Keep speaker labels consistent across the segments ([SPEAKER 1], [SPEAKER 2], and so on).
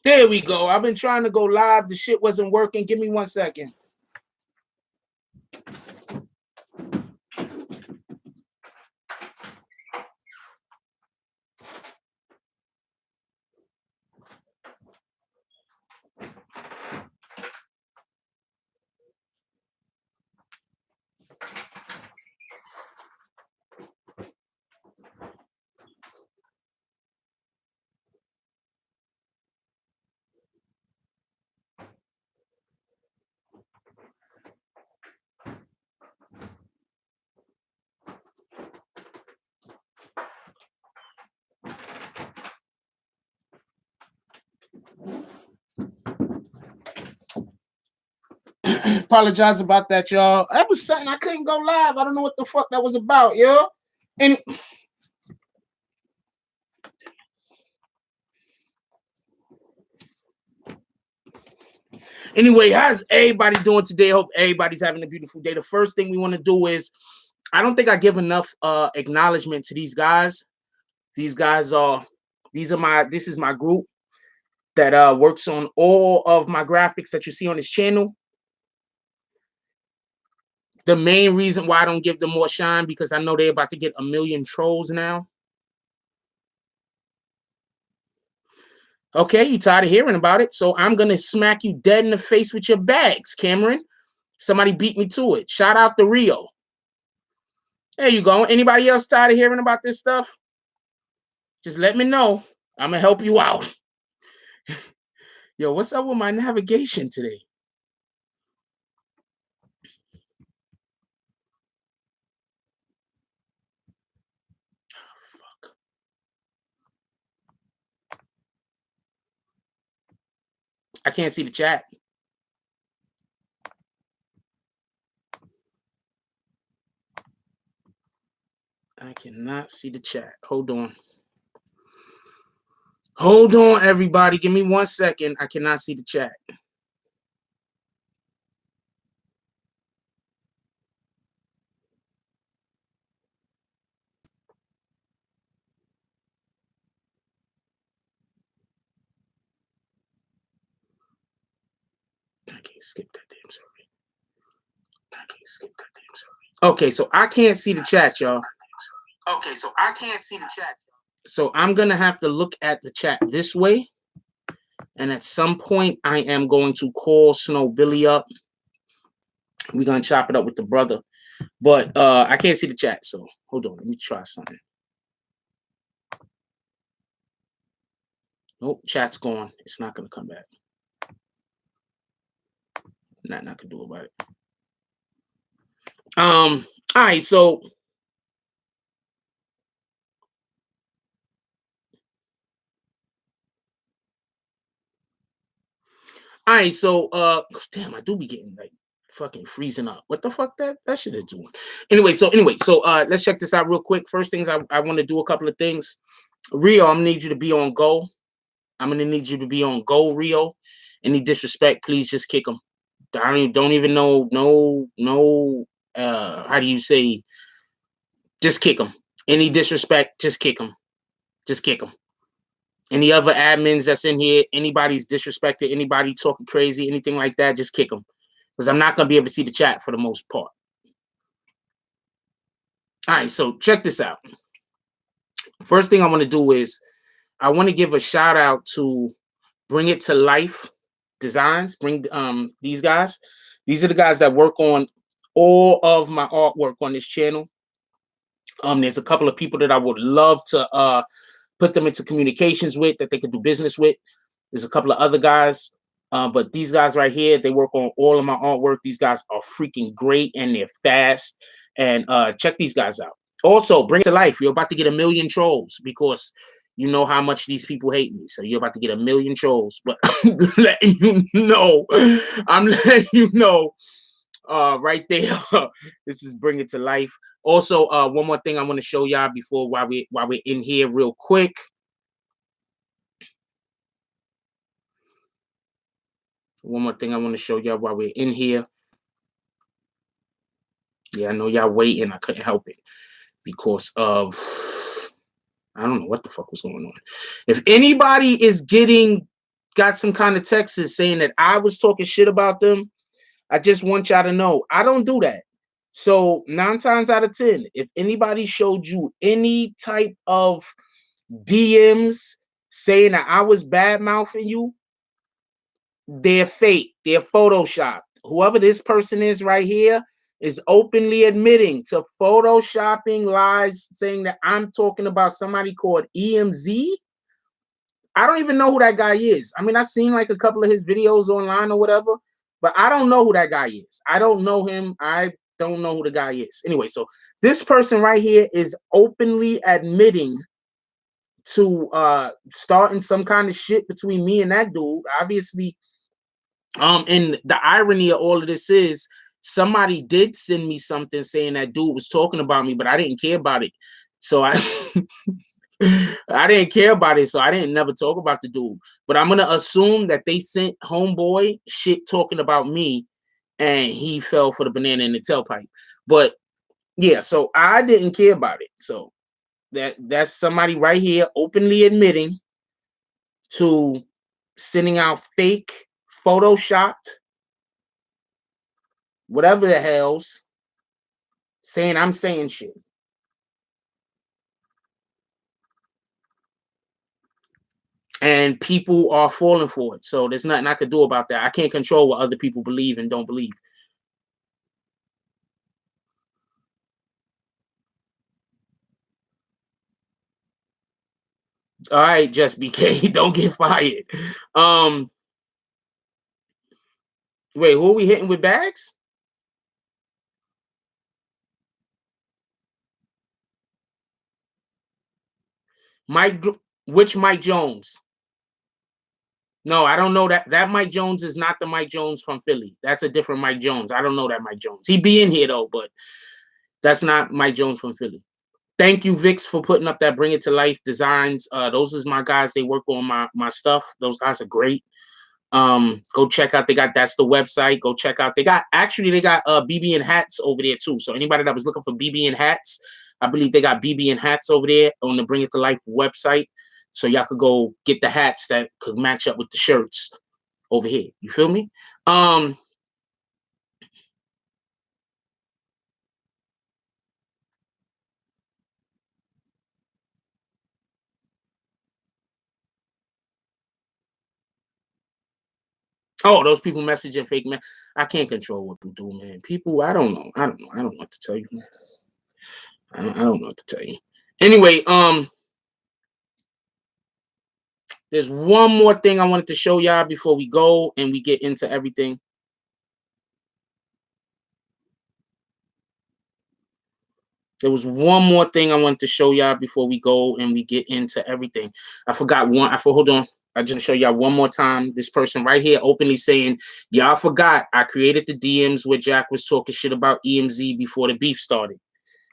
[SPEAKER 1] There we go. I've been trying to go live. The shit wasn't working. Give me 1 second. Apologize about that, y'all. That was something I couldn't go live. I don't know what the fuck that was about, yo. And anyway, how's everybody doing today? Hope everybody's having a beautiful day. The first thing we want to do is, I don't think I give enough acknowledgement to these guys. These guys this is my group that works on all of my graphics that you see on this channel. The main reason why I don't give them more shine, because I know they're about to get 1 million trolls now. Okay, you tired of hearing about it, so I'm going to smack you dead in the face with your bags, Cameron. Somebody beat me to it. Shout out to Rio. There you go. Anybody else tired of hearing about this stuff? Just let me know. I'm going to help you out. Yo, what's up with my navigation today? I can't see the chat. I cannot see the chat. Hold on. Hold on, everybody. Give me 1 second. I cannot see the chat. I can't skip that damn survey. I can't skip that damn survey. Okay, so I can't see the chat, y'all. Okay, so I can't see the chat. So I'm going to have to look at the chat this way. And at some point, I am going to call Snow Billy up. We're going to chop it up with the brother. But I can't see the chat, so hold on. Let me try something. Nope, chat's gone. It's not going to come back. Nothing I can do about it. All right, so damn, I do be getting like fucking freezing up. What the fuck that shit is doing? Anyway, so let's check this out real quick. First things I want to do a couple of things. Rio, I'm gonna need you to be on go. I'm gonna need you to be on go, Rio. Any disrespect, please just kick him. I don't even know. No. How do you say? Just kick him. Any disrespect, just kick him. Just kick him. Any other admins that's in here, anybody's disrespected, anybody talking crazy, anything like that, just kick them. Because I'm not going to be able to see the chat for the most part. All right, so check this out. First thing I want to do is I want to give a shout out to Bring It to Life Designs. These guys. These are the guys that work on all of my artwork on this channel. There's a couple of people that I would love to put them into communications with, that they could do business with. There's a couple of other guys, but these guys right here, they work on all of my artwork. These guys are freaking great and they're fast. And check these guys out. Also, Bring It to Life. You're about to get 1 million trolls because you know how much these people hate me. So you're about to get 1 million trolls. But I'm letting you know. Right there. This is Bring It to Life. Also, one more thing I want to show y'all before while we're in here real quick. One more thing I want to show y'all while we're in here. Yeah, I know y'all waiting. I couldn't help it because of, I don't know what the fuck was going on. If anybody is getting got some kind of texts saying that I was talking shit about them, I just want y'all to know I don't do that. So 9 times out of 10, if anybody showed you any type of DMs saying that I was bad mouthing you, they're fake, they're photoshopped. Whoever this person is right here is openly admitting to photoshopping lies, saying that I'm talking about somebody called EMZ. I don't even know who that guy is. I mean, I've seen like a couple of his videos online or whatever, but I don't know who that guy is. I don't know him. I don't know who the guy is. Anyway, so this person right here is openly admitting to starting some kind of shit between me and that dude. Obviously, and the irony of all of this is somebody did send me something saying that dude was talking about me, but I didn't care about it. So I I didn't care about it, so I didn't never talk about the dude. But I'm gonna assume that they sent homeboy shit talking about me, and he fell for the banana in the tailpipe. But yeah, so I didn't care about it. So that's somebody right here openly admitting to sending out fake, photoshopped, whatever the hell's, saying I'm saying shit. And people are falling for it. So there's nothing I could do about that. I can't control what other people believe and don't believe. All right, just BK, don't get fired. Wait, who are we hitting with bags? Mike, which Mike Jones? No, I don't know that. That Mike Jones is not the Mike Jones from Philly. That's a different Mike Jones. I don't know that Mike Jones. He be in here though, but that's not Mike Jones from Philly. Thank you, Vix, for putting up that Bring It to Life designs. Those is my guys. They work on my stuff. Those guys are great. Go check out. That's the website. Go check out. They got BBN hats over there too. So anybody that was looking for BBN hats, I believe they got BBN hats over there on the Bring It to Life website. So y'all could go get the hats that could match up with the shirts over here. You feel me? Oh, those people messaging fake man. I can't control what people do, man. People, I don't know. I don't know. I don't know what to tell you, man. I don't know what to tell you. Anyway, there's one more thing I wanted to show y'all before we go and we get into everything. There was one more thing I wanted to show y'all before we go and we get into everything. I forgot one. Hold on. I just show y'all one more time. This person right here openly saying, y'all forgot I created the DMs where Jack was talking shit about EMZ before the beef started.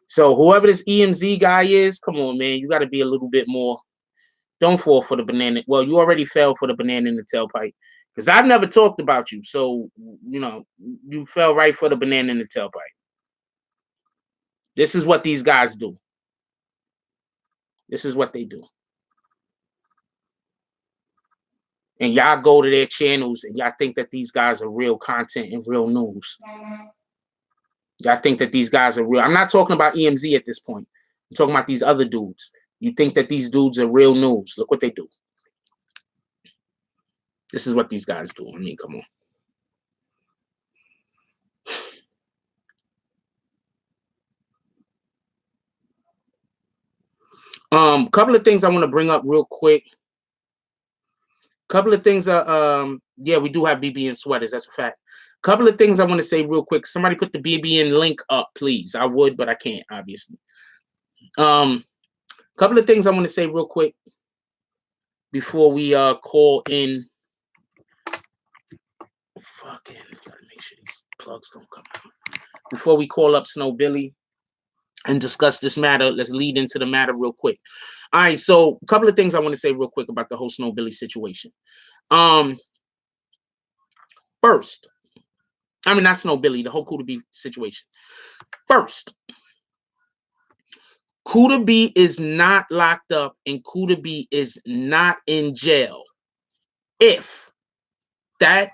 [SPEAKER 1] So whoever this EMZ guy is, come on, man. You got to be a little bit more. Don't fall for the banana. Well, you already fell for the banana in the tailpipe. Because I've never talked about you. So, you know, you fell right for the banana in the tailpipe. This is what these guys do. This is what they do. And y'all go to their channels and y'all think that these guys are real content and real news. Y'all think that these guys are real. I'm not talking about EMZ at this point. I'm talking about these other dudes. You think that these dudes are real news. Look what they do. This is what these guys do. I mean, come on. Couple of things I want to bring up real quick. Couple of things. Yeah, we do have BBN sweaters. That's a fact. Couple of things I want to say real quick. Somebody put the BBN link up, please. I would, but I can't, obviously. Couple of things I want to say real quick before we call in. Fucking gotta make sure these plugs don't come out. Before we call up Snow Billy and discuss this matter, let's lead into the matter real quick. All right, so a couple of things I want to say real quick about the whole Snow Billy situation. First, I mean, not Snow Billy, the whole Kuda B situation. First, Kuda B is not locked up and Kuda B is not in jail. if that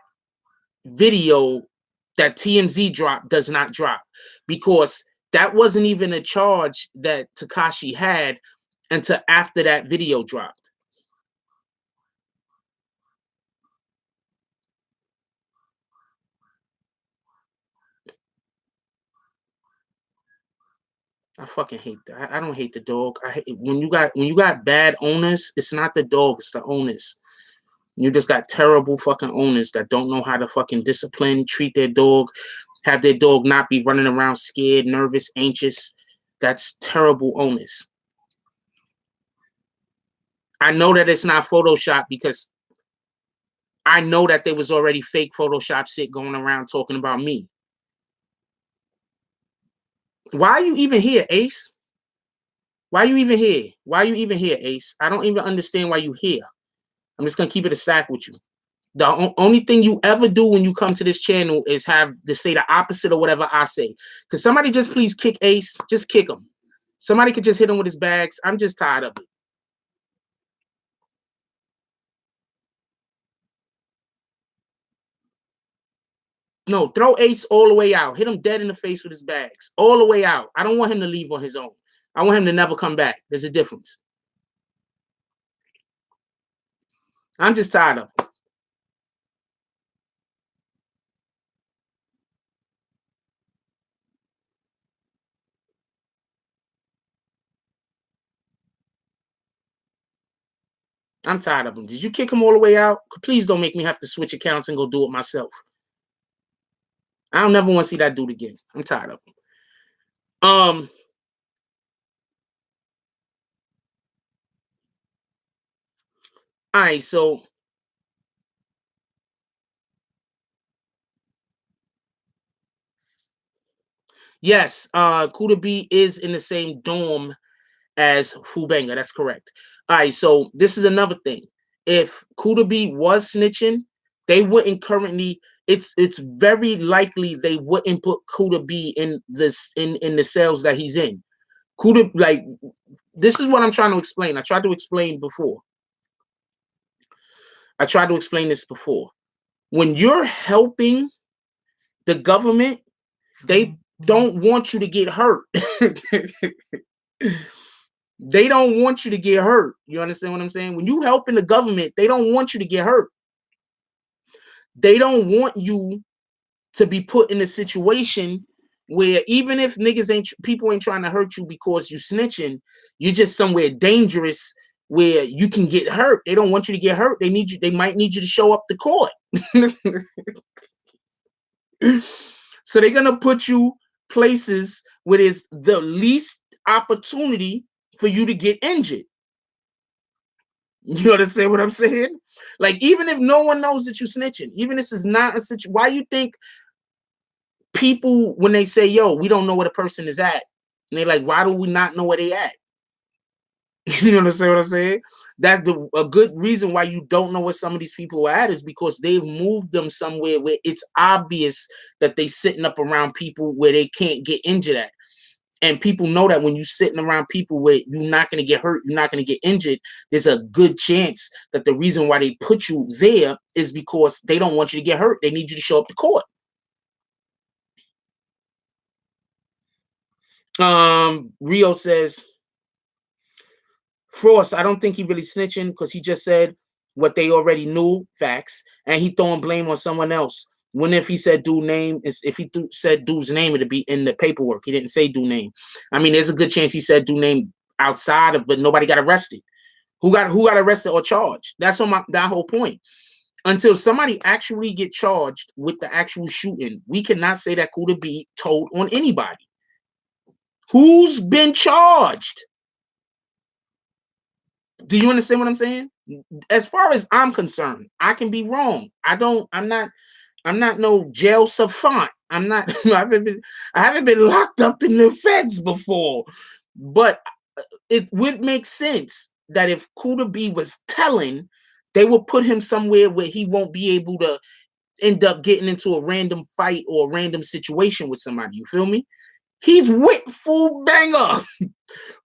[SPEAKER 1] video that TMZ dropped does not drop, because that wasn't even a charge that Tekashi had until after that video dropped. I fucking hate that. I don't hate the dog. When you got bad owners, it's not the dog, it's the owners. You just got terrible fucking owners that don't know how to fucking discipline, treat their dog, have their dog not be running around scared, nervous, anxious. That's terrible owners. I know that it's not Photoshop because I know that there was already fake Photoshop shit going around talking about me. Why are you even here, Ace? Why are you even here? Why are you even here, Ace? I don't even understand why you here. I'm just gonna keep it a stack with you. The only thing you ever do when you come to this channel is have to say the opposite of whatever I say. Could somebody just please kick Ace? Just kick him. Somebody could just hit him with his bags. I'm just tired of it. No, throw Ace all the way out. Hit him dead in the face with his bags. All the way out. I don't want him to leave on his own. I want him to never come back. There's a difference. I'm just tired of it. I'm tired of him. Did you kick him all the way out? Please don't make me have to switch accounts and go do it myself. I don't never want to see that dude again. I'm tired of him. All right, so yes, Kuda B is in the same dorm as Fubenga. That's correct. All right, so this is another thing. If Kuda B was snitching, they wouldn't currently. It's very likely they wouldn't put Kuda B in this in the cells that he's in. Kuda, like, this is what I'm trying to explain. I tried to explain before. I tried to explain this before. When you're helping the government, they don't want you to get hurt. They don't want you to get hurt. You understand what I'm saying? When you helping the government, they don't want you to get hurt. They don't want you to be put in a situation where even if people ain't trying to hurt you because you snitching, you're just somewhere dangerous where you can get hurt. They don't want you to get hurt. They need you. They might need you to show up to court. So they're gonna put you places where there's the least opportunity for you to get injured. You understand what I'm saying? Like, even if no one knows that you're snitching, even if this is not a situation, why you think people, when they say, yo, we don't know where the person is at, and they're like, why do we not know where they at? You understand what I'm saying? That's a good reason why you don't know where some of these people are at, is because they've moved them somewhere where it's obvious that they sitting up around people where they can't get injured at. And people know that when you're sitting around people where you're not going to get hurt, you're not going to get injured, there's a good chance that the reason why they put you there is because they don't want you to get hurt. They need you to show up to court. Rio says, Frost, I don't think he really snitching because he just said what they already knew, facts, and he throwing blame on someone else. When if he said dude name, if he said dude's name, it'd be in the paperwork. He didn't say dude name. I mean, there's a good chance he said dude name outside of, but nobody got arrested. Who got arrested or charged? That's on that whole point. Until somebody actually get charged with the actual shooting, we cannot say that Kuda B told on anybody. Who's been charged? Do you understand what I'm saying? As far as I'm concerned, I can be wrong. I'm not no jail savant. I'm not. I haven't been locked up in the feds before, but it would make sense that if Kuda B was telling, they will put him somewhere where he won't be able to end up getting into a random fight or a random situation with somebody. You feel me? He's with Food Banger.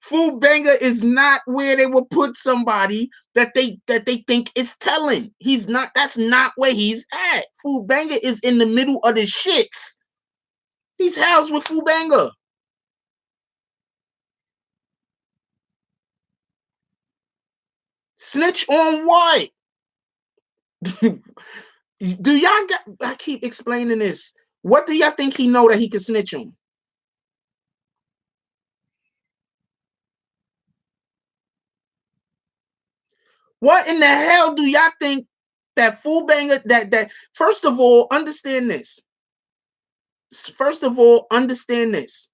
[SPEAKER 1] Food Banger is not where they will put somebody that they think is telling. He's not. That's not where he's at. Food Banger is in the middle of the shits. He's housed with Food Banger. Snitch on what? Do y'all got? I keep explaining this. What do y'all think he know that he can snitch on? What in the hell do y'all think that Food Banger? That first of all, understand this. First of all, understand this.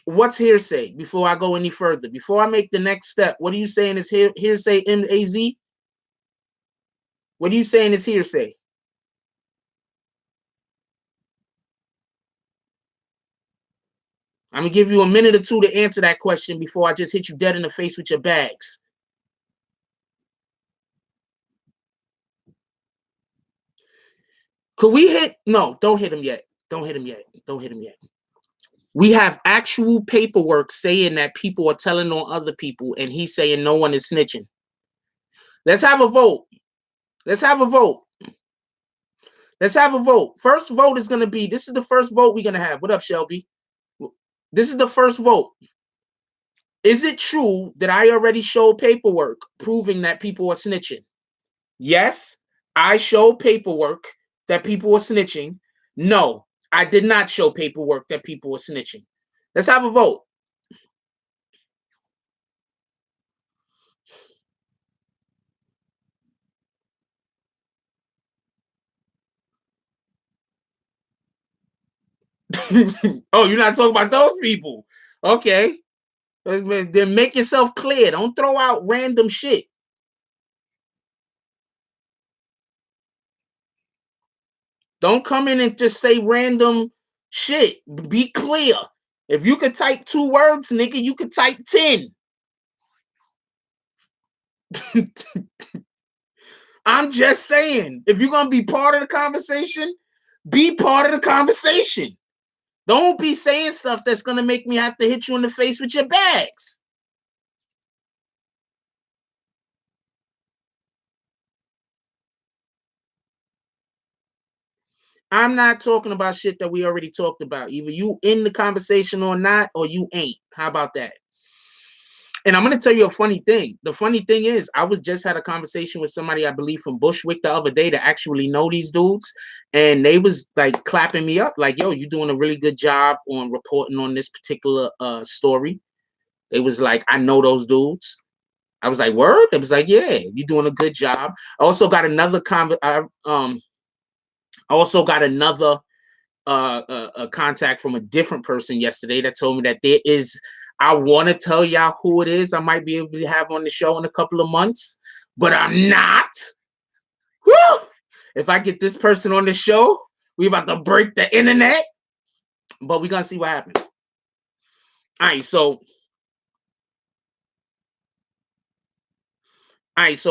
[SPEAKER 1] What's hearsay? Before I go any further, before I make the next step, what are you saying is hearsay? MAZ? What are you saying is hearsay? I'm gonna give you a minute or two to answer that question before I just hit you dead in the face with your bags. Could we hit? No, don't hit him yet. Don't hit him yet. Don't hit him yet. We have actual paperwork saying that people are telling on other people, and he's saying no one is snitching. Let's have a vote. Let's have a vote. Let's have a vote. First vote is going to be, this is the first vote we're going to have. What up, Shelby? This is the first vote. Is it true that I already showed paperwork proving that people are snitching? Yes, I showed paperwork that people were snitching. No, I did not show paperwork that people were snitching. Let's have a vote. Oh, you're not talking about those people. Okay. Then make yourself clear. Don't throw out random shit. Don't come in and just say random shit. Be clear. If you could type 2 words, nigga, you could type 10. I'm just saying, if you're going to be part of the conversation, be part of the conversation. Don't be saying stuff that's going to make me have to hit you in the face with your bags. I'm not talking about shit that we already talked about. Either you in the conversation or not, or you ain't. How about that? And I'm going to tell you a funny thing. The funny thing is, I was just had a conversation with somebody, I believe, from Bushwick the other day that actually know these dudes. And they was like clapping me up like, yo, you're doing a really good job on reporting on this particular story. They was like, I know those dudes. I was like, word? It was like, yeah, you're doing a good job. I also got another a contact from a different person yesterday that told me that there is, I want to tell y'all who it is I might be able to have on the show in a couple of months, but I'm not. Woo! If I get this person on the show, we about to break the internet, but we're going to see what happens. All right, so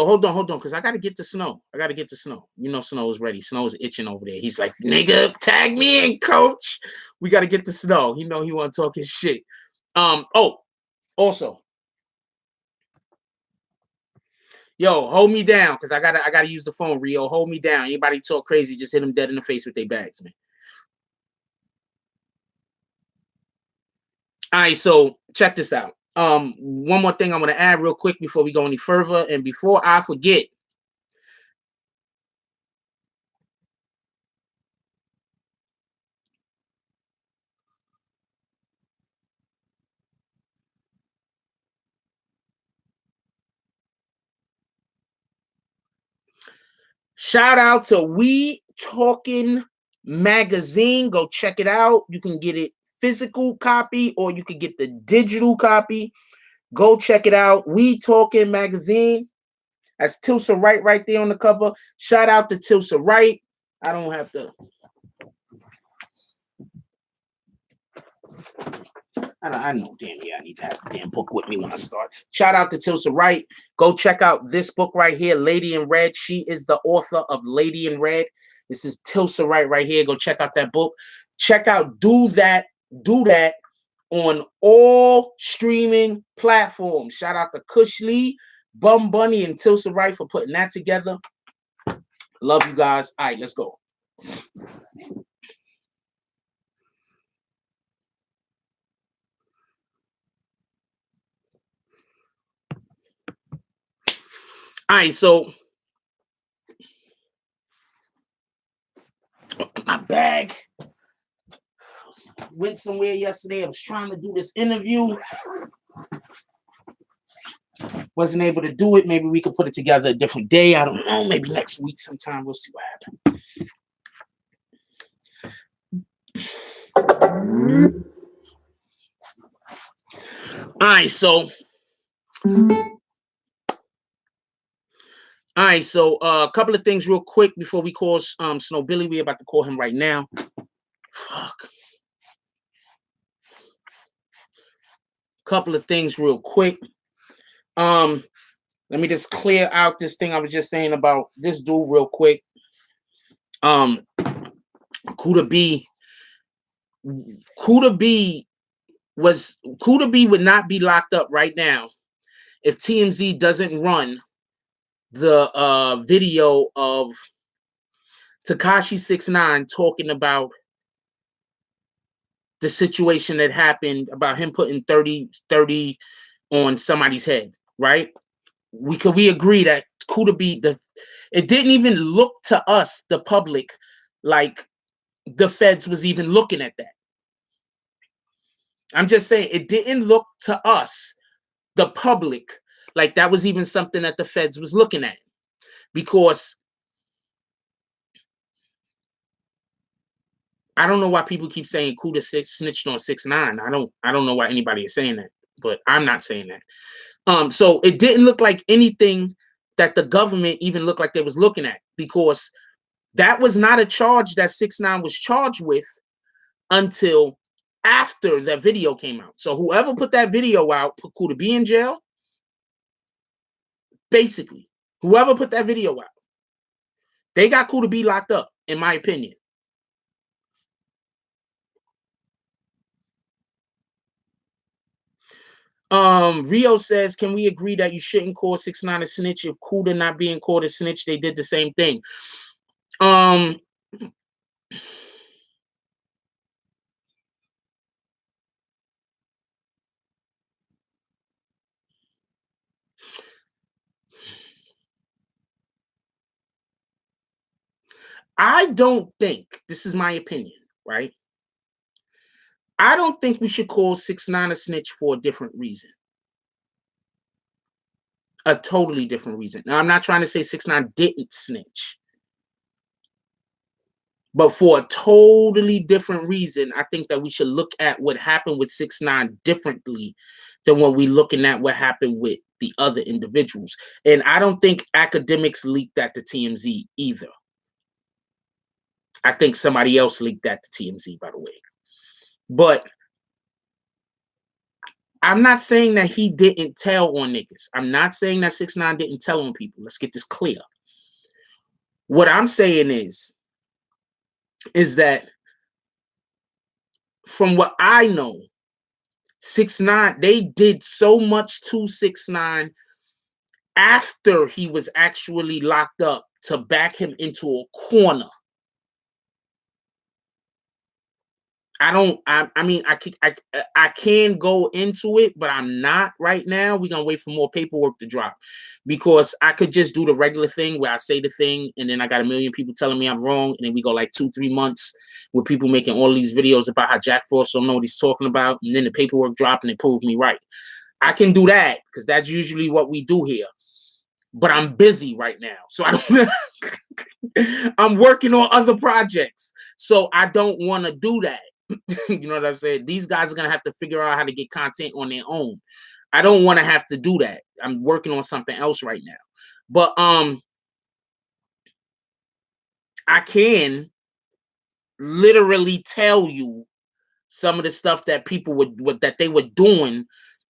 [SPEAKER 1] hold on, because I got to get to Snow. You know, Snow is ready. Snow is itching over there. He's like, nigga, tag me in, coach. We got to get to Snow. You know he want to talk his shit. Also, yo, hold me down, because I gotta use the phone, Rio. Hold me down. Anybody talk crazy, just hit them dead in the face with their bags, man. All right, so check this out. One more thing I'm gonna add real quick before we go any further, and before I forget. Shout out to We Talking Magazine. Go check it out. You can get it physical copy or you can get the digital copy. Go check it out. We Talking Magazine. That's Tilsa right there on the cover. Shout out to Tilsa Wright. I don't have to. I know, damn, yeah, I need to have the damn book with me when I start. Shout out to Tilsa Wright. Go check out this book right here, Lady in Red. She is the author of Lady in Red. This is Tilsa Wright right here. Go check out that book. Check out Do That on all streaming platforms. Shout out to Kush Lee, Bum Bunny, and Tilsa Wright for putting that together. Love you guys. All right, let's go. All right, so my bag. Went somewhere yesterday. I was trying to do this interview. Wasn't able to do it. Maybe we could put it together a different day. I don't know. Maybe next week sometime. We'll see what happens. All right, so a couple of things real quick before we call Snow Billy. We're about to call him right now. Fuck. Couple of things real quick. Let me just clear out this thing I was just saying about this dude real quick. Kuda B would not be locked up right now if TMZ doesn't run the video of Tekashi 6ix9ine talking about the situation that happened about him putting 30 on somebody's head, right? We agree that Kuda B, it didn't even look to us, the public, like the feds was even looking at that. I'm just saying it didn't look to us, the public, like that was even something that the feds was looking at, because I don't know why people keep saying Kuda snitched on 6ix9ine. I don't know why anybody is saying that, but I'm not saying that. So it didn't look like anything that the government even looked like they was looking at, because that was not a charge that 6ix9ine was charged with until after that video came out. So whoever put that video out put Kuda B in jail. Basically, whoever put that video out, they got Kuda B locked up, in my opinion. Rio says, can we agree that you shouldn't call 6ix9ine a snitch? If Kuda not being called a snitch, they did the same thing. I don't think, this is my opinion, right? I don't think we should call 6ix9ine a snitch for a different reason. A totally different reason. Now, I'm not trying to say 6ix9ine didn't snitch, but for a totally different reason, I think that we should look at what happened with 6ix9ine differently than when we looking at what happened with the other individuals. And I don't think academics leaked that to TMZ either. I think somebody else leaked that to TMZ, by the way. But I'm not saying that he didn't tell on niggas. I'm not saying that 6ix9ine didn't tell on people. Let's get this clear. What I'm saying is that from what I know, 6ix9ine, they did so much to 6ix9ine after he was actually locked up to back him into a corner. I mean, I can go into it, but I'm not right now. We're gonna wait for more paperwork to drop, because I could just do the regular thing where I say the thing and then I got a million people telling me I'm wrong, and then we go like 2-3 months with people making all these videos about how Jack Frost don't know what he's talking about, and then the paperwork drop and it proves me right. I can do that because that's usually what we do here. But I'm busy right now, so I don't. I'm working on other projects, so I don't want to do that. You know what I'm saying? These guys are gonna have to figure out how to get content on their own. I don't want to have to do that. I'm working on something else right now. But I can literally tell you some of the stuff that people that they were doing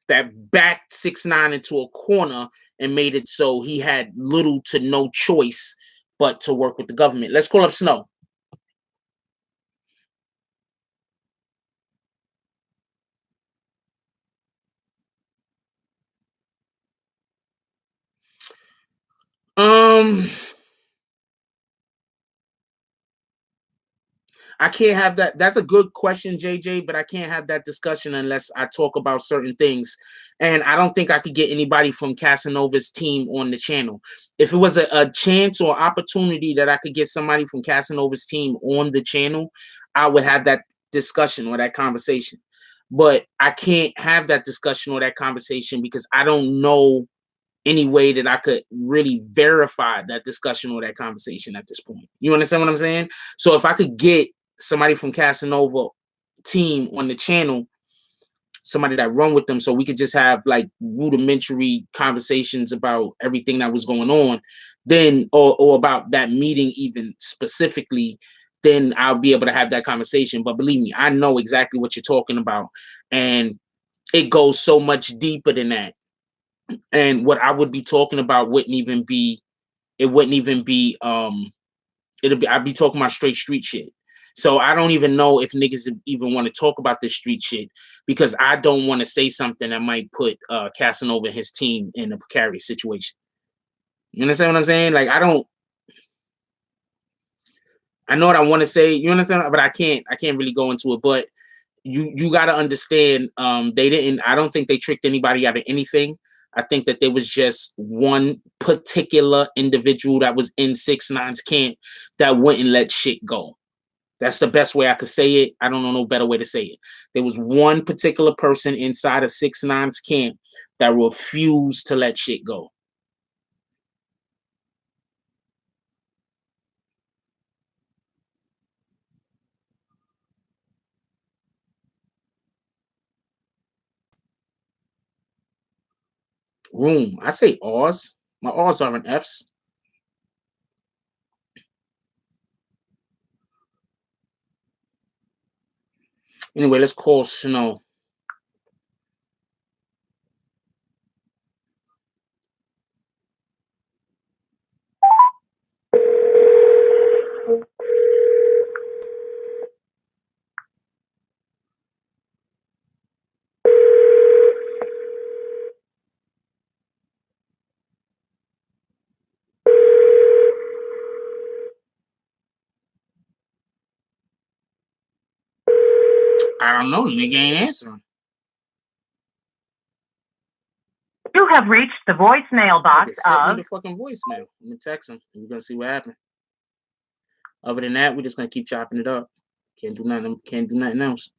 [SPEAKER 1] that backed 6ix9ine into a corner and made it so he had little to no choice but to work with the government. Let's call up Snow. I can't have that. That's a good question, JJ, but I can't have that discussion unless I talk about certain things. And I don't think I could get anybody from Casanova's team on the channel. If it was a chance or opportunity that I could get somebody from Casanova's team on the channel, I would have that discussion or that conversation. But I can't have that discussion or that conversation because I don't know any way that I could really verify that discussion or that conversation at this point. You understand what I'm saying? So if I could get somebody from Casanova team on the channel, somebody that run with them, so we could just have like rudimentary conversations about everything that was going on, then or about that meeting even specifically, then I'll be able to have that conversation. But believe me, I know exactly what you're talking about, and it goes so much deeper than that. And what I would be talking about wouldn't even be, it wouldn't even be it'll be, I'd be talking about straight street shit. So I don't even know if niggas even want to talk about this street shit because I don't want to say something that might put Casanova and his team in a precarious situation. You understand what I'm saying? Like I know what I want to say, you understand, but I can't really go into it. But you got to understand, they didn't, I don't think they tricked anybody out of anything. I think that there was just one particular individual that was in 6ix9ine's camp that wouldn't let shit go. That's the best way I could say it. I don't know no better way to say it. There was one particular person inside of 6ix9ine's camp that refused to let shit go. Room. I say R's. My R's are in F's. Anyway, let's call Snow. I don't know. The nigga ain't answering.
[SPEAKER 2] You have reached the voicemail box
[SPEAKER 1] Send me the fucking voicemail. I'm gonna text him. We're gonna see what happens. Other than that, we're just gonna keep chopping it up. Can't do nothing. Can't do nothing else.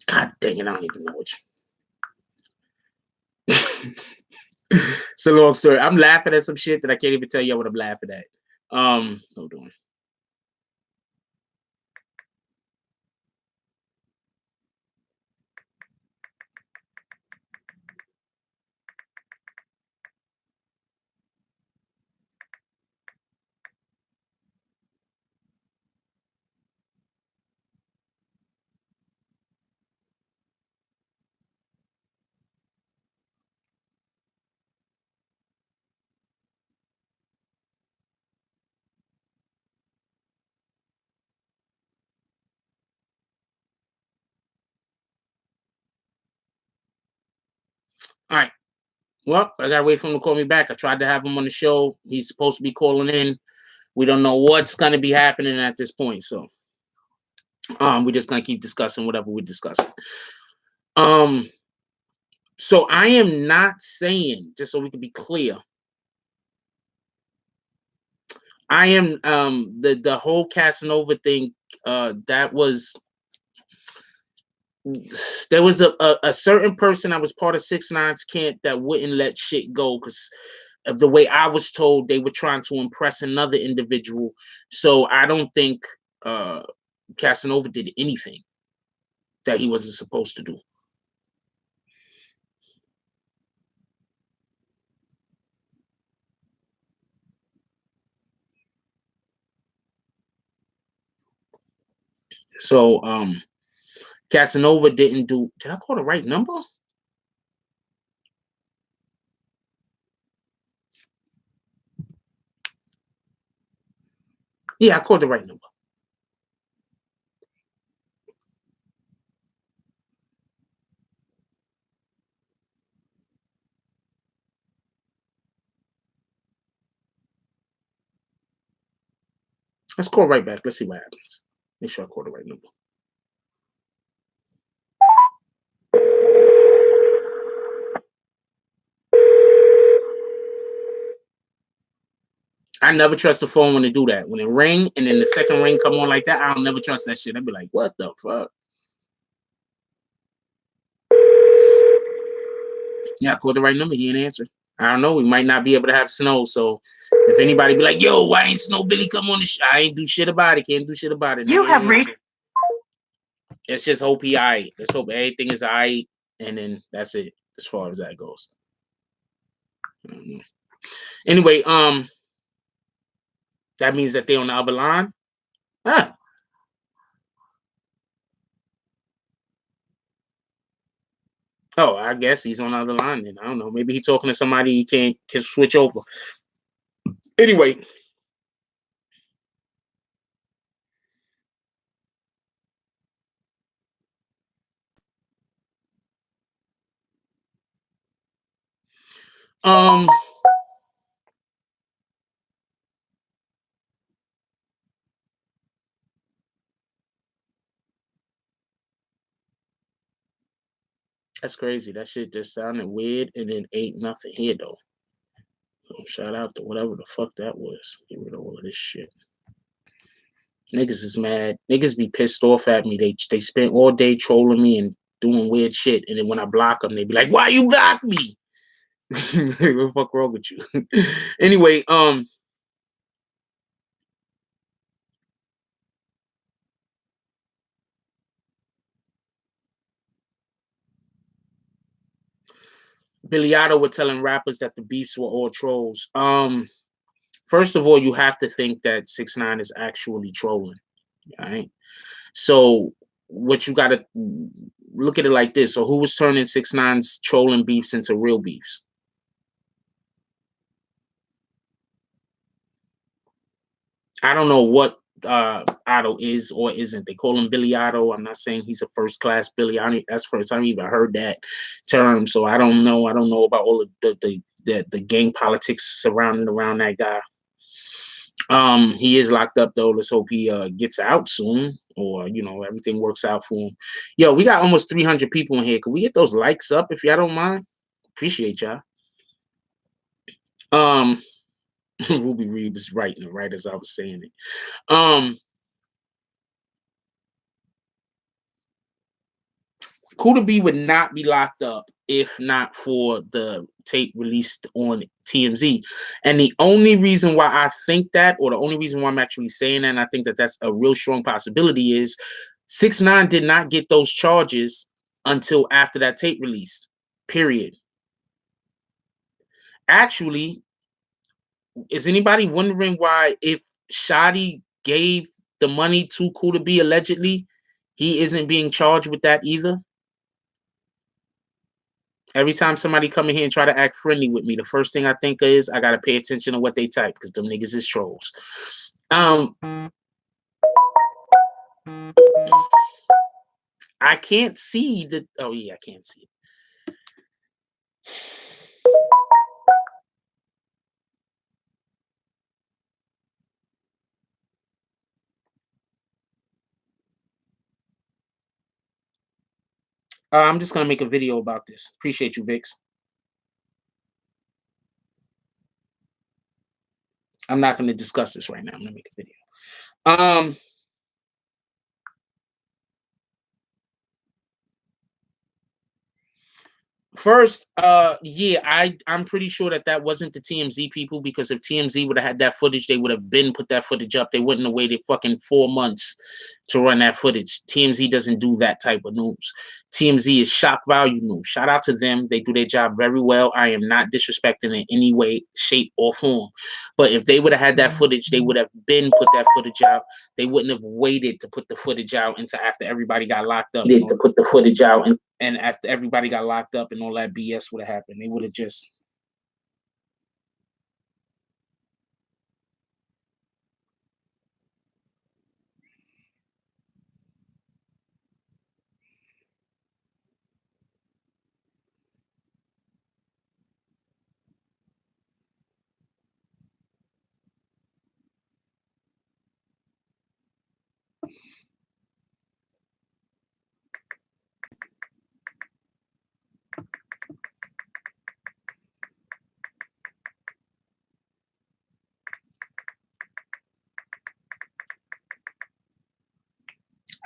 [SPEAKER 1] God dang it! I don't even know which. It's a long story. I'm laughing at some shit that I can't even tell you what I'm laughing at. Hold on. All right. Well, I gotta wait for him to call me back. I tried to have him on the show. He's supposed to be calling in. We don't know what's gonna be happening at this point. So we're just gonna keep discussing whatever we're discussing. So I am not saying, just so we can be clear, I am the whole Casanova thing, that was, there was a certain person that was part of 6ix9ine's camp that wouldn't let shit go because of the way I was told they were trying to impress another individual. So I don't think Casanova did anything that he wasn't supposed to do. So Casanova didn't do. Did I call the right number? Yeah, I called the right number. Let's call right back. Let's see what happens. Make sure I call the right number. I never trust the phone when it do that. When it ring and then the second ring come on like that, I don't never trust that shit. I'd be like, what the fuck? Yeah, I called the right number. He didn't answer. I don't know. We might not be able to have snow. So if anybody be like, yo, why ain't Snow Billy come on the show? I ain't do shit about it. Can't do shit about it.
[SPEAKER 2] You have reached.
[SPEAKER 1] Let's just hope he alright. Let's hope everything is alright. And then that's it as far as that goes. Anyway, that means that they're on the other line. Huh. Oh, I guess he's on the other line then. I don't know. Maybe he's talking to somebody he can switch over. Anyway. That's crazy. That shit just sounded weird and then ain't nothing here though. So shout out to whatever the fuck that was. Get rid of all of this shit. Niggas is mad. Niggas be pissed off at me. They spent all day trolling me and doing weird shit. And then when I block them, they be like, why you block me? What the fuck wrong with you? Anyway, Billy Otto were telling rappers that the beefs were all trolls. First of all, you have to think that 6ix9ine is actually trolling. Right? So what you gotta look at it like this. So who was turning 6ix9ine's trolling beefs into real beefs? I don't know what Otto is or isn't. They call him Billy Otto. I'm not saying he's a first class Billy. That's the first time I even heard that term. So I don't know. I don't know about all of the gang politics surrounding around that guy. He is locked up though. Let's hope he gets out soon, or everything works out for him. Yo, we got almost 300 people in here. Can we get those likes up if y'all don't mind? Appreciate y'all. Ruby Reed is writing it right as I was saying it. Kuda B would not be locked up if not for the tape released on TMZ. And the only reason why I think that, or the only reason why I'm actually saying that, and I think that that's a real strong possibility, is 6ix9ine did not get those charges until after that tape release, period. Actually, is anybody wondering why, if Shotty gave the money to Kuda B allegedly, he isn't being charged with that either? Every time somebody come in here and try to act friendly with me, the first thing I think is I gotta pay attention to what they type, because them niggas is trolls. I can't see the. Oh yeah, I can't see it. I'm just gonna make a video about this. Appreciate you, Vix. I'm not gonna discuss this right now. I'm gonna make a video. First, yeah, I'm pretty sure that wasn't the TMZ people, because if TMZ would have had that footage, they would have been put that footage up. They wouldn't have waited fucking 4 months to run that footage. TMZ doesn't do that type of news. TMZ is shock value news. Shout out to them. They do their job very well. I am not disrespecting in any way, shape, or form. But if they would have had that footage, they would have been put that footage out. They wouldn't have waited to put the footage out until after everybody got locked up. To put the footage out and after everybody got locked up and all that BS would have happened. They would have just.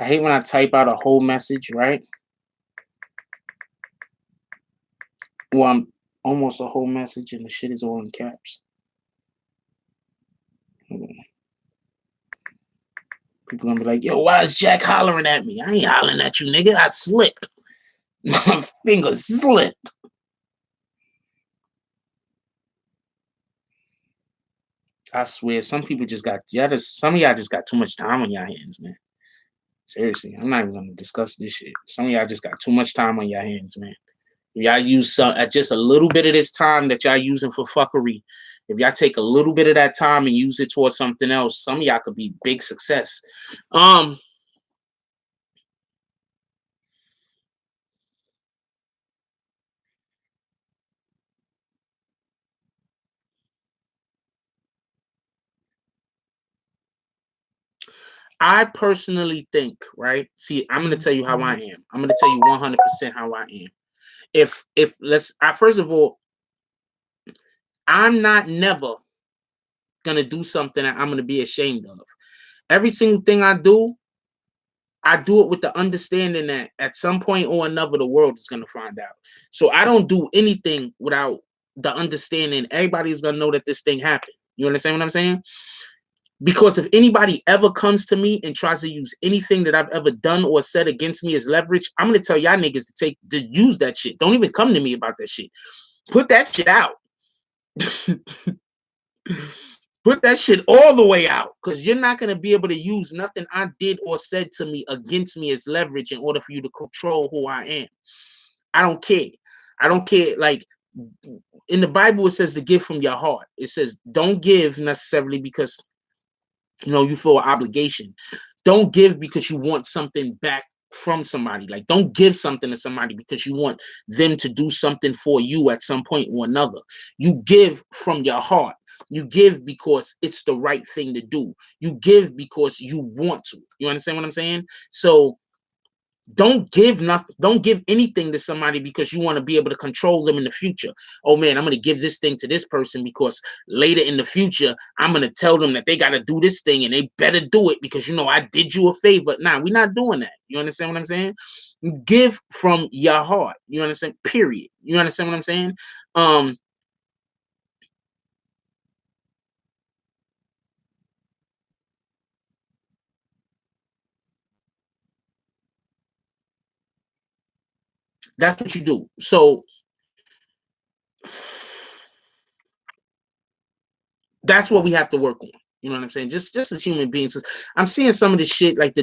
[SPEAKER 1] I hate when I type out a whole message, right? Well, I'm almost a whole message and the shit is all in caps. People gonna be like, yo, why is Jack hollering at me? I ain't hollering at you, nigga. I slipped. My finger slipped. I swear, some people just got, some of y'all just got too much time on your hands, man. Seriously, I'm not even gonna discuss this shit. Some of y'all just got too much time on your hands, man. If y'all use just a little bit of this time that y'all using for fuckery, if y'all take a little bit of that time and use it towards something else, some of y'all could be big success. I personally think, right? See, I'm gonna tell you how I am. I'm gonna tell you 100% how I am. If first of all, I'm not never gonna do something that I'm gonna be ashamed of. Every single thing I do it with the understanding that at some point or another, the world is gonna find out. So I don't do anything without the understanding everybody's gonna know that this thing happened. You understand what I'm saying? Because if anybody ever comes to me and tries to use anything that I've ever done or said against me as leverage, I'm gonna tell y'all niggas to use that shit. Don't even come to me about that shit. Put that shit out. Put that shit all the way out, because you're not gonna be able to use nothing I did or said to me against me as leverage in order for you to control who I am. I don't care. I don't care. Like in the Bible, it says to give from your heart. It says don't give necessarily because you feel an obligation. Don't give because you want something back from somebody. Like, don't give something to somebody because you want them to do something for you at some point or another. You give from your heart. You give because it's the right thing to do. You give because you want to. You understand what I'm saying? So don't give nothing. Don't give anything to somebody because you want to be able to control them in the future. Oh man, I'm going to give this thing to this person because later in the future, I'm going to tell them that they got to do this thing and they better do it because, I did you a favor. Nah, we're not doing that. You understand what I'm saying? Give from your heart. You understand? Period. You understand what I'm saying? That's what you do. So that's what we have to work on. You know what I'm saying? Just as human beings. I'm seeing some of the shit like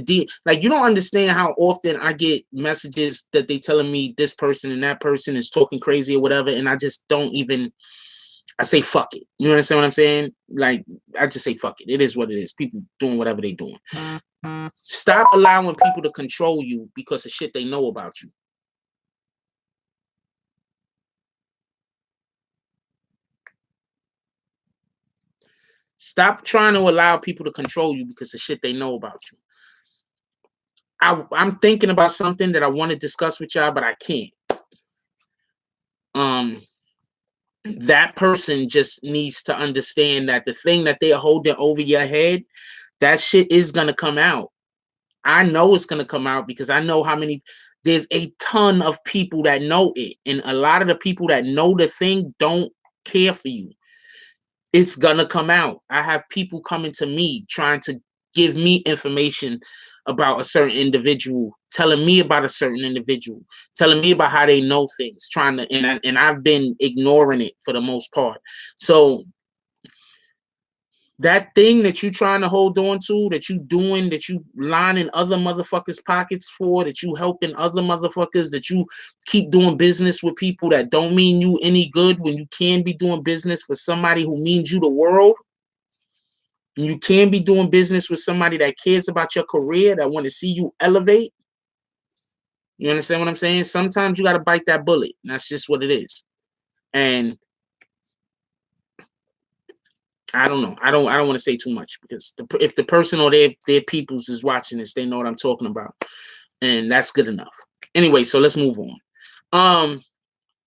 [SPEAKER 1] like you don't understand how often I get messages that they telling me this person and that person is talking crazy or whatever, and I just don't even. I say fuck it. You understand what I'm saying? Like I just say fuck it. It is what it is. People doing whatever they doing. Stop allowing people to control you because of shit they know about you. Stop trying to allow people to control you because of shit they know about you. I'm thinking about something that I want to discuss with y'all, but I can't. That person just needs to understand that the thing that they're holding over your head, that shit is gonna come out. I know it's gonna come out because I know there's a ton of people that know it, and a lot of the people that know the thing don't care for you. It's gonna come out. I have people coming to me trying to give me information about a certain individual, telling me about a certain individual, telling me about how they know things, and I've been ignoring it for the most part. So that thing that you trying to hold on to, that you doing, that you lining other motherfuckers' pockets for, that you helping other motherfuckers, that you keep doing business with people that don't mean you any good when you can be doing business for somebody who means you the world. And you can be doing business with somebody that cares about your career, that want to see you elevate. You understand what I'm saying? Sometimes you got to bite that bullet. And that's just what it is. And I don't know. I don't want to say too much because if the person or their peoples is watching this, they know what I'm talking about. And that's good enough. Anyway, so let's move on.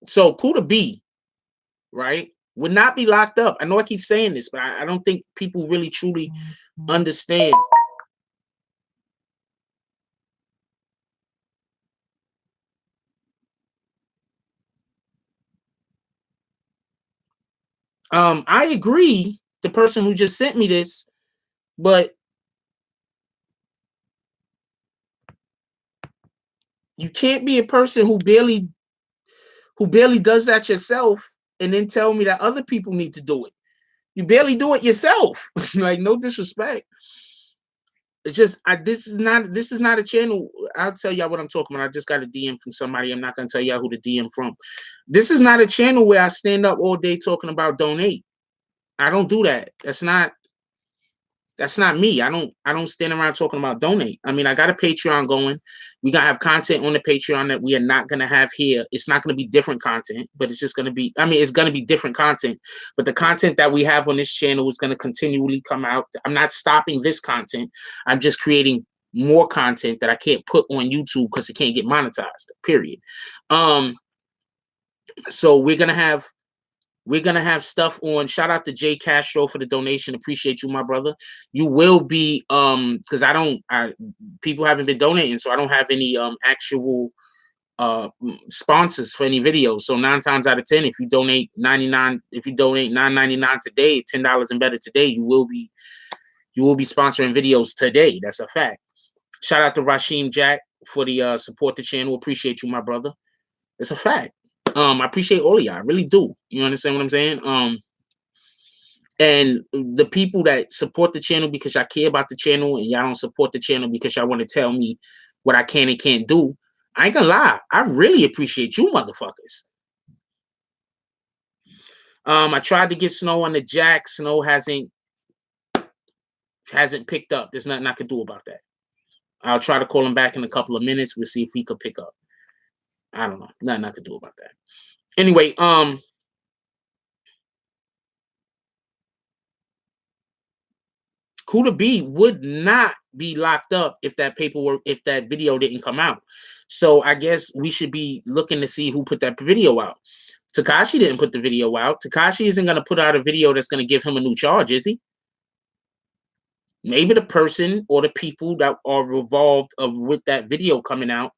[SPEAKER 1] So Kuda B, right, would not be locked up. I know I keep saying this, but I don't think people really truly understand. I agree, the person who just sent me this, but you can't be a person who barely does that yourself and then tell me that other people need to do it. You barely do it yourself. Like, no disrespect. It's just this is not a channel. I'll tell y'all what I'm talking about. I just got a DM from somebody. I'm not gonna tell y'all who the DM from. This is not a channel where I stand up all day talking about donate. I don't do that. That's not me. I don't stand around talking about donate. I mean, I got a Patreon going. We gonna have content on the Patreon that we are not gonna have here. It's not gonna be different content, but it's just gonna be, I mean, it's gonna be different content, but the content that we have on this channel is gonna continually come out. I'm not stopping this content. I'm just creating more content that I can't put on YouTube because it can't get monetized, period. So we're gonna have stuff on. Shout out to Jay Castro for the donation. Appreciate you, my brother. You will be because people haven't been donating, so I don't have any actual sponsors for any videos. So 9 times out of 10, if you donate $9.99 today, $10 and better today, you will be sponsoring videos today. That's a fact. Shout out to Rasheem Jack for the support the channel. Appreciate you, my brother. It's a fact. I appreciate all of y'all. I really do. You understand what I'm saying? And the people that support the channel because y'all care about the channel, and y'all don't support the channel because y'all want to tell me what I can and can't do, I ain't gonna lie. I really appreciate you motherfuckers. I tried to get Snow on the jack. Snow hasn't picked up. There's nothing I can do about that. I'll try to call him back in a couple of minutes. We'll see if he could pick up. I don't know. Nothing I can do about that. Anyway, Kuda B would not be locked up if that video didn't come out. So I guess we should be looking to see who put that video out. Tekashi didn't put the video out. Tekashi isn't going to put out a video that's going to give him a new charge, is he? Maybe the person or the people that are involved with that video coming out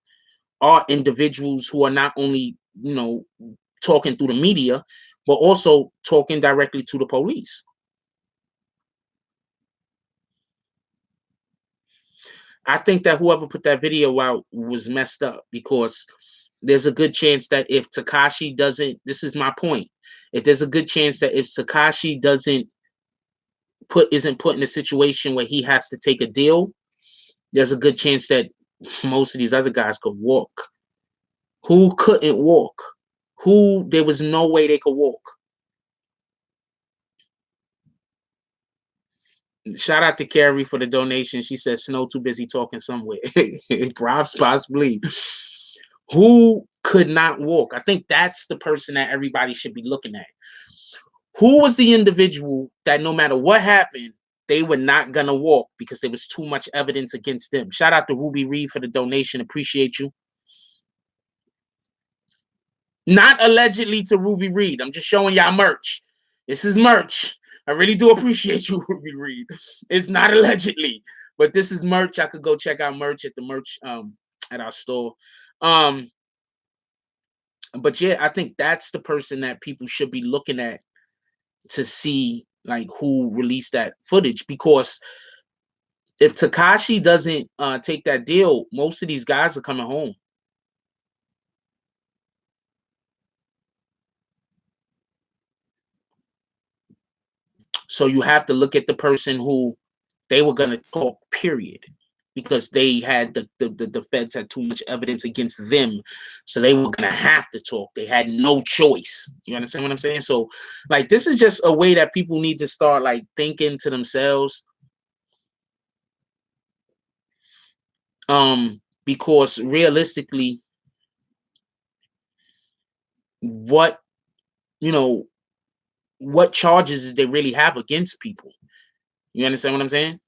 [SPEAKER 1] are individuals who are not only, talking through the media, but also talking directly to the police. I think that whoever put that video out was messed up, because there's a good chance that if Tekashi doesn't, this is my point, if there's a good chance that if Tekashi isn't put in a situation where he has to take a deal, there's a good chance that most of these other guys could walk. Who couldn't walk? Who there was no way they could walk? Shout out to Carrie for the donation. She says Snow too busy talking somewhere. Possibly. Who could not walk? I think that's the person that everybody should be looking at. Who was the individual that no matter what happened, they were not going to walk because there was too much evidence against them? Shout out to Ruby Reed for the donation. Appreciate you. Not allegedly to Ruby Reed. I'm just showing y'all merch. This is merch. I really do appreciate you, Ruby Reed. It's not allegedly, but this is merch. I could go check out merch at the merch at our store. But yeah, I think that's the person that people should be looking at to see like who released that footage, because if Tekashi doesn't take that deal, most of these guys are coming home. So you have to look at the person who they were going to talk, period, because they had the feds had too much evidence against them. So they were going to have to talk. They had no choice. You understand what I'm saying? So like, this is just a way that people need to start like thinking to themselves. Because realistically, what charges did they really have against people? You understand what I'm saying?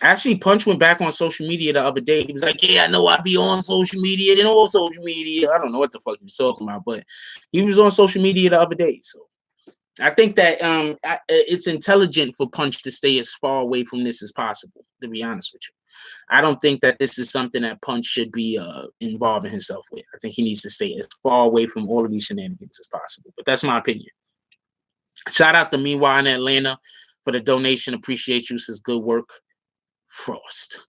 [SPEAKER 1] Actually, Punch went back on social media the other day. He was like, yeah, I know I be on social media and all social media. I don't know what the fuck he was talking about, but he was on social media the other day. So I think that it's intelligent for Punch to stay as far away from this as possible, to be honest with you. I don't think that this is something that Punch should be involving himself with. I think he needs to stay as far away from all of these shenanigans as possible. But that's my opinion. Shout out to Meanwhile in Atlanta for the donation. Appreciate you. Says good work. Frost.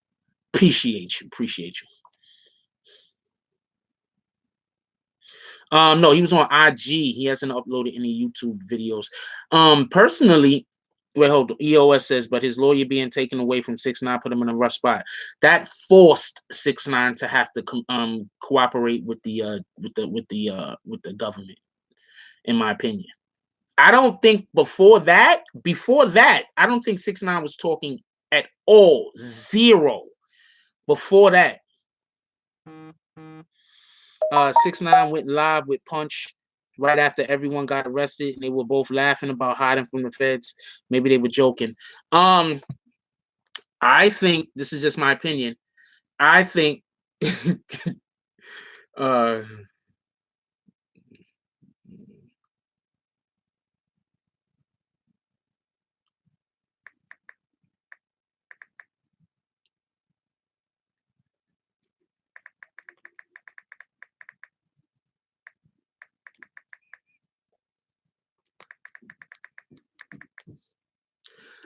[SPEAKER 1] Appreciate you. Appreciate you. No, he was on IG. He hasn't uploaded any YouTube videos. Personally, well, hold on. EOS says, but his lawyer being taken away from 6ix9ine put him in a rough spot. That forced 6ix9ine to have to cooperate with the government, in my opinion. I don't think before that, I don't think 6ix9ine was talking at all. Zero. Before that. 6ix9ine went live with Punch right after everyone got arrested, and they were both laughing about hiding from the feds. Maybe they were joking. I think this is just my opinion. I think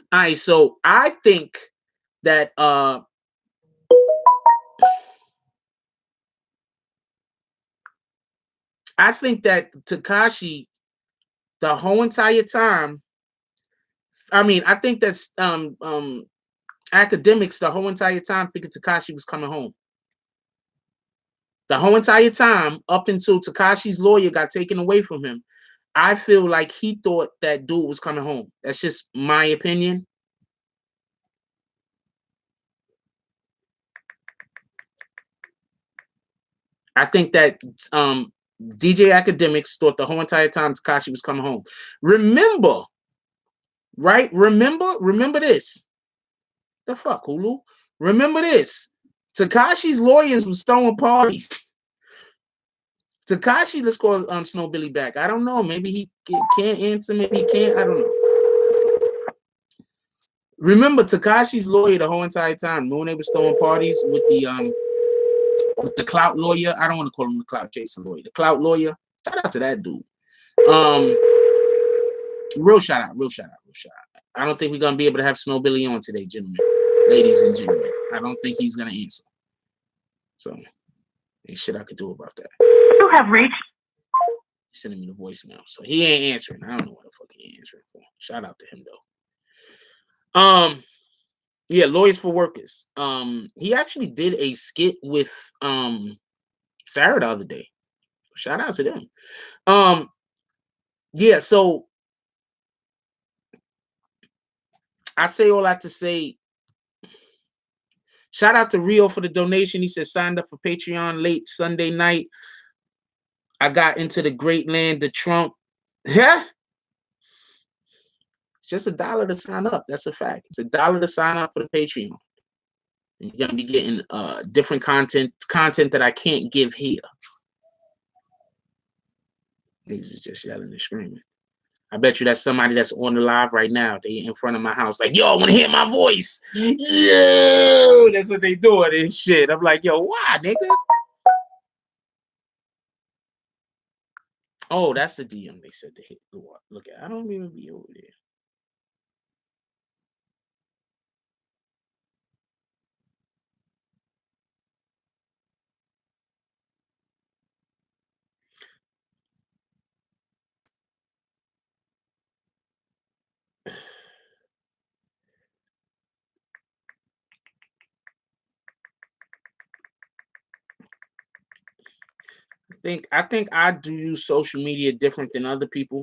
[SPEAKER 1] all right, so I think that Tekashi, the whole entire time, I mean, I think that's academics the whole entire time thinking Tekashi was coming home. The whole entire time, up until Tekashi's lawyer got taken away from him, I feel like he thought that dude was coming home. That's just my opinion. I think that DJ Academics thought the whole entire time Tekashi was coming home. Remember, right? Remember this. The fuck, Hulu? Remember this. Tekashi's lawyers was throwing parties. Tekashi, let's call Snow Billy back. I don't know. Maybe he can't answer. Maybe he can't. I don't know. Remember, Tekashi's lawyer the whole entire time, when they was throwing parties with the clout lawyer. I don't want to call him the clout chasing lawyer. The clout lawyer. Shout out to that dude. Real shout out. I don't think we're gonna be able to have Snow Billy on today, gentlemen, ladies and gentlemen. I don't think he's gonna answer. So, ain't shit I could do about that.
[SPEAKER 2] You have reached.
[SPEAKER 1] He's sending me the voicemail, so he ain't answering. I don't know what the fuck he ain't answering for. Shout out to him though. Yeah, Lawyers for Workers. He actually did a skit with Sarah the other day. Shout out to them. Yeah, so I say all that to say, shout out to Rio for the donation. He said signed up for Patreon late Sunday night. I got into the great land of Trump. Yeah. It's just $1 to sign up. That's a fact. It's $1 to sign up for the Patreon. And you're gonna be getting different content that I can't give here. Niggas is just yelling and screaming. I bet you that's somebody that's on the live right now. They in front of my house, like, yo, I want to hear my voice. Yo, that's what they doing and shit. I'm like, yo, why, nigga? Oh, that's the DM they said to hit. Look at, I don't even be over there. I think I do use social media different than other people.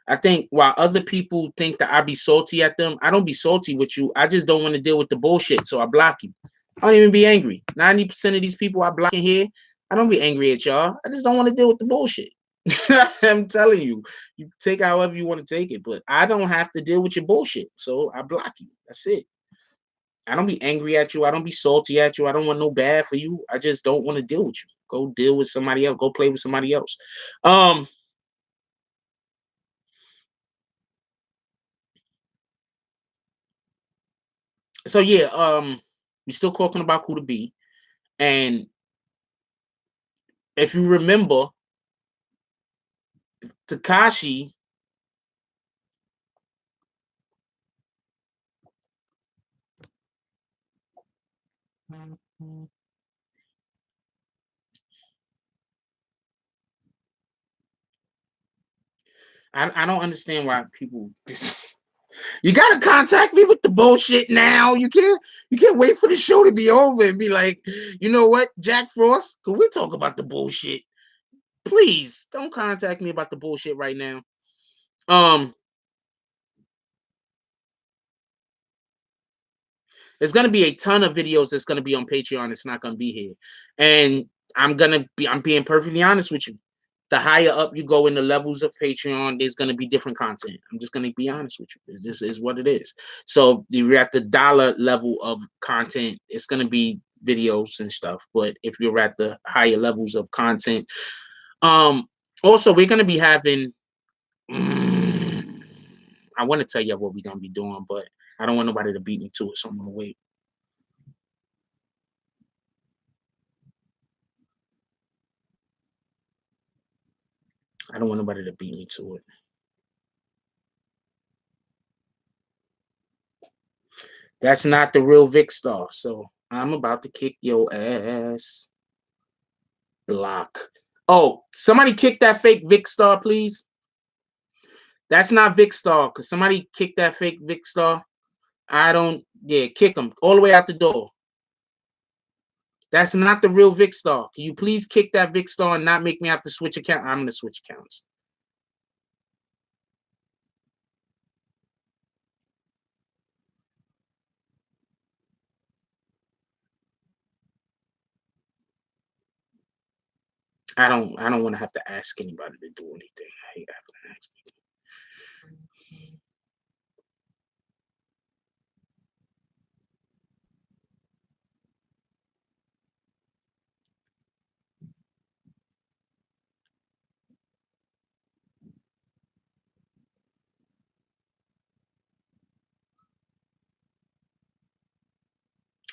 [SPEAKER 1] I think while other people think that I be salty at them, I don't be salty with you. I just don't want to deal with the bullshit, so I block you. I don't even be angry. 90% of these people I block in here, I don't be angry at y'all. I just don't want to deal with the bullshit. I'm telling you, you take however you want to take it, but I don't have to deal with your bullshit, so I block you. That's it. I don't be angry at you. I don't be salty at you. I don't want no bad for you. I just don't want to deal with you. Go deal with somebody else. Go play with somebody else. So yeah, we're still talking about Kuda B. And if you remember, Takashi, I don't understand why people just you gotta contact me with the bullshit now. You can't wait for the show to be over and be like, you know what, Jack Frost, could we talk about the bullshit? Please don't contact me about the bullshit right now. There's gonna be a ton of videos that's gonna be on Patreon. It's not gonna be here. And I'm being perfectly honest with you. The higher up you go in the levels of Patreon, there's gonna be different content. I'm just gonna be honest with you. This is what it is. So you're at the dollar level of content, it's gonna be videos and stuff. But if you're at the higher levels of content, um, also we're gonna be having I want to tell you what we're gonna be doing, but I don't want nobody to beat me to it, so I'm gonna wait. I don't want nobody to beat me to it. That's not the real Vic Star, so I'm about to kick your ass. Block. Oh, somebody kick that fake Vic Star, please. That's not Vic Star. Cause somebody kick that fake Vic Star. I don't. Yeah, kick him all the way out the door. That's not the real Vic Star. Can you please kick that Vic Star and not make me have to switch account? I'm gonna switch accounts. I don't want to have to ask anybody to do anything. I hate having to ask people.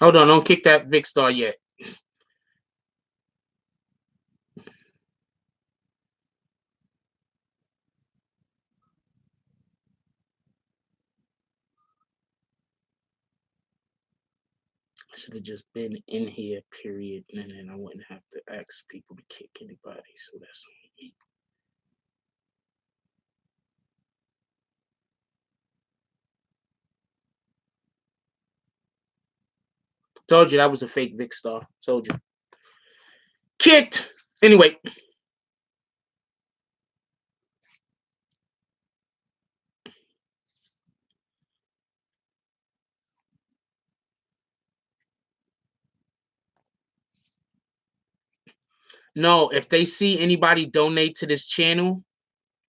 [SPEAKER 1] Hold on, don't kick that Vic Star yet. I should have just been in here, period, and then I wouldn't have to ask people to kick anybody. So that's me. Told you that was a fake Vic Star. Told you. Kicked. Anyway. No, if they see anybody donate to this channel,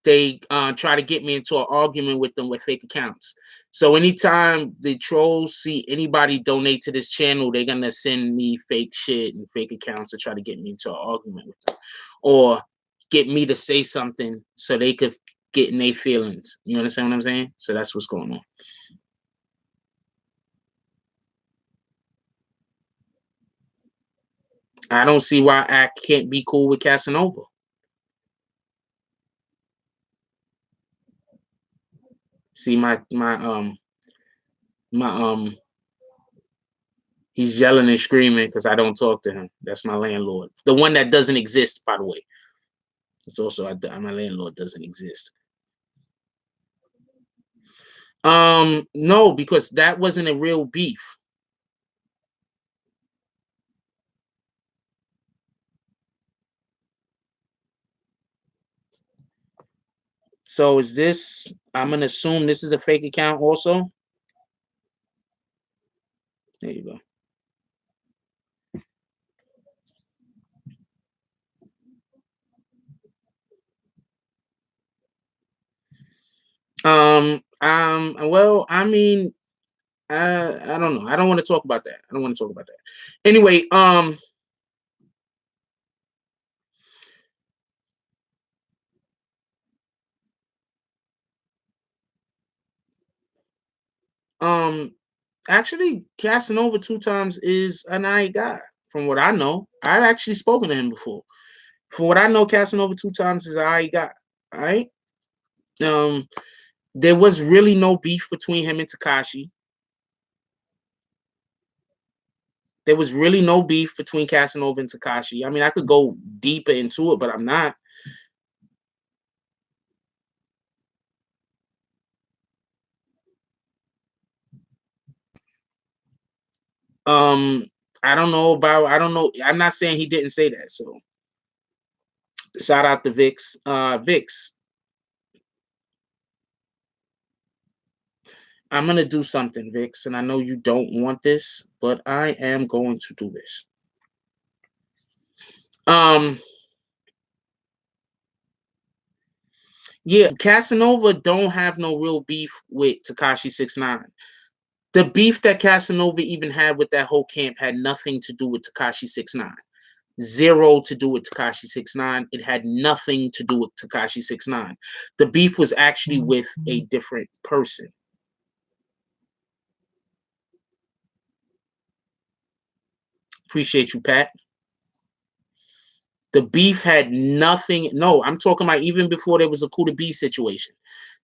[SPEAKER 1] they try to get me into an argument with them with fake accounts. So anytime the trolls see anybody donate to this channel, they're gonna send me fake shit and fake accounts to try to get me into an argument with them, or get me to say something so they could get in their feelings. You understand what I'm saying? So that's what's going on. I don't see why I can't be cool with Casanova. See my he's yelling and screaming because I don't talk to him. That's my landlord. The one that doesn't exist, by the way. It's also my landlord doesn't exist. No, because that wasn't a real beef. So is this? I'm gonna assume this is a fake account also. There you go. Well, I mean, I don't know. I don't want to talk about that. I don't want to talk about that. Anyway, Actually, Casanova 2 times is an alright guy. From what I know, I've actually spoken to him before. From what I know, Casanova 2 times is an alright guy. All right. Um, there was really no beef between him and Tekashi. There was really no beef between Casanova and Tekashi. I mean, I could go deeper into it, but I'm not. I don't know about. I don't know. I'm not saying he didn't say that. So shout out to Vix. Vix, I'm gonna do something, Vix, and I know you don't want this, but I am going to do this. Yeah, Casanova don't have no real beef with Tekashi 6ix9ine. The beef that Casanova even had with that whole camp had nothing to do with Tekashi 6ix9ine. Zero to do with Tekashi 6ix9ine. It had nothing to do with Tekashi 6ix9ine. The beef was actually with a different person. Appreciate you, Pat. The beef had nothing. No, I'm talking about even before there was a Kuda B situation.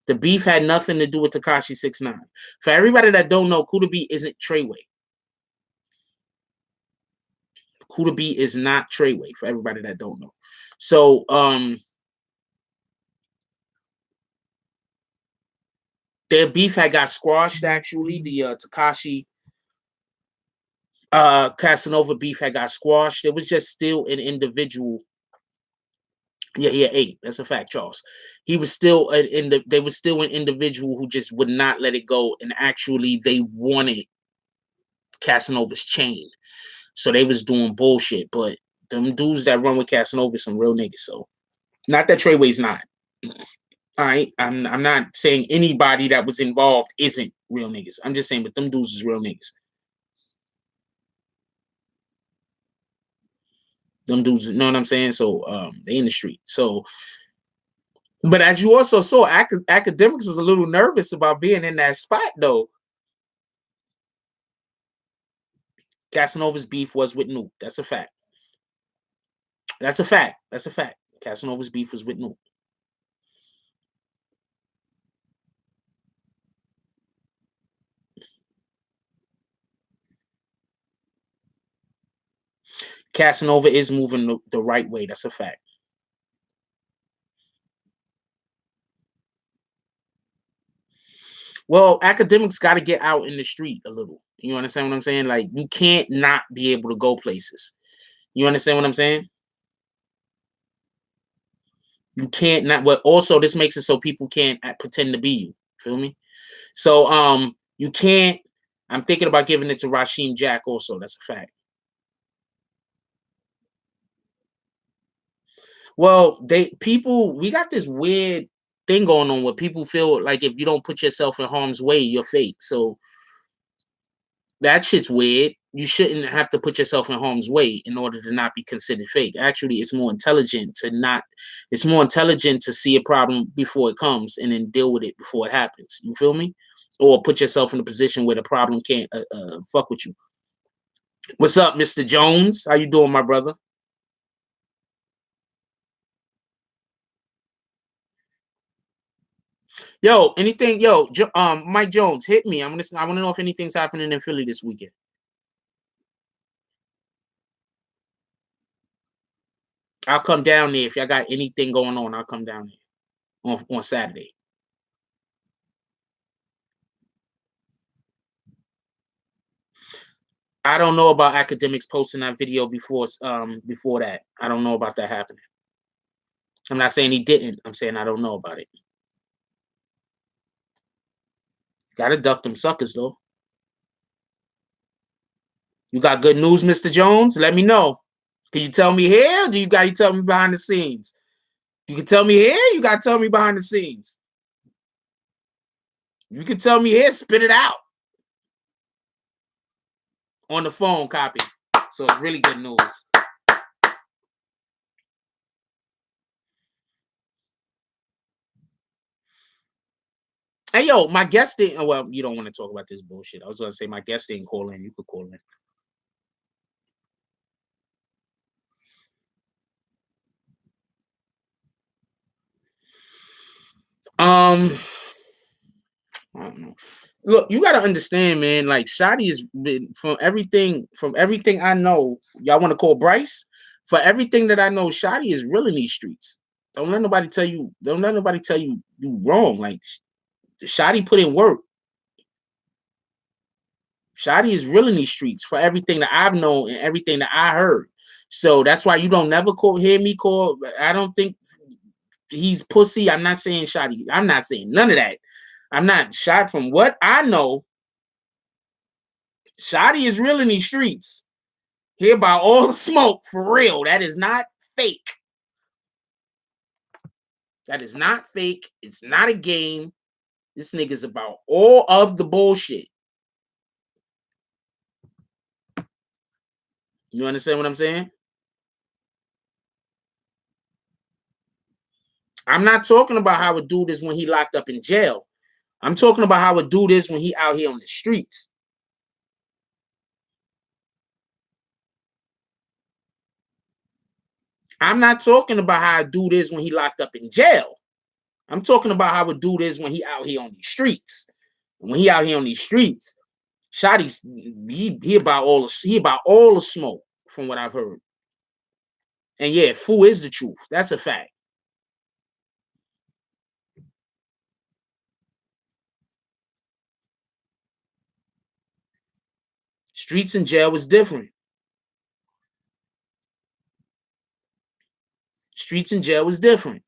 [SPEAKER 1] The beef had nothing to do with Tekashi 6ix9ine. For everybody that don't know, Kuda B isn't Treyway. Kuda B is not Treyway. For everybody that don't know, so their beef had got squashed. Actually, the Tekashi Casanova beef had got squashed. It was just still an individual. Yeah, he had 8. That's a fact, Charles. He was still they was still an individual who just would not let it go, and actually they wanted Casanova's chain, so they was doing bullshit. But them dudes that run with Casanova some real niggas. So not that Treyway's not. All right, I'm not saying anybody that was involved isn't real niggas. I'm just saying, but them dudes is real niggas. Them dudes, you know what I'm saying? So they in the street. So, but as you also saw, Academics was a little nervous about being in that spot, though. Casanova's beef was with Nuke. That's a fact. That's a fact. That's a fact. Casanova's beef was with Nuke. Casanova is moving the right way. That's a fact. Well, Academics got to get out in the street a little. You understand what I'm saying? Like, you can't not be able to go places. You understand what I'm saying? You can't not. But also, this makes it so people can't pretend to be you. Feel me? So you can't. I'm thinking about giving it to Rasheem Jack. Also, that's a fact. Well, we got this weird thing going on where people feel like if you don't put yourself in harm's way, you're fake. So that shit's weird. You shouldn't have to put yourself in harm's way in order to not be considered fake. Actually, it's more intelligent to not. It's more intelligent to see a problem before it comes and then deal with it before it happens. You feel me? Or put yourself in a position where the problem can't fuck with you. What's up, Mr. Jones? How you doing, my brother? Yo, anything? Yo, Mike Jones, hit me. I want to know if anything's happening in Philly this weekend. I'll come down there if y'all got anything going on. I'll come down there on Saturday. I don't know about Academics posting that video before that. I don't know about that happening. I'm not saying he didn't. I'm saying I don't know about it. Gotta duck them suckers though. You got good news, Mr. Jones? Let me know. Can you tell me here? Or do you got to tell me behind the scenes? You can tell me here. You got to tell me behind the scenes. You can tell me here. Spit it out on the phone. Copy. So it's really good news. Hey, yo, my guest didn't. Well, you don't want to talk about this bullshit. I was gonna say my guest didn't call in. You could call in. I don't know. Look, you gotta understand, man. Like Shotty has been from everything I know. Y'all want to call Bryce? For everything that I know, Shotty is real in these streets. Don't let nobody tell you. Don't let nobody tell you you wrong. Like Shotty put in work. Shotty is real in these streets for everything that I've known and everything that I heard. So that's why you don't never hear me call. I don't think he's pussy. I'm not saying Shotty. I'm not saying none of that. I'm not shot from what I know. Shotty is real in these streets. Hear about all the smoke for real. That is not fake. That is not fake. It's not a game. This nigga's about all of the bullshit. You understand what I'm saying? I'm not talking about how a dude is when he locked up in jail. I'm talking about how a dude is when he out here on the streets. I'm not talking about how a dude is when he locked up in jail. I'm talking about how a dude is when he out here on these streets. When he out here on these streets, Shotty's he about all the smoke from what I've heard. And yeah, Fu is the truth. That's a fact. Streets and jail is different. Streets and jail is different.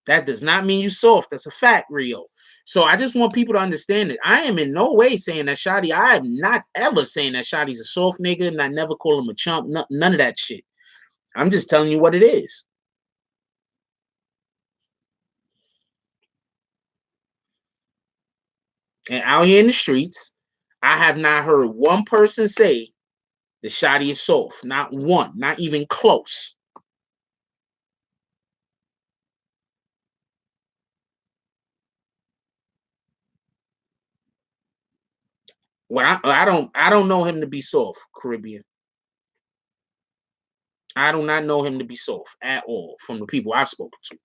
[SPEAKER 1] That does not mean you soft. That's a fact, Rio. So I just want people to understand it. I am in no way saying that Shotty. I am not ever saying that Shotty's a soft nigga, and I never call him a chump. None of that shit. I'm just telling you what it is. And out here in the streets, I have not heard one person say the Shotty is soft. Not one. Not even close. Well, I don't know him to be soft, Caribbean. I do not know him to be soft at all from the people I've spoken to.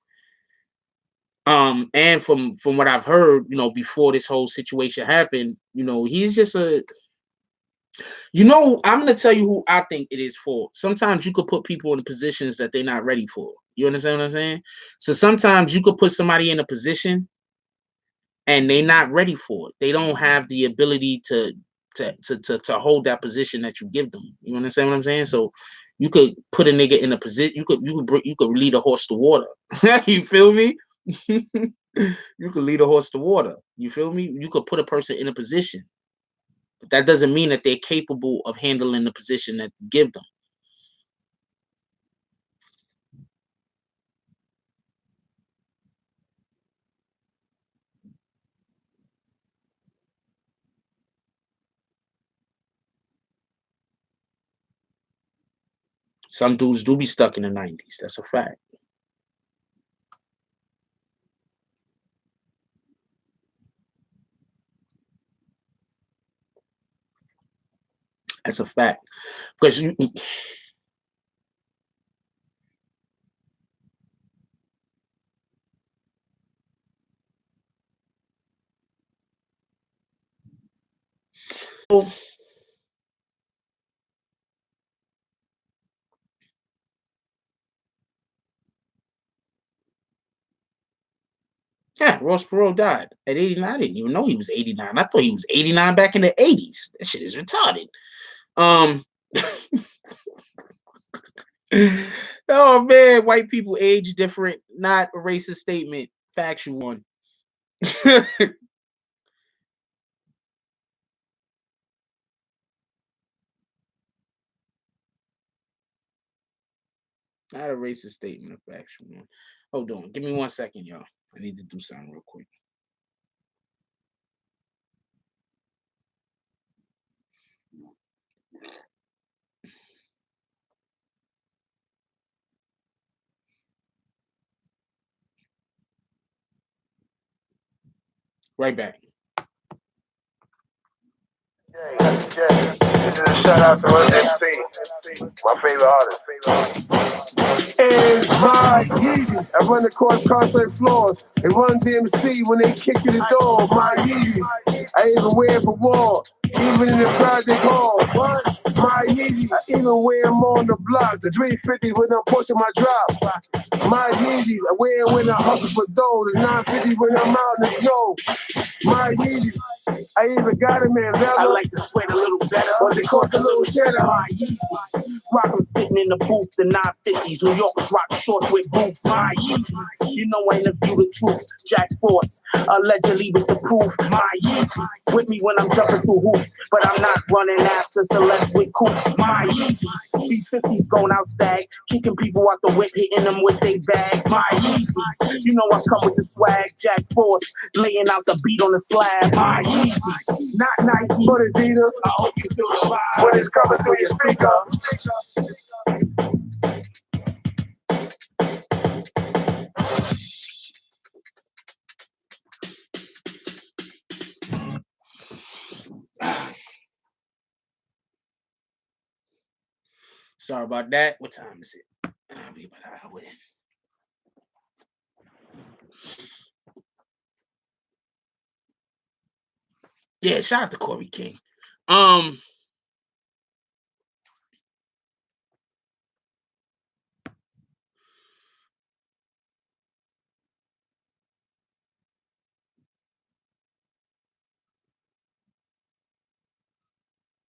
[SPEAKER 1] And from what I've heard, before this whole situation happened, he's just I'm gonna tell you who I think it is for. Sometimes you could put people in positions that they're not ready for. You understand what I'm saying? So sometimes you could put somebody in a position and they're not ready for it. They don't have the ability to hold that position that you give them. You understand what I'm saying? So you could put a nigga in a position. You could lead a horse to water. You feel me? You could lead a horse to water. You feel me? You could put a person in a position. But that doesn't mean that they're capable of handling the position that you give them. Some dudes do be stuck in the 90s. That's a fact. That's a fact. Because yeah, Ross Perot died at 89. I didn't even know he was 89. I thought he was 89 back in the 80s. That shit is retarded. Oh man, white people age different, not a racist statement. Factual one. Not a racist statement, a factual one. Hold on, give me 1 second, y'all. I need to do something real quick. Right back.
[SPEAKER 3] Shout out to Run MC, my favorite artist. And my Yeezys, I run across concert floors and Run DMC when they kick through the door. My Yeezys, I even wear for war, even in the project halls. My Yeezys, I even wear them on the block. The 350 when I'm pushing my drop. My Yeezys, I wear them when I hustle for dough. The 950 when I'm out in the snow. My Yeezys, I even got them in leather.
[SPEAKER 4] I like to sweat a little better,
[SPEAKER 3] but they cost a little cheddar.
[SPEAKER 4] My Yeezys, rock 'em sitting in the booth, the 950s. New Yorkers rock shorts with boots. My Yeezys, you know I interview the troops. Jack Force, allegedly with the proof. My Yeezys, with me when I'm jumping through hoops, but I'm not running after celebs with coops. My Yeezys, B50s going out stag, kicking people out the whip, hitting them with they bags. My Yeezys, you know I come with the swag. Jack Force, laying out the beat on the slab. My Yeezys, not Nike,
[SPEAKER 3] For the Dita,
[SPEAKER 4] I hope you feel the vibe.
[SPEAKER 3] when it's coming through your speaker.
[SPEAKER 1] Sorry about that. What time is it? Be about an hour in. Yeah, shout out to Corey King.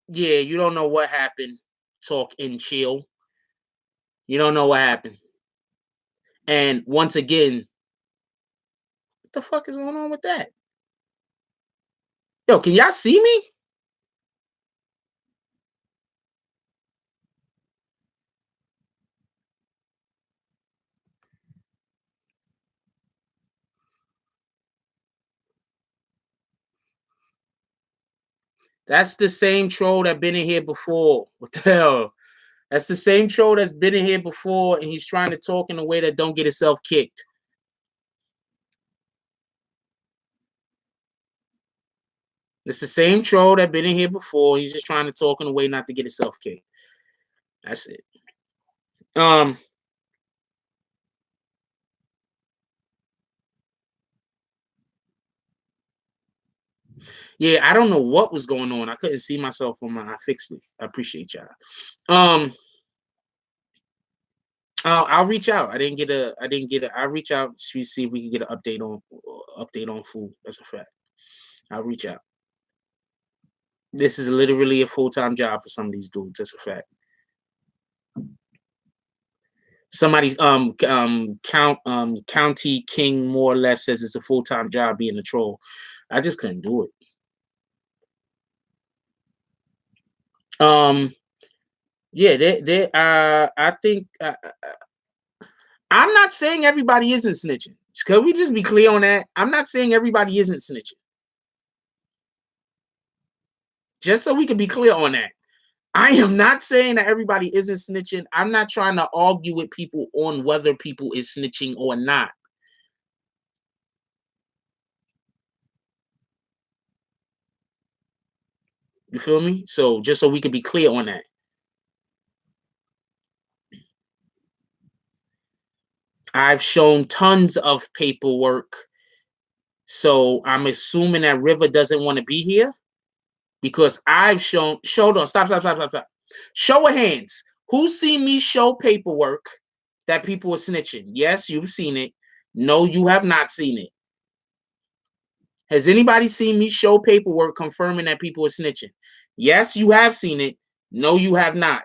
[SPEAKER 1] Yeah, you don't know what happened. Talk and chill. You don't know what happened. And once again, what the fuck is going on with that? Yo, can y'all see me? That's the same troll that been in here before. What the hell? That's the same troll that's been in here before, and he's trying to talk in a way that don't get himself kicked. It's the same troll that been in here before. He's just trying to talk in a way not to get himself kicked. That's it. Yeah, I don't know what was going on. I couldn't see myself on my. I fixed it. I appreciate y'all. I'll reach out. I didn't get a. I'll reach out to see if we can get an update on food. That's a fact. I'll reach out. This is literally a full-time job for some of these dudes. That's a fact. Somebody County King more or less says it's a full-time job being a troll. I just couldn't do it. Yeah, they I think I'm not saying everybody isn't snitching. Could we just be clear on that? I'm not saying everybody isn't snitching. Just so we can be clear on that. I am not saying that everybody isn't snitching. I'm not trying to argue with people on whether people is snitching or not. You feel me? So just so we can be clear on that. I've shown tons of paperwork. So I'm assuming that River doesn't want to be here because I've shown. Stop. Show of hands. Who's seen me show paperwork that people are snitching? Yes, you've seen it. No, you have not seen it. Has anybody seen me show paperwork confirming that people are snitching? Yes, you have seen it. No, you have not.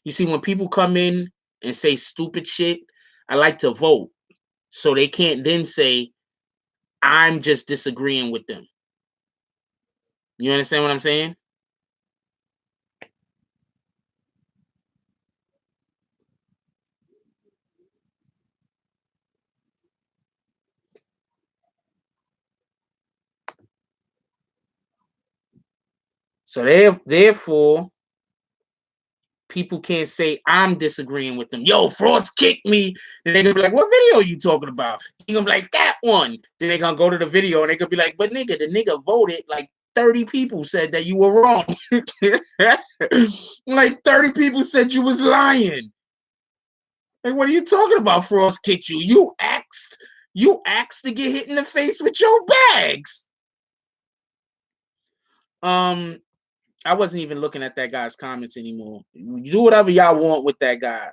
[SPEAKER 1] You see, when people come in and say stupid shit, I like to vote so they can't then say, I'm just disagreeing with them. You understand what I'm saying? So therefore, people can't say I'm disagreeing with them. Yo, Frost kicked me. Then they're gonna be like, what video are you talking about? You're gonna be like, that one. Then they're gonna go to the video and they're gonna be like, but nigga, the nigga voted like 30 people said that you were wrong. Like 30 people said you was lying. Like, what are you talking about? Frost kicked you. You asked to get hit in the face with your bags. I wasn't even looking at that guy's comments anymore. Do whatever y'all want with that guy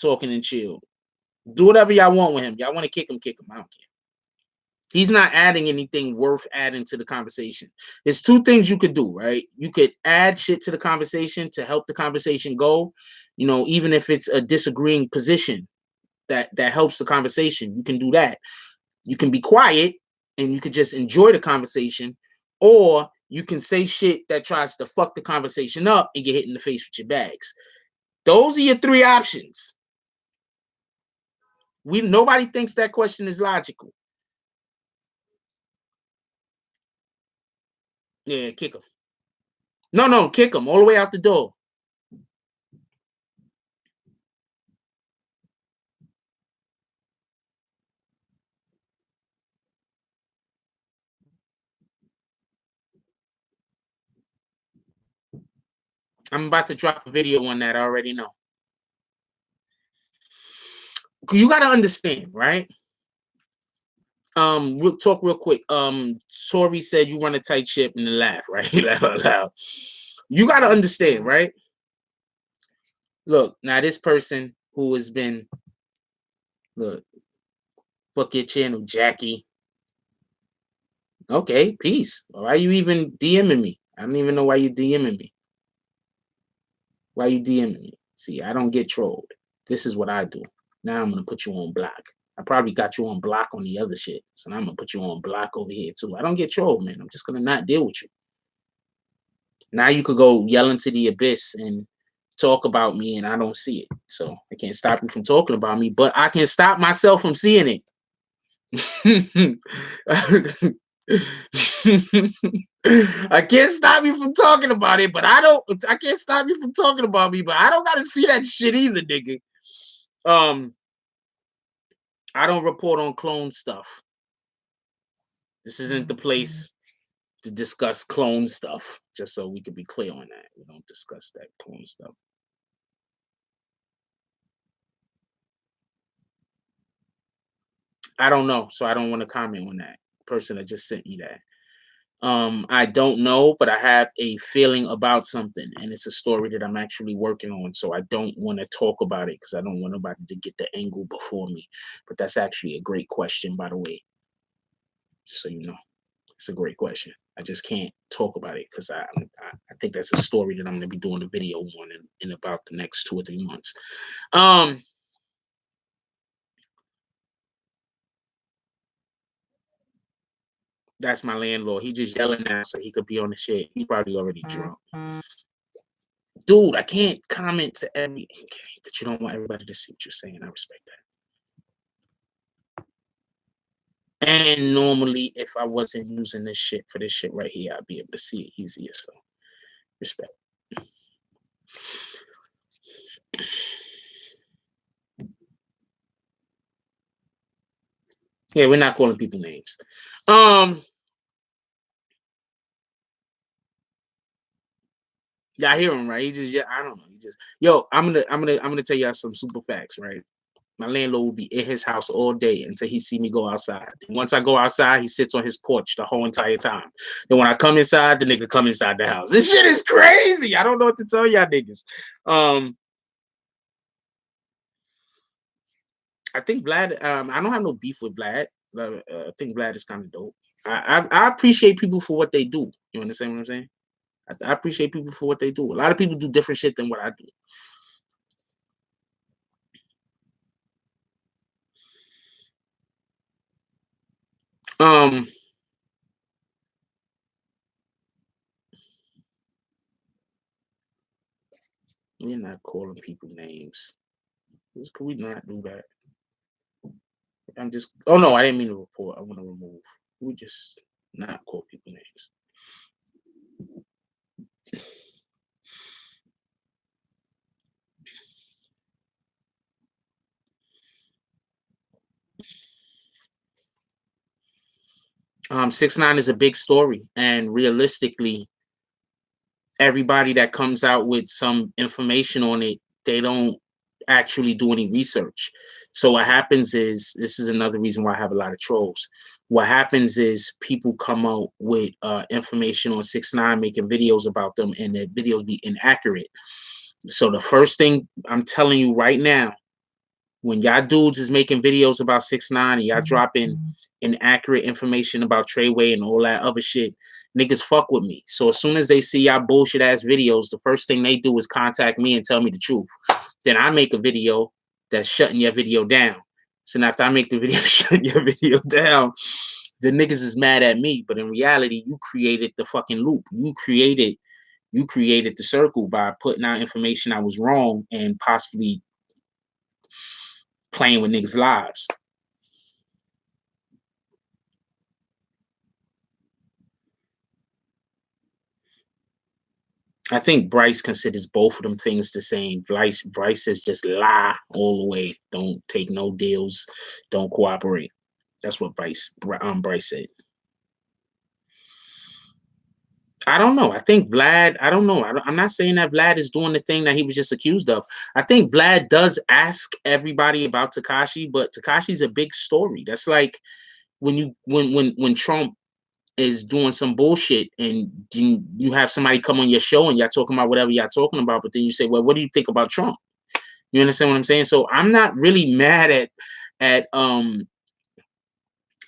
[SPEAKER 1] talking and chill. Do whatever y'all want with him. Y'all want to kick him, kick him. I don't care. He's not adding anything worth adding to the conversation. There's two things you could do, right? You could add shit to the conversation to help the conversation go. You know, even if it's a disagreeing position that helps the conversation, you can do that. You can be quiet and you can just enjoy the conversation, or you can say shit that tries to fuck the conversation up and get hit in the face with your bags. Those are your three options. Nobody thinks that question is logical. Yeah, kick him. No, kick him all the way out the door. I'm about to drop a video on that. I already know. You got to understand, right? We'll talk real quick. Tori said you run a tight ship and then laugh, right? Laugh out loud. You got to understand, right? Look, now this person who has been, look, fuck your channel, Jackie. Okay, peace. Why are you even DMing me? I don't even know why you DMing me. Why you DMing me? See, I don't get trolled. This is what I do. Now I'm gonna put you on block. I probably got you on block on the other shit. So now I'm gonna put you on block over here too. I don't get trolled, man. I'm just gonna not deal with you. Now you could go yell into the abyss and talk about me and I don't see it. So I can't stop you from talking about me, but I can stop myself from seeing it. I can't stop you from talking about it, but I can't stop you from talking about me, but I don't gotta see that shit either, nigga. I don't report on clone stuff. This isn't the place to discuss clone stuff, just so we can be clear on that. We don't discuss that clone stuff. I don't know, so I don't want to comment on that. Person that just sent me that. I don't know, but I have a feeling about something, and it's a story that I'm actually working on. So I don't want to talk about it because I don't want nobody to get the angle before me. But that's actually a great question, by the way. Just so you know, it's a great question. I just can't talk about it because I think that's a story that I'm going to be doing a video on in about the next 2 or 3 months. That's my landlord. He just yelling now so he could be on the shit. He's probably already drunk. Dude, I can't comment to every... Okay, but you don't want everybody to see what you're saying. I respect that. And normally, if I wasn't using this shit for this shit right here, I'd be able to see it easier. So, respect. Yeah, we're not calling people names. Y'all hear him, right? He just, yeah, I don't know. He just, yo, I'm gonna tell y'all some super facts, right? My landlord will be in his house all day until he see me go outside. And once I go outside, he sits on his porch the whole entire time. Then when I come inside, the nigga come inside the house. This shit is crazy. I don't know what to tell y'all niggas. I think Vlad, I don't have no beef with Vlad. I think Vlad is kind of dope. I appreciate people for what they do. You understand what I'm saying? I appreciate people for what they do. A lot of people do different shit than what I do. We're not calling people names. Can we not do that? I'm just, oh no, I didn't mean to report. I want to remove. We just not call people names. 6ix9ine is a big story, and realistically, everybody that comes out with some information on it, they don't actually do any research. So what happens is, this is another reason why I have a lot of trolls. What happens is people come out with information on 6ix9ine, making videos about them, and the videos be inaccurate. So the first thing I'm telling you right now, when y'all dudes is making videos about 6ix9ine and y'all dropping inaccurate information about Treyway and all that other shit, niggas fuck with me. So as soon as they see y'all bullshit ass videos, the first thing they do is contact me and tell me the truth. Then I make a video that's shutting your video down. So now after I make the video shutting your video down, the niggas is mad at me. But in reality, you created the fucking loop. You created the circle by putting out information I was wrong and possibly playing with niggas' lives. I think Bryce considers both of them things the same. Bryce says just lie all the way. Don't take no deals. Don't cooperate. That's what Bryce said. I don't know. I think Vlad, I don't know. I'm not saying that Vlad is doing the thing that he was just accused of. I think Vlad does ask everybody about Tekashi, but Tekashi's a big story. That's like when Trump is doing some bullshit and you have somebody come on your show and y'all talking about whatever y'all talking about, but then you say, well, what do you think about Trump? You understand what I'm saying? So I'm not really mad at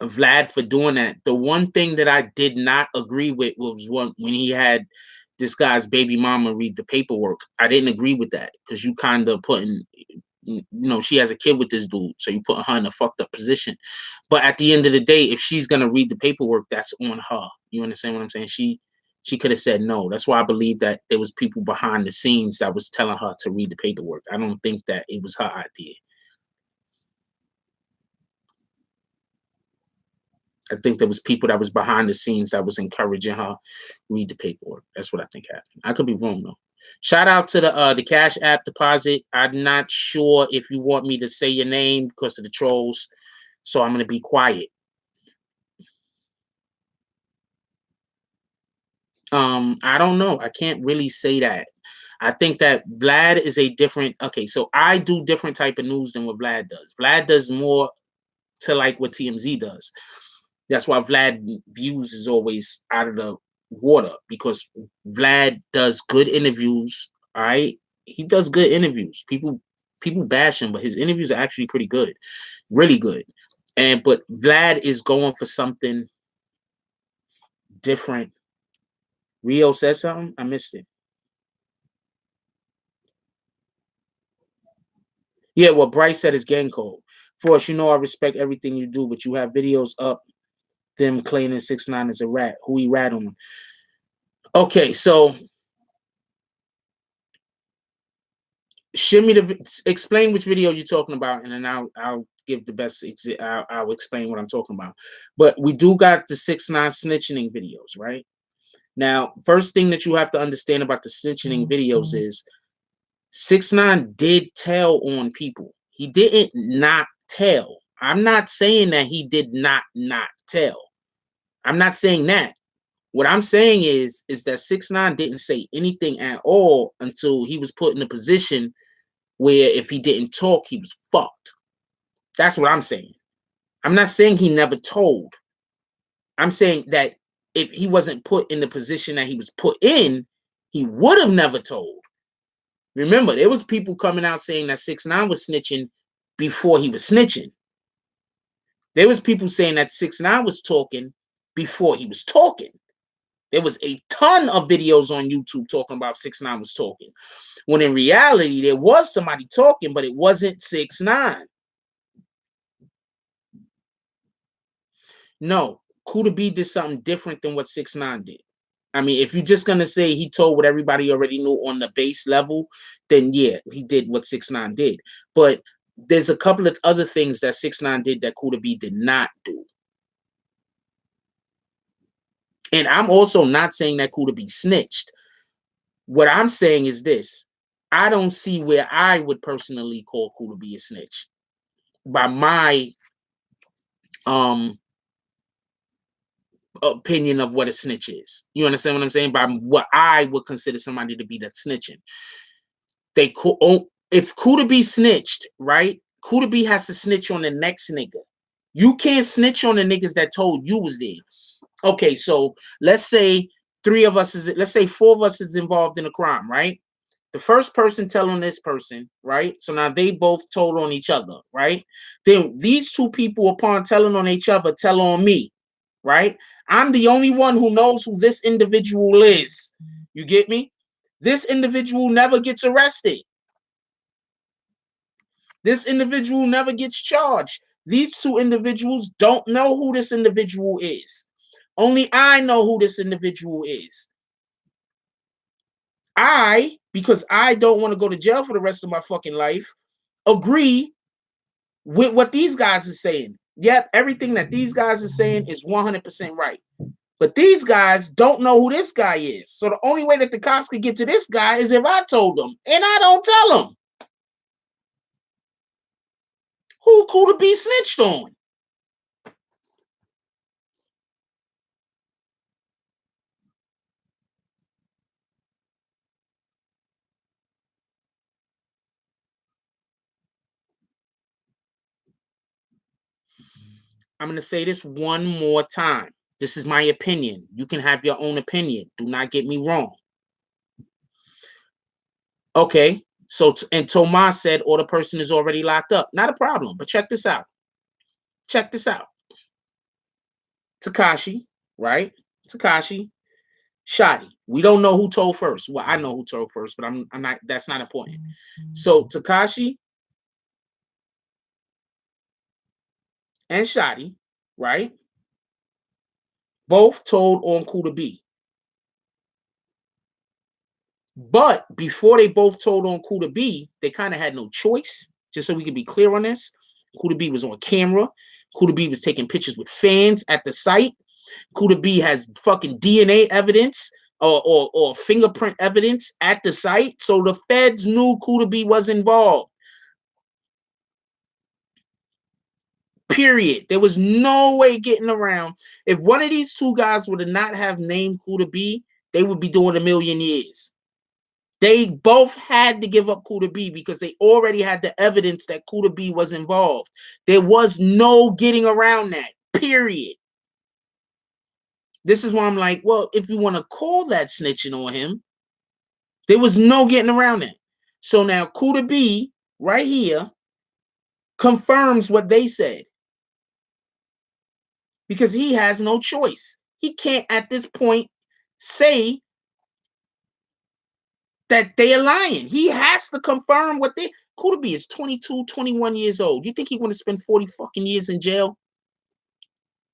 [SPEAKER 1] Vlad for doing that. The one thing that I did not agree with was when he had this guy's baby mama read the paperwork. I didn't agree with that because you kind of putting, you know, she has a kid with this dude, so you put her in a fucked up position. But at the end of the day, if she's gonna read the paperwork, that's on her. You understand what I'm saying? She could have said no. That's why I believe that there was people behind the scenes that was telling her to read the paperwork. I don't think that it was her idea. I think there was people that was behind the scenes that was encouraging her read the paperwork. That's what I think happened. I could be wrong though. Shout out to the Cash App deposit. I'm not sure if you want me to say your name because of the trolls, so I'm gonna be quiet. I don't know. I can't really say that. I think that Vlad is a different. Okay, so I do different type of news than what Vlad does. Vlad does more to like what TMZ does. That's why Vlad views is always out of the water, because Vlad does good interviews. All right, he does good interviews. People bash him, but his interviews are actually pretty good, really good. But Vlad is going for something different. Rio said something. I missed it. Yeah, what Bryce said is gang code. Force, you know I respect everything you do, but you have videos up them claiming 6ix9ine is a rat. Who he rat on? Okay, so explain which video you're talking about, and then I'll give the best. I'll explain what I'm talking about. But we do got the 6ix9ine snitching videos, right? Now, first thing that you have to understand about the snitching videos is 6ix9ine did tell on people. He didn't not tell. I'm not saying that he did not tell. I'm not saying that. What I'm saying is that 6ix9ine didn't say anything at all until he was put in a position where if he didn't talk, he was fucked. That's what I'm saying. I'm not saying he never told. I'm saying that if he wasn't put in the position that he was put in, he would have never told. Remember, there was people coming out saying that 6ix9ine was snitching before he was snitching. There was people saying that 6ix9ine was talking before he was talking. There was a ton of videos on YouTube talking about 6ix9ine was talking. When in reality, there was somebody talking, but it wasn't 6ix9ine. No, Kuda B did something different than what 6ix9ine did. I mean, if you're just gonna say he told what everybody already knew on the base level, then yeah, he did what 6ix9ine did. But there's a couple of other things that 6ix9ine did that Kuda B did not do. And I'm also not saying that Kuda B snitched. What I'm saying is this. I don't see where I would personally call Kuda B a snitch. By my opinion of what a snitch is. You understand what I'm saying? By what I would consider somebody to be that snitching. If Kuda B snitched, right? Kuda B has to snitch on the next nigga. You can't snitch on the niggas that told you was there. Okay, so let's say four of us is involved in a crime, right? The first person tell on this person, right? So now they both told on each other, right? Then these two people, upon telling on each other, tell on me, right? I'm the only one who knows who this individual is. You get me? This individual never gets arrested. This individual never gets charged. These two individuals don't know who this individual is. Only I know who this individual is. Because I don't want to go to jail for the rest of my fucking life, agree with what these guys are saying. Yep, everything that these guys are saying is 100% right. But these guys don't know who this guy is. So the only way that the cops could get to this guy is if I told them. And I don't tell them. Who could be snitched on? I'm going to say this one more time. This is my opinion. You can have your own opinion. Do not get me wrong. Okay. So, and Tomas said, or the person is already locked up. Not a problem. But check this out. Check this out. Tekashi, right? Tekashi, Shotty. We don't know who told first. Well, I know who told first, but I'm not. That's not important. So Tekashi and Shotty, right? Both told on Kuda B. But before they both told on Kuda B, they kind of had no choice. Just so we can be clear on this, Kuda B was on camera. Kuda B was taking pictures with fans at the site. Kuda B has fucking DNA evidence or fingerprint evidence at the site. So the feds knew Kuda B was involved. Period. There was no way getting around. If one of these two guys would have not have named Kuda B, they would be doing a million years. They both had to give up Kuda B because they already had the evidence that Kuda B was involved. There was no getting around that. Period. This is why I'm like, well, if you want to call that snitching on him, there was no getting around that. So now Kuda B right here confirms what they said. Because he has no choice. He can't at this point say that they are lying. He has to confirm what they... Kuda B is 22, 21 years old. You think he want to spend 40 fucking years in jail?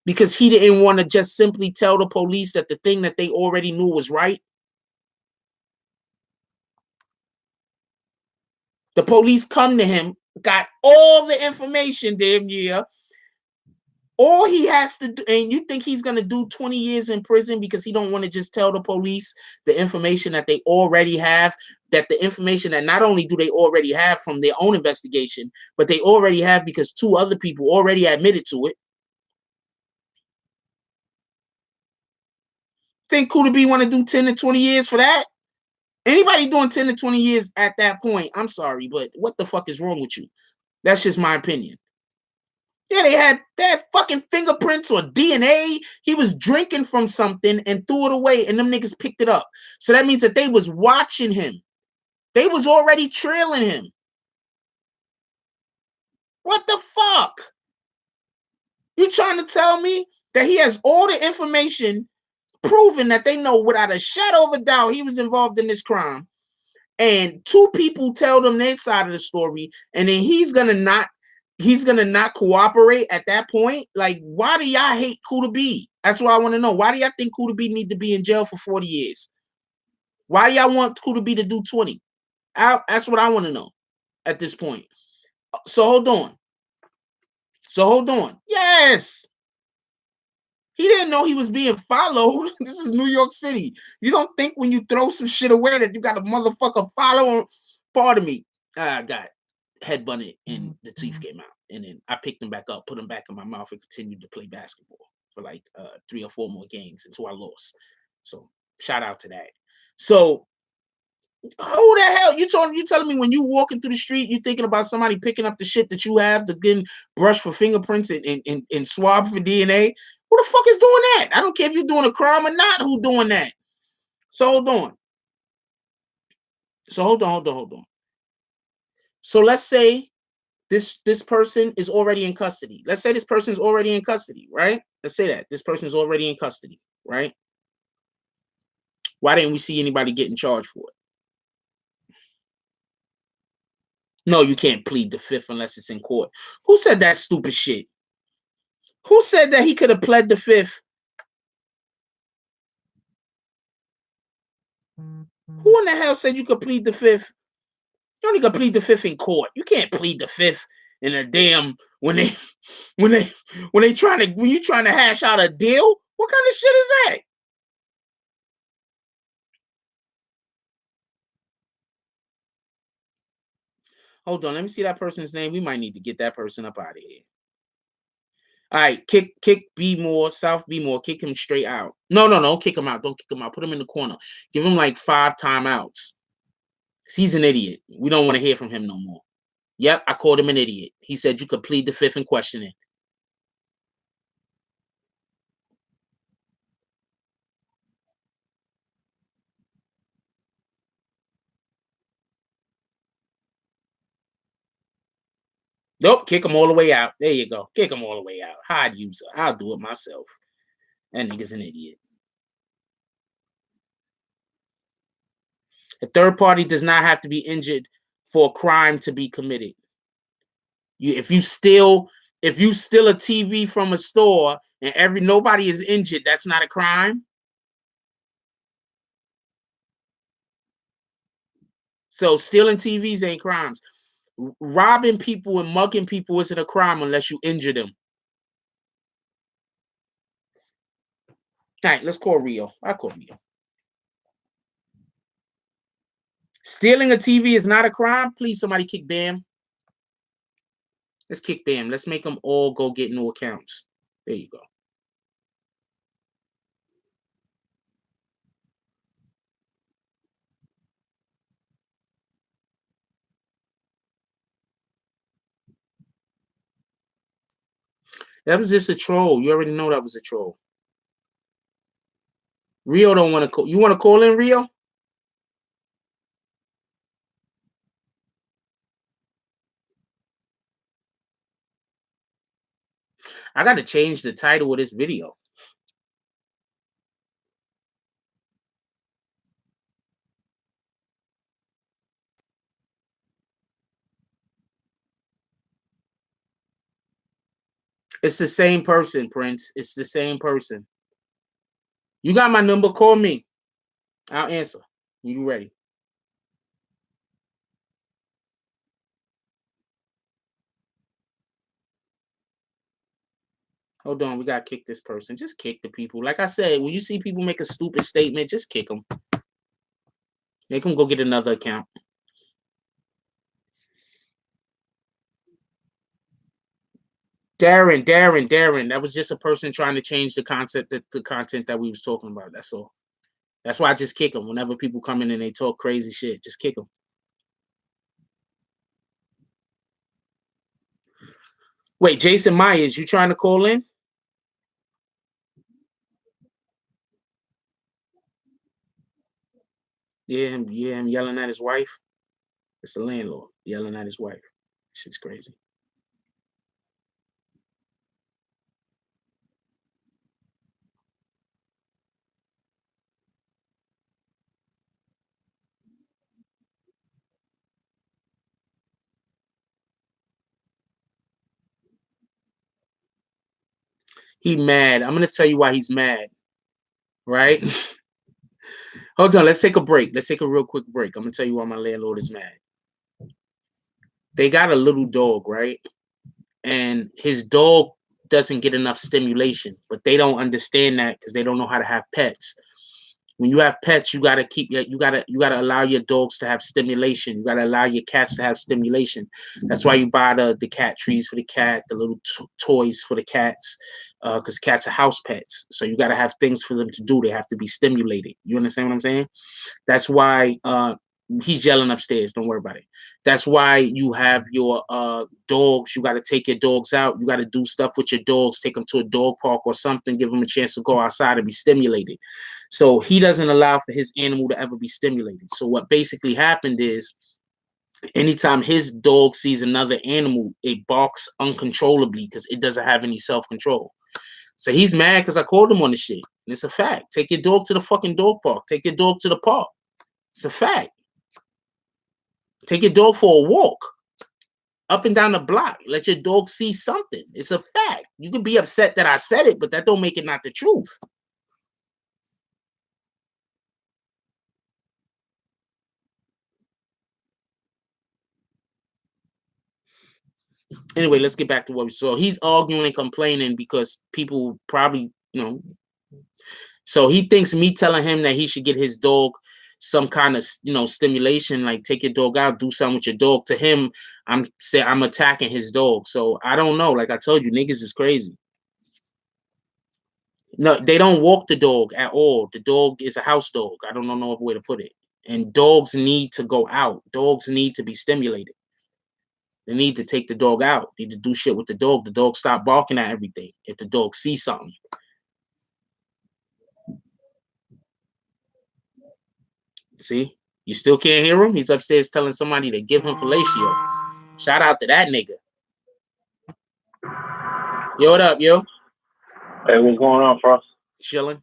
[SPEAKER 1] Because he didn't want to just simply tell the police that the thing that they already knew was right? The police come to him, got all the information damn near. All he has to do, and you think he's going to do 20 years in prison because he don't want to just tell the police the information that they already have, that the information that not only do they already have from their own investigation, but they already have because two other people already admitted to it. Think Kuda B want to do 10 to 20 years for that? Anybody doing 10 to 20 years at that point, I'm sorry, but what the fuck is wrong with you? That's just my opinion. Yeah, they had fucking fingerprints or DNA. He was drinking from something and threw it away, and them niggas picked it up. So that means that they was watching him. They was already trailing him. What the fuck? You trying to tell me that he has all the information proving that they know without a shadow of a doubt he was involved in this crime, and two people tell them their side of the story, and then he's gonna not cooperate at that point? Like, why do y'all hate Kuda B? That's what I want to know. Why do y'all think Kuda B need to be in jail for 40 years? Why do y'all want Kuda B to do 20? That's what I want to know at this point. So hold on. Yes. He didn't know he was being followed. This is New York City. You don't think when you throw some shit away that you got a motherfucker following? Pardon me. I got headbutted and the teeth came out. And then I picked them back up, put them back in my mouth, and continued to play basketball. for like 3 or 4 more games until I lost. So shout out to that. So who the hell you telling me when you walking through the street, you thinking about somebody picking up the shit that you have to get brushed for fingerprints and swab for DNA? Who the fuck is doing that? I don't care if you're doing a crime or not. Who doing that? So hold on. Hold on. So let's say this person is already in custody. Let's say this person is already in custody, right? Let's say that this person is already in custody, right? Why didn't we see anybody getting charged for it? No, you can't plead the fifth unless it's in court. Who said that stupid shit? Who said that he could have pled the fifth? Who in the hell said you could plead the fifth? You only could plead the fifth in court. You can't plead the fifth in a damn when you're trying to hash out a deal. What kind of shit is that? Hold on, let me see that person's name. We might need to get that person up out of here. All right, kick B Moore, South B Moore, kick him straight out. No, kick him out. Don't kick him out. Put him in the corner. Give him like 5 timeouts. He's an idiot. We don't want to hear from him no more. Yep, I called him an idiot. He said you could plead the fifth and question it. Nope, kick him all the way out. There you go. Kick him all the way out. Hide user. I'll do it myself. That nigga's an idiot. A third party does not have to be injured for a crime to be committed. If you steal a TV from a store and nobody is injured, that's not a crime. So stealing TVs ain't crimes. Robbing people and mugging people isn't a crime unless you injure them. All right, let's call Rio. I'll call Rio. Stealing a TV is not a crime. Please, somebody kick Bam. Let's kick Bam. Let's make them all go get new accounts. There you go. That was just a troll. You already know that was a troll. Rio don't want to call. You want to call in, Rio? I got to change the title of this video. It's the same person, Prince. It's the same person. You got my number. Call me. I'll answer. You ready? Hold on. We got to kick this person. Just kick the people. Like I said, when you see people make a stupid statement, just kick them. Make them go get another account. Darren. That was just a person trying to change the concept, the content that we was talking about. That's all. That's why I just kick them. Whenever people come in and they talk crazy shit, just kick them. Wait, Jason Myers, you trying to call in? Yeah, him yelling at his wife. It's the landlord yelling at his wife. Shit's crazy. He mad. I'm gonna tell you why he's mad. Right? Hold on. Let's take a break. Let's take a real quick break. I'm gonna tell you why my landlord is mad. They got a little dog, right? And his dog doesn't get enough stimulation, but they don't understand that because they don't know how to have pets. When you have pets, you gotta allow your dogs to have stimulation. You gotta allow your cats to have stimulation. That's why you buy the cat trees for the cat, the little toys for the cats, because cats are house pets. So you gotta have things for them to do. They have to be stimulated. You understand what I'm saying? That's why he's yelling upstairs. Don't worry about it. That's why you have your dogs. You got to take your dogs out. You got to do stuff with your dogs. Take them to a dog park or something. Give them a chance to go outside and be stimulated. So he doesn't allow for his animal to ever be stimulated. So what basically happened is, anytime his dog sees another animal, it barks uncontrollably because it doesn't have any self-control. So he's mad because I called him on the shit. And it's a fact. Take your dog to the fucking dog park. Take your dog to the park. It's a fact. Take your dog for a walk up and down the block. Let your dog see something. It's a fact. You can be upset that I said it, but that don't make it not the truth. Anyway, let's get back to what we saw. He's arguing and complaining because people probably, so he thinks me telling him that he should get his dog some kind of, stimulation, like take your dog out, do something with your dog. To him, I'm attacking his dog. So I don't know. Like I told you, niggas is crazy. No, they don't walk the dog at all. The dog is a house dog. I don't know no other way to put it. And dogs need to go out. Dogs need to be stimulated. They need to take the dog out. They need to do shit with the dog. The dog stop barking at everything if the dog sees something. See? You still can't hear him? He's upstairs telling somebody to give him fellatio. Shout out to that nigga. Yo, what up, yo?
[SPEAKER 5] Hey, what's going on, Frost?
[SPEAKER 1] Chilling.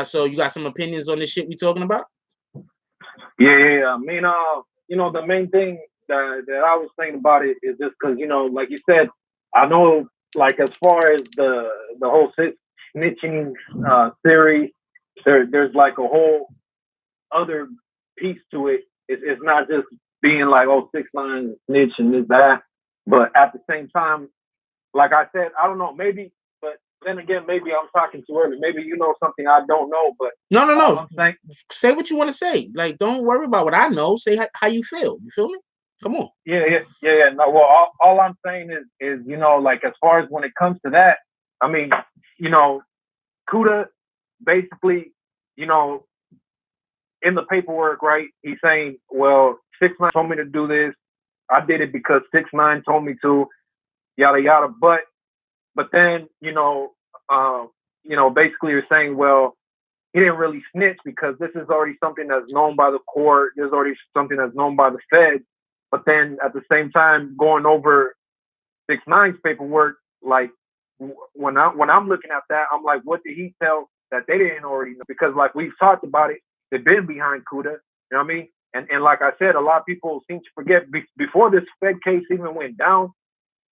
[SPEAKER 1] So you got some opinions on this shit we talking about?
[SPEAKER 5] Yeah. I mean, the main thing that I was thinking about it is just because, like you said, I know, like, as far as the whole snitching theory, there's like a whole other piece to it. It's not just being like, oh, 6ix9ine snitch and this, that. But at the same time, like I said, I don't know, maybe, but then again, maybe I'm talking too early. Maybe you know something I don't know, but
[SPEAKER 1] no. Say what you want to say. Like, don't worry about what I know. Say how you feel. You feel me? Come on.
[SPEAKER 5] Yeah. No, well, all I'm saying is, like, as far as when it comes to that, I mean, Kuda basically, in the paperwork, right? He's saying, well, 6ix9ine told me to do this. I did it because 6ix9ine told me to, yada yada. But then, basically you're saying, well, he didn't really snitch because this is already something that's known by the court. There's already something that's known by the Fed. But then at the same time, going over 6ix9ine's paperwork, like when I'm looking at that, I'm like, what did he tell that they didn't already know? Because like we've talked about it, they've been behind Kuda. You know what I mean? And like I said, a lot of people seem to forget before this Fed case even went down.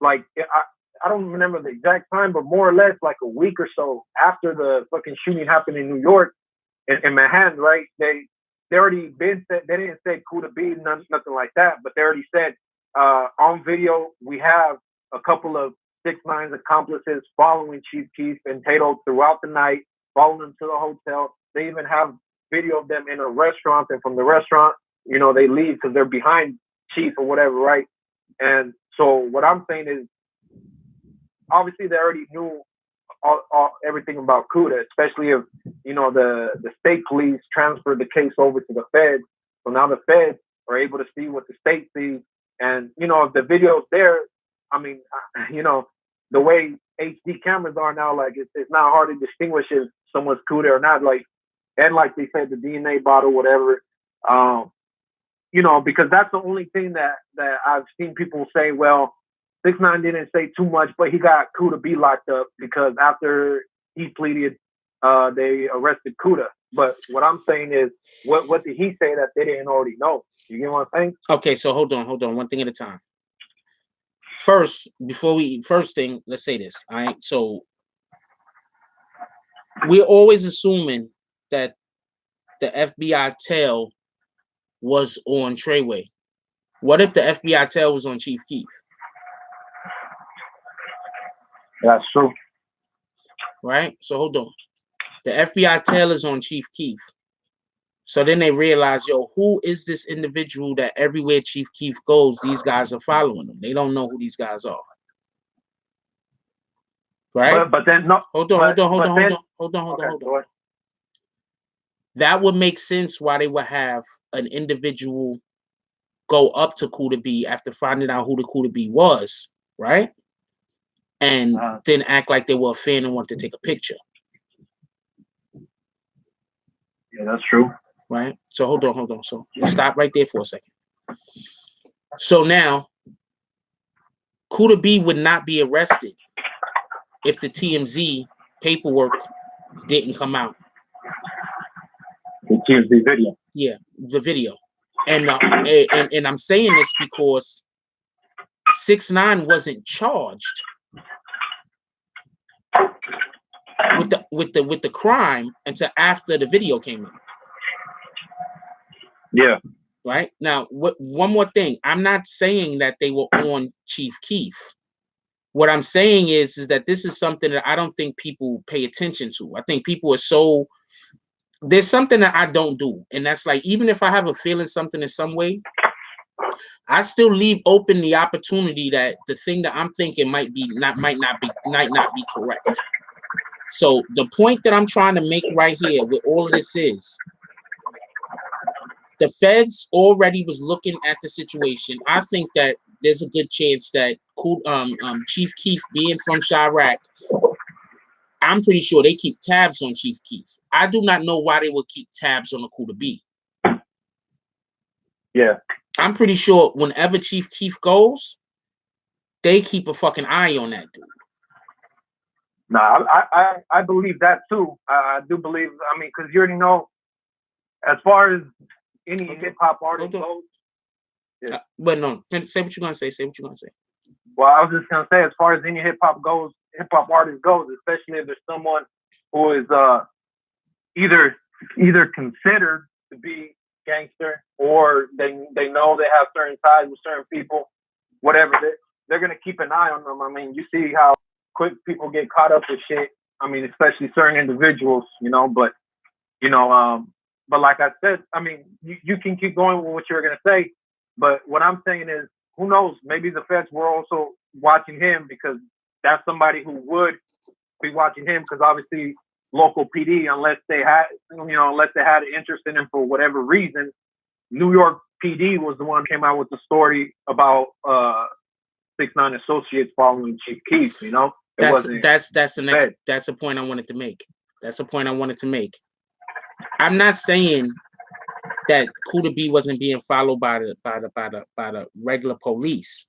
[SPEAKER 5] Like I don't remember the exact time, but more or less like a week or so after the fucking shooting happened in New York, in Manhattan, right? They already been said, they didn't say Kuda B, nothing like that, but they already said on video we have a couple of 6ix9ine's accomplices following Chief Keef and Tato throughout the night, following them to the hotel. They even have video of them in a restaurant, and from the restaurant, they leave because they're behind Chief or whatever, right? And so what I'm saying is, obviously they already knew everything about Kuda, especially if, the state police transferred the case over to the Feds. So now the Feds are able to see what the state sees. And, if the video's there, I mean, the way HD cameras are now, like, it's not hard to distinguish if someone's Kuda or not. Like, and like they said, the DNA bottle, whatever, because that's the only thing that I've seen people say, well, 6ix9ine didn't say too much, but he got Kuda B locked up because after he pleaded, they arrested Kuda. But what I'm saying is, what did he say that they didn't already know? You get what I'm saying?
[SPEAKER 1] Okay, so hold on, one thing at a time. First thing, let's say this. All right, so we're always assuming that the FBI tail was on Treyway. What if the FBI tail was on Chief Keef?
[SPEAKER 5] That's true.
[SPEAKER 1] Right? So hold on. The FBI tail is on Chief Keef. So then they realize, yo, who is this individual that everywhere Chief Keef goes, these guys are following him. They don't know who these guys are. Right?
[SPEAKER 5] But then no.
[SPEAKER 1] Hold on. That would make sense why they would have an individual go up to Kuda B after finding out who the Kuda B was, right? And then act like they were a fan and want to take a picture.
[SPEAKER 5] Yeah, that's true.
[SPEAKER 1] Right? So hold on. So let's stop right there for a second. So now, Kuda B would not be arrested if the TMZ paperwork didn't come out.
[SPEAKER 5] The TMZ video.
[SPEAKER 1] Yeah, the video. And I'm saying this because 6ix9ine wasn't charged with the crime until after the video came out.
[SPEAKER 5] Yeah.
[SPEAKER 1] Right? Now, one more thing. I'm not saying that they were on Chief Keef. What I'm saying is that this is something that I don't think people pay attention to. I think people are so... There's something that I don't do. And that's like, even if I have a feeling something in some way, I still leave open the opportunity that the thing that I'm thinking might not be correct. So the point that I'm trying to make right here with all of this is the feds already was looking at the situation. I think that there's a good chance that Chief Keef being from Chirac, I'm pretty sure they keep tabs on Chief Keef. I do not know why they would keep tabs on the Kuda B.
[SPEAKER 5] Yeah.
[SPEAKER 1] I'm pretty sure whenever Chief Keef goes, they keep a fucking eye on that dude.
[SPEAKER 5] Nah, I believe that too. I do believe, I mean, because you already know, as far as any hip hop artist goes.
[SPEAKER 1] Yeah. But no, say what you're gonna say.
[SPEAKER 5] Well, I was just gonna say, as far as any hip hop artist goes, especially if there's someone who is either considered to be gangster or they know they have certain ties with certain people, whatever, they're gonna keep an eye on them. I mean, you see how quick people get caught up with shit. I mean, especially certain individuals, but like I said, I mean, you can keep going with what you're gonna say, but what I'm saying is, who knows? Maybe the feds were also watching him, because that's somebody who would be watching him, because obviously local PD, unless they had an interest in him for whatever reason, New York PD was the one who came out with the story about 6ix9ine associates following Chief Keef. That's
[SPEAKER 1] the point I wanted to make. I'm not saying that Kuda B wasn't being followed by the regular police.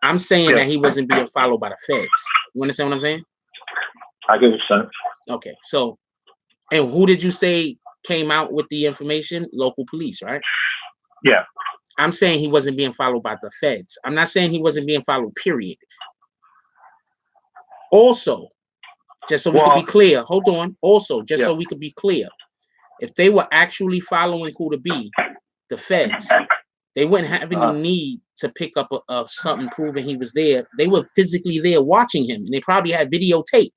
[SPEAKER 1] I'm saying that he wasn't being followed by the feds. You understand what I'm saying?
[SPEAKER 5] I get what you're saying.
[SPEAKER 1] Okay, so, and who did you say came out with the information? Local police, right?
[SPEAKER 5] Yeah.
[SPEAKER 1] I'm saying he wasn't being followed by the feds. I'm not saying he wasn't being followed, period. Also, just so we could be clear, hold on. Also, just so we could be clear, if they were actually following Kuda B, the feds, they wouldn't have any need to pick up something proving he was there. They were physically there watching him, and they probably had videotape.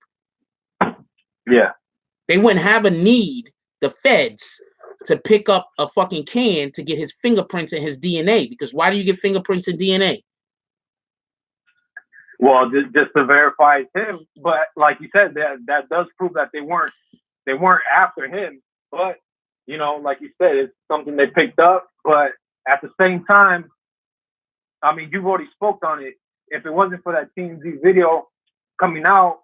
[SPEAKER 5] Yeah.
[SPEAKER 1] They wouldn't have a need, the feds, to pick up a fucking can to get his fingerprints and his DNA. Because why do you get fingerprints and DNA?
[SPEAKER 5] Well, just to verify him. But like you said, that does prove that they weren't after him. But like you said, it's something they picked up. But at the same time, I mean, you've already spoke on it. If it wasn't for that TMZ video coming out,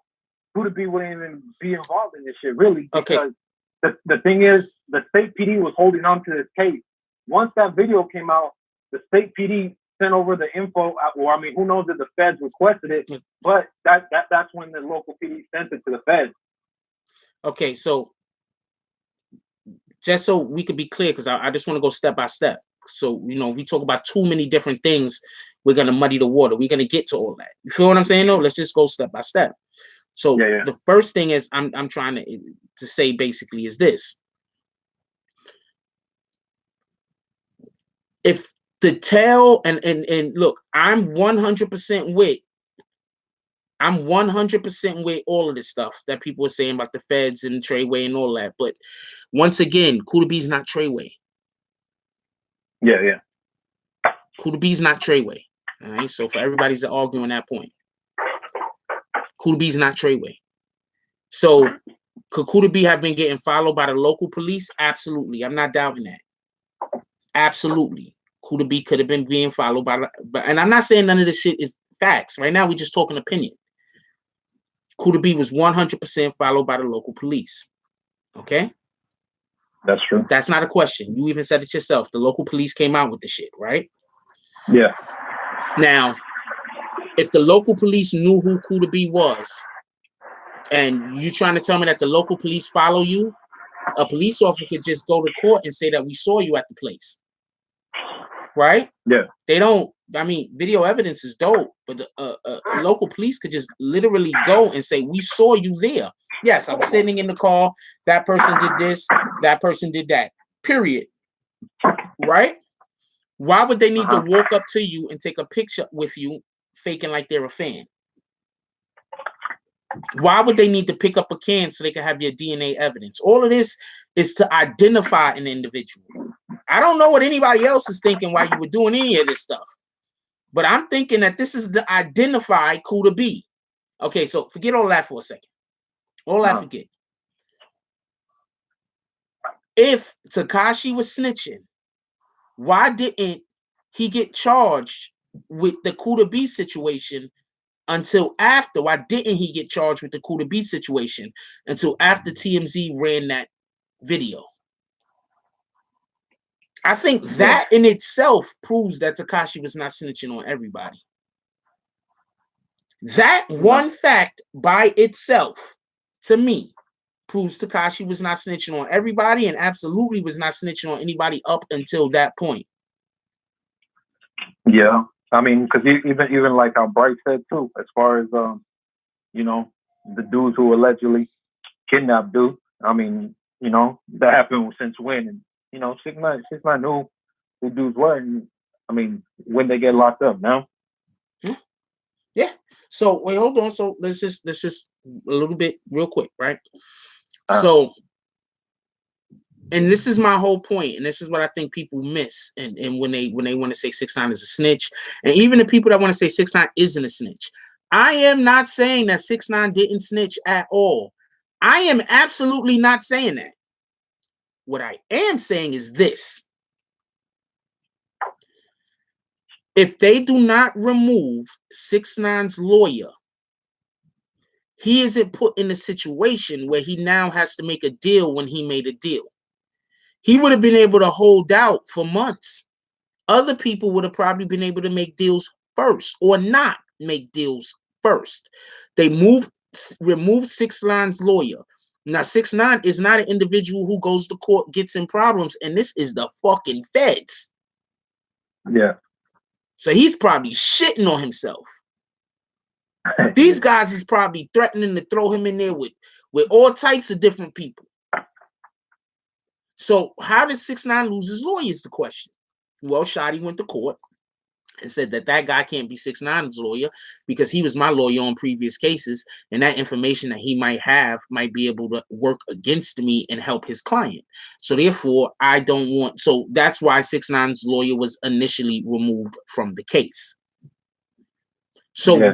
[SPEAKER 5] Kuda B wouldn't even be involved in this shit, really. Because the thing is, the state PD was holding on to this case. Once that video came out, the state PD sent over the info. Well, I mean, who knows if the feds requested it? But that's when the local PD sent it to the feds.
[SPEAKER 1] Okay, so just so we could be clear, because I just want to go step by step. So, we talk about too many different things, we're going to muddy the water. We're going to get to all that. You feel what I'm saying? No, let's just go step by step. So the first thing is I'm trying to say basically is this. If the tell and look, I'm 100% with I'm 100% with all of this stuff that people are saying about the feds and Treyway and all that. But once again, Kuda B's not Treyway.
[SPEAKER 5] Yeah.
[SPEAKER 1] Kuda B's not Treyway. All right. So for everybody's arguing that point, Kuda B's not Treyway. So could Kuda B have been getting followed by the local police? Absolutely. I'm not doubting that. Absolutely. Kuda B could have been being followed by, and I'm not saying none of this shit is facts. Right now, we're just talking opinion. Kuda B was 100% followed by the local police. Okay?
[SPEAKER 5] That's true.
[SPEAKER 1] That's not a question. You even said it yourself. The local police came out with the shit, right?
[SPEAKER 5] Yeah.
[SPEAKER 1] Now, if the local police knew who Kuda B was, and you trying to tell me that the local police follow you, a police officer could just go to court and say that we saw you at the place. Right?
[SPEAKER 5] Yeah.
[SPEAKER 1] They don't, I mean, video evidence is dope, but the local police could just literally go and say, we saw you there. Yes, I'm sitting in the car. That person did this. That person did that. Period. Right? Why would they need to walk up to you and take a picture with you faking like they're a fan? Why would they need to pick up a can so they can have your DNA evidence? All of this is to identify an individual. I don't know what anybody else is thinking while you were doing any of this stuff, but I'm thinking that this is to identify Kuda B. Okay, so forget all that for a second. All that forget. If Tekashi was snitching, why didn't he get charged with the Kuda B situation until after? Why didn't he get charged with the Kuda B situation until after TMZ ran that video? I think that in itself proves that Tekashi was not snitching on everybody. That one fact by itself, to me, proves Tekashi was not snitching on everybody and absolutely was not snitching on anybody up until that point.
[SPEAKER 5] Yeah. I mean, because even like how Bright said too, as far as you know, the dudes who allegedly kidnapped dude. I mean, you know, that happened since when? And you know, 6ix9ine knew who dudes were. And, I mean, when they get locked up now.
[SPEAKER 1] Yeah. So wait, hold on. So let's just a little bit real quick, right? So, and this is my whole point, and this is what I think people miss, and when they want to say 6ix9ine is a snitch, and even the people that want to say 6ix9ine isn't a snitch, I am not saying that 6ix9ine didn't snitch at all. I am absolutely not saying that. What I am saying is this. If they do not remove 6ix9ine's lawyer, he isn't put in a situation where he now has to make a deal when he made a deal. He would have been able to hold out for months. Other people would have probably been able to make deals first or not make deals first. They removed 6ix9ine's lawyer. Now, 6ix9ine is not an individual who goes to court, gets in problems, and this is the fucking feds.
[SPEAKER 5] Yeah.
[SPEAKER 1] So he's probably shitting on himself. These guys is probably threatening to throw him in there with all types of different people. So how did 6ix9ine lose his lawyer is the question. Well, Shotty went to court and said that guy can't be 6ix9ine's lawyer because he was my lawyer on previous cases, and that information that he might have might be able to work against me and help his client. So therefore, I don't want. So that's why 6ix9ine's lawyer was initially removed from the case. So,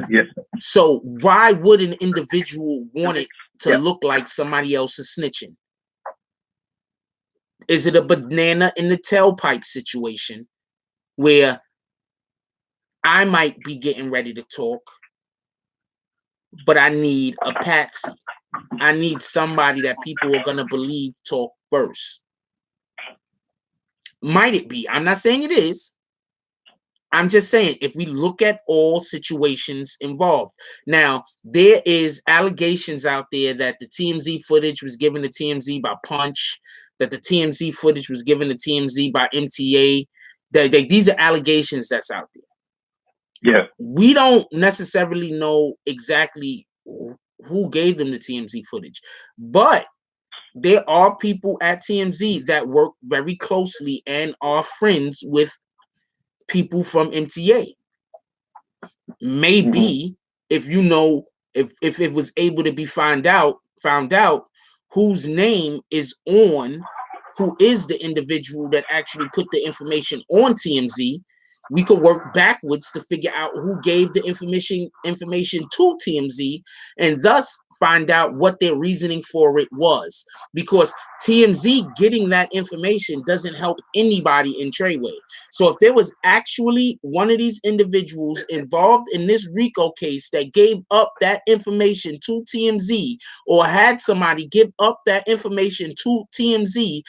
[SPEAKER 1] so why would an individual want it to look like somebody else is snitching? Is it a banana in the tailpipe situation where I might be getting ready to talk, but I need a patsy? I need somebody that people are going to believe talk first. Might it be? I'm not saying it is. I'm just saying, if we look at all situations involved. Now, there is allegations out there that the TMZ footage was given to TMZ by Punch, that the TMZ footage was given to TMZ by MTA. These are allegations that's out there.
[SPEAKER 5] Yeah.
[SPEAKER 1] We don't necessarily know exactly who gave them the TMZ footage, but there are people at TMZ that work very closely and are friends with people from MTA. Maybe if you know if it was able to be found out whose name is on, who is the individual that actually put the information on TMZ, we could work backwards to figure out who gave the information to TMZ, and thus find out what their reasoning for it was. Because TMZ getting that information doesn't help anybody in Treyway. So if there was actually one of these individuals involved in this RICO case that gave up that information to TMZ, or had somebody give up that information to TMZ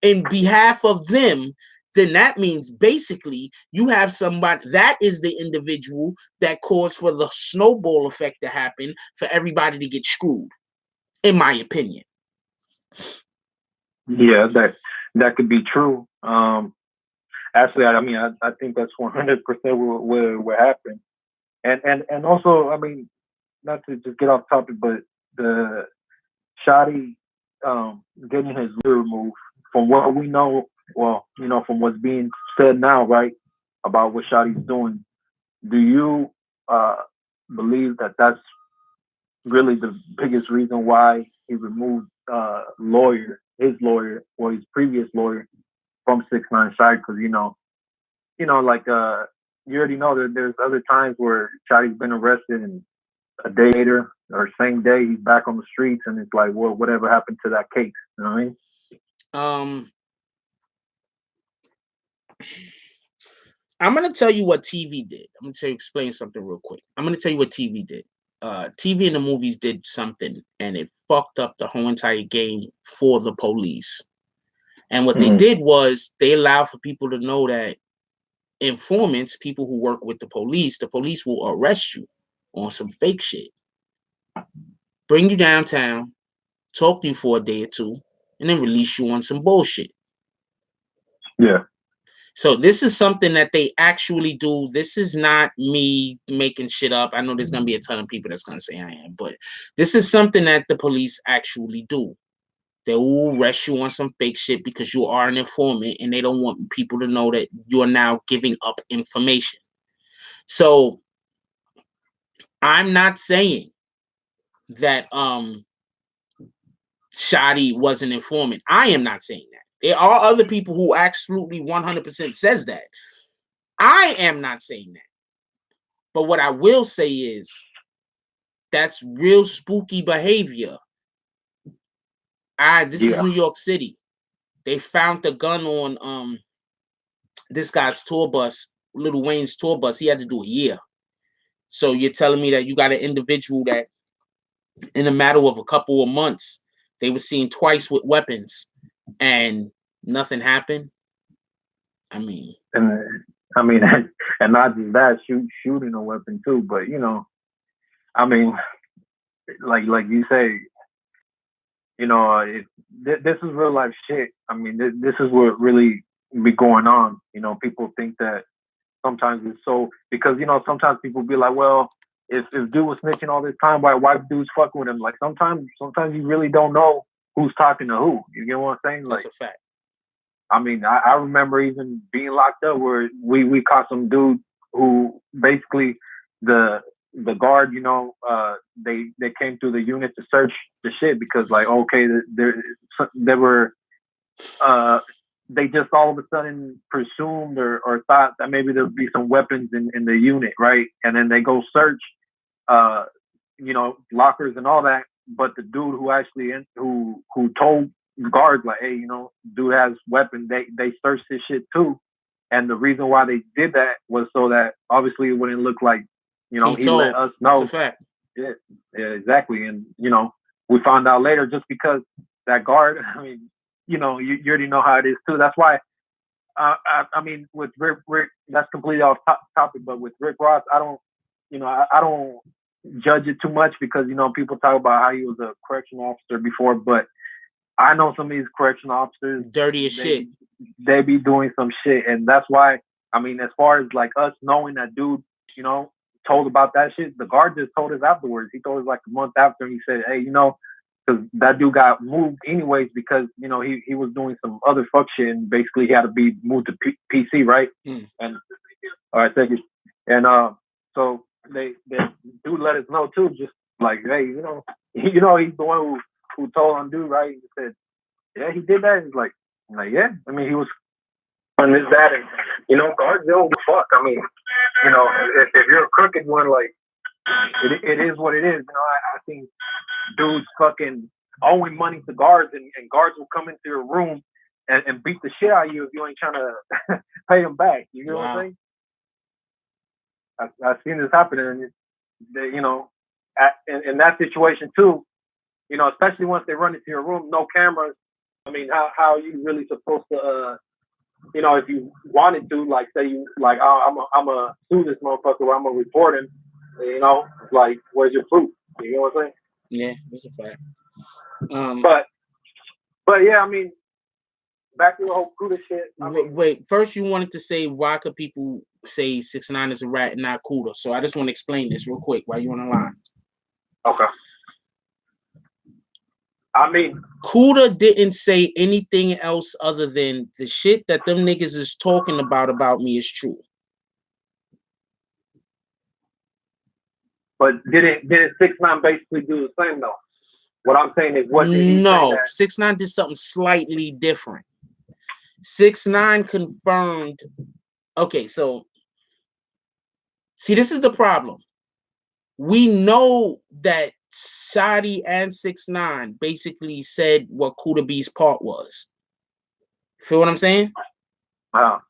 [SPEAKER 1] in behalf of them, then that means basically you have somebody that is the individual that caused for the snowball effect to happen for everybody to get screwed, in my opinion.
[SPEAKER 5] Yeah, that could be true. Actually, I mean, I think that's 100% what happened. And also, I mean, not to just get off topic, but the Shotty getting his lawyer removed, from what we know, well, you know, from what's being said now, right, about what Shotty's doing, do you believe that that's really the biggest reason why he removed his lawyer, or his previous lawyer from 6ix9ine side? Because you know, like you already know that there's other times where Shotty's been arrested and a day later or same day he's back on the streets, and it's like, well, whatever happened to that case? You know what I mean?
[SPEAKER 1] I'm gonna tell you what TV did. I'm gonna explain something real quick. I'm gonna tell you what TV did. TV and the movies did something, and it fucked up the whole entire game for the police. And what they did was they allowed for people to know that informants, people who work with the police will arrest you on some fake shit, bring you downtown, talk to you for a day or two, and then release you on some bullshit.
[SPEAKER 5] Yeah.
[SPEAKER 1] So this is something that they actually do. This is not me making shit up. I know there's going to be a ton of people that's going to say I am, but this is something that the police actually do. They will arrest you on some fake shit because you are an informant, and they don't want people to know that you're now giving up information. So I'm not saying that Shotty was an informant. I am not saying that. There are other people who absolutely 100% says that. I am not saying that. But what I will say is that's real spooky behavior. This is New York City. They found the gun on this guy's tour bus, Lil Wayne's tour bus. He had to do a year. So you're telling me that you got an individual that in a matter of a couple of months, they were seen twice with weapons and nothing happened? I mean,
[SPEAKER 5] and not just that, shooting a weapon too. But you know, I mean, like you say, you know, this is real life shit. I mean, this is what really be going on. You know, people think that sometimes it's so, because you know, sometimes people be like, well, if dude was snitching all this time, why dudes fucking with him? Like sometimes you really don't know who's talking to who. You get what I'm saying? Like,
[SPEAKER 1] that's a fact.
[SPEAKER 5] I mean, I remember even being locked up where we caught some dude who basically the guard, you know, they came through the unit to search the shit because like, okay, there were they just all of a sudden presumed or thought that maybe there'd be some weapons in the unit, right? And then they go search, you know, lockers and all that. But the dude who actually who told guards like, hey, you know, dude has weapons. They searched his shit too, and the reason why they did that was so that obviously it wouldn't look like, you know, he let us know.
[SPEAKER 1] That's a fact.
[SPEAKER 5] Yeah, exactly. And you know, we found out later just because that guard. I mean, you know, you already know how it is too. That's why. I mean, with Rick, that's completely off topic. But with Rick Ross, I don't, you know, I don't judge it too much because you know people talk about how he was a correctional officer before, but I know some of these correctional officers
[SPEAKER 1] dirty as shit.
[SPEAKER 5] They be doing some shit, and that's why. I mean, as far as like us knowing that dude, you know, told about that shit, the guard just told us afterwards. He told us like a month after, and he said, "Hey, you know, because that dude got moved anyways because you know he was doing some other fuck shit, and basically he had to be moved to PC, right?" And all right, thank you. And so they dude let us know too, just Like, hey, you know, he's the one who told on dude, right? He said, yeah, he did that. He's like, yeah. I mean, he was on his dad, and you know, guards don't give a fuck. I mean, you know, if you're a crooked one, like, it is what it is. You know, I think dudes fucking owing money to guards, and guards will come into your room and beat the shit out of you if you ain't trying to pay them back. You know what I'm saying? I've seen this happen, and you know, in that situation too. You know, especially once they run into your room, no cameras. I mean, how are you really supposed to? You know, if you wanted to, like, say you like, oh, I'm a sue this motherfucker, or I'm gonna report him. You know, like, where's your proof? You know what I'm saying?
[SPEAKER 1] Yeah, that's a fact.
[SPEAKER 5] But yeah, I mean, back to the whole CUDA shit.
[SPEAKER 1] Wait, first you wanted to say why could people say 6ix9ine is a rat and not CUDA? So I just want to explain this real quick while you're on the line.
[SPEAKER 5] Okay. I mean,
[SPEAKER 1] CUDA didn't say anything else other than the shit that them niggas is talking about me is true.
[SPEAKER 5] But didn't 6ix9ine basically do the same though? What I'm saying is, what did he
[SPEAKER 1] No,
[SPEAKER 5] say
[SPEAKER 1] 6ix9ine did something slightly different. 6ix9ine confirmed. Okay, so see, this is the problem. We know that Shotty and 6ix9ine basically said what Kuda B's part was. Feel what I'm saying?
[SPEAKER 5] Wow.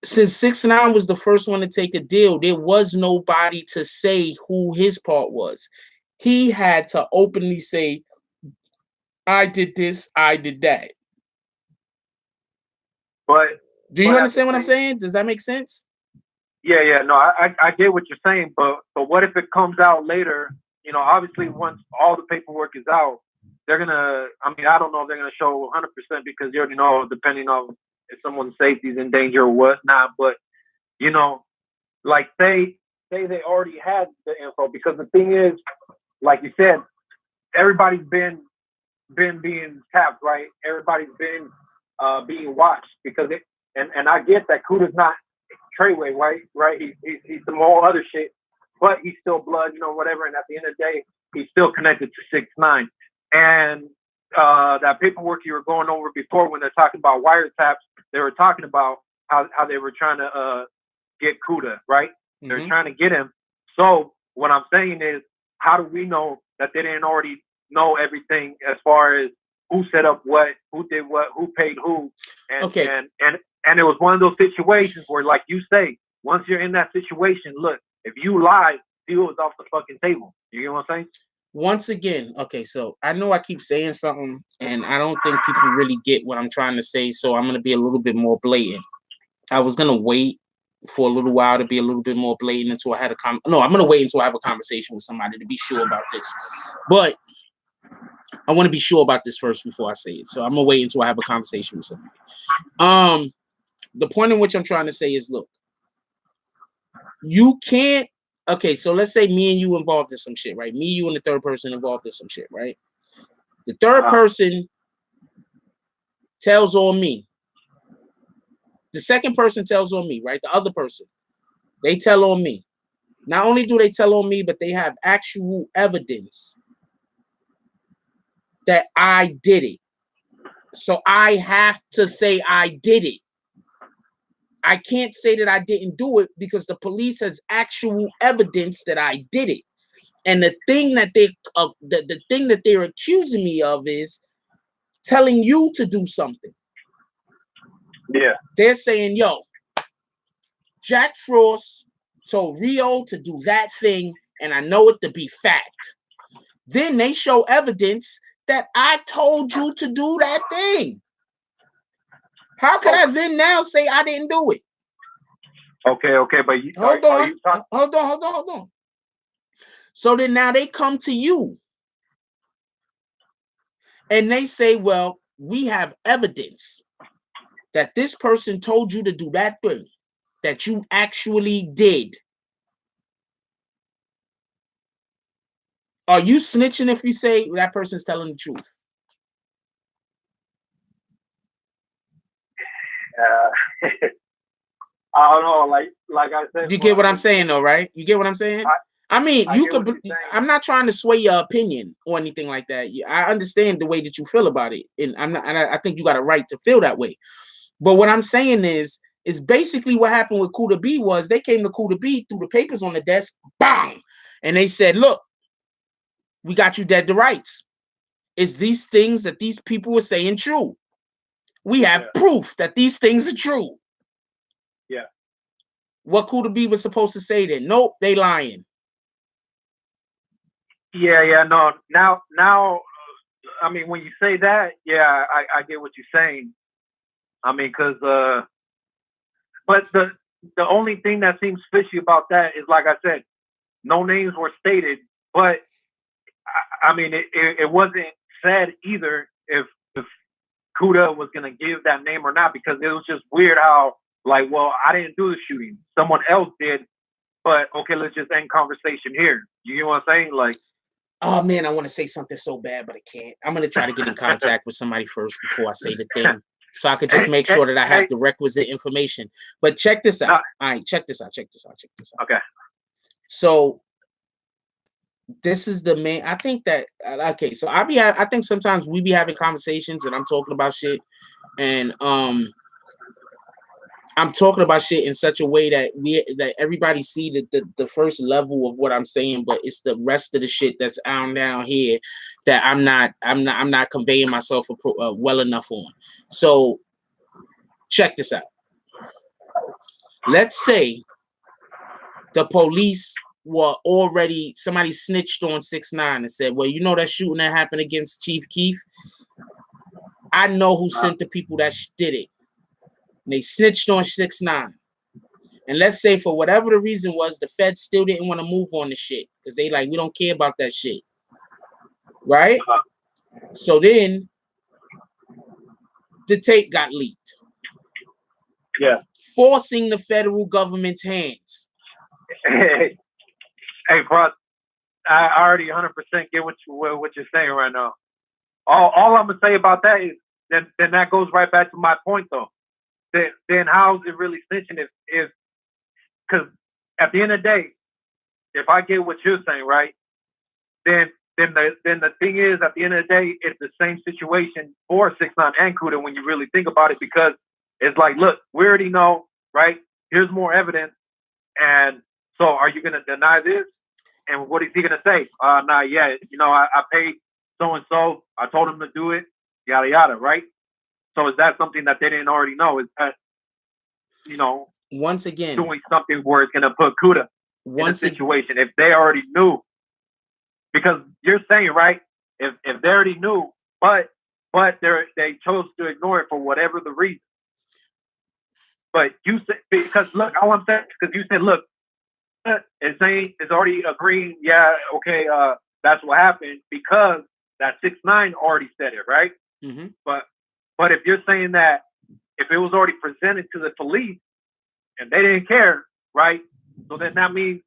[SPEAKER 1] Since 6ix9ine was the first one to take a deal, there was nobody to say who his part was. He had to openly say, I did this, I did that.
[SPEAKER 5] But
[SPEAKER 1] do you understand what I'm saying? Does that make sense?
[SPEAKER 5] Yeah. No, I get what you're saying, but what if it comes out later? You know, obviously once all the paperwork is out, they're gonna. I mean, I don't know if they're gonna show 100% because you already know, depending on if someone's safety is in danger or whatnot. But you know, like say they already had the info, because the thing is, like you said, everybody's been being tapped, right? Everybody's been being watched because it. And I get that Kuda's not Treyway, right? He's some more other shit, but he's still blood, you know, whatever. And at the end of the day, he's still connected to 6ix9ine. And that paperwork you were going over before, when they're talking about wiretaps, they were talking about how they were trying to get Kuda, right? Mm-hmm. They're trying to get him. So what I'm saying is, how do we know that they didn't already know everything as far as who set up what, who did what, who paid who? And
[SPEAKER 1] okay.
[SPEAKER 5] And it was one of those situations where, like you say, once you're in that situation, look, if you lie, deal is off the fucking table. You get what I'm saying?
[SPEAKER 1] Once again, okay, so I know I keep saying something, and I don't think people really get what I'm trying to say, so I'm going to be a little bit more blatant. I was going to wait for a little while to be a little bit more blatant until I had I'm going to wait until I have a conversation with somebody to be sure about this. But I want to be sure about this first before I say it. So I'm going to wait until I have a conversation with somebody. The point in which I'm trying to say is, look, you can't. Okay, so let's say me and you involved in some shit, right? Me, you, and the third person involved in some shit, right? The third person tells on me. The second person tells on me, right? The other person, they tell on me. Not only do they tell on me, but they have actual evidence that I did it. So I have to say I did it. I can't say that I didn't do it because the police has actual evidence that I did it. And the thing that the thing that they're accusing me of is telling you to do something.
[SPEAKER 5] Yeah.
[SPEAKER 1] They're saying, yo, Jack Frost told Rio to do that thing, and I know it to be fact. Then they show evidence that I told you to do that thing. How could I then now say I didn't do it?
[SPEAKER 5] Okay, but
[SPEAKER 1] hold on. So then now they come to you and they say, well, we have evidence that this person told you to do that thing that you actually did. Are you snitching if you say that person's telling the truth?
[SPEAKER 5] I don't know, like I said.
[SPEAKER 1] You get what I'm saying, though, right? You get what I'm saying? I mean,
[SPEAKER 5] I
[SPEAKER 1] you
[SPEAKER 5] get what
[SPEAKER 1] could.
[SPEAKER 5] you're saying.
[SPEAKER 1] I'm not trying to sway your opinion or anything like that. I understand the way that you feel about it, and I'm not. And I think you got a right to feel that way. But what I'm saying is basically what happened with Kuda B was they came to Kuda B, threw the papers on the desk, bang, and they said, "Look, we got you dead to rights. Is these things that these people were saying true? We have proof that these things are true."
[SPEAKER 5] Yeah.
[SPEAKER 1] What Kuda B was supposed to say then? Nope, they lying.
[SPEAKER 5] Yeah, no. Now, I mean, when you say that, yeah, I get what you're saying. I mean, because, but the only thing that seems fishy about that is, like I said, no names were stated, but I mean, it wasn't said either if Kuda was gonna give that name or not, because it was just weird how, like, well, I didn't do the shooting, someone else did, but okay, let's just end conversation here. You know what I'm saying? Like,
[SPEAKER 1] oh man, I want to say something so bad, but I can't. I'm gonna try to get in contact with somebody first before I say the thing, so I could just make sure that I have the requisite information. But check this out. All right, check this out.
[SPEAKER 5] Okay.
[SPEAKER 1] So this is the main. I think that okay. So I think sometimes we be having conversations and I'm talking about shit, and I'm talking about shit in such a way that everybody see the first level of what I'm saying, but it's the rest of the shit that's down here that I'm not conveying myself well enough on. So check this out. Let's say the police were already, somebody snitched on 6ix9ine and said, well, you know that shooting that happened against Chief Keef? I know who sent the people that did it. And they snitched on 6ix9ine. And let's say for whatever the reason was, the feds still didn't want to move on the shit because they like, we don't care about that shit. Right? So then the tape got leaked.
[SPEAKER 5] Yeah.
[SPEAKER 1] Forcing the federal government's hands.
[SPEAKER 5] Hey, bro, I already 100% get what you're saying right now. All I'm gonna say about that is then that goes right back to my point though. Then how is it really snitching if because at the end of the day, if I get what you're saying, right, then the thing is, at the end of the day, it's the same situation for 6ix9ine and Kuda when you really think about it, because it's like, look, we already know, right? Here's more evidence, and so are you gonna deny this? And what is he gonna say? Nah, yeah, you know, I paid so and so, I told him to do it, yada yada, right? So is that something that they didn't already know? Is that, you know,
[SPEAKER 1] once again
[SPEAKER 5] doing something where it's gonna put Kuda in a situation if they already knew? Because you're saying, right, if they already knew, but they chose to ignore it for whatever the reason. But you said, because look, all I'm saying, because you said, look, it's already agreeing, yeah, okay, that's what happened, because that 6ix9ine already said it, right?
[SPEAKER 1] Mm-hmm.
[SPEAKER 5] But if you're saying that if it was already presented to the police and they didn't care, right? So then that means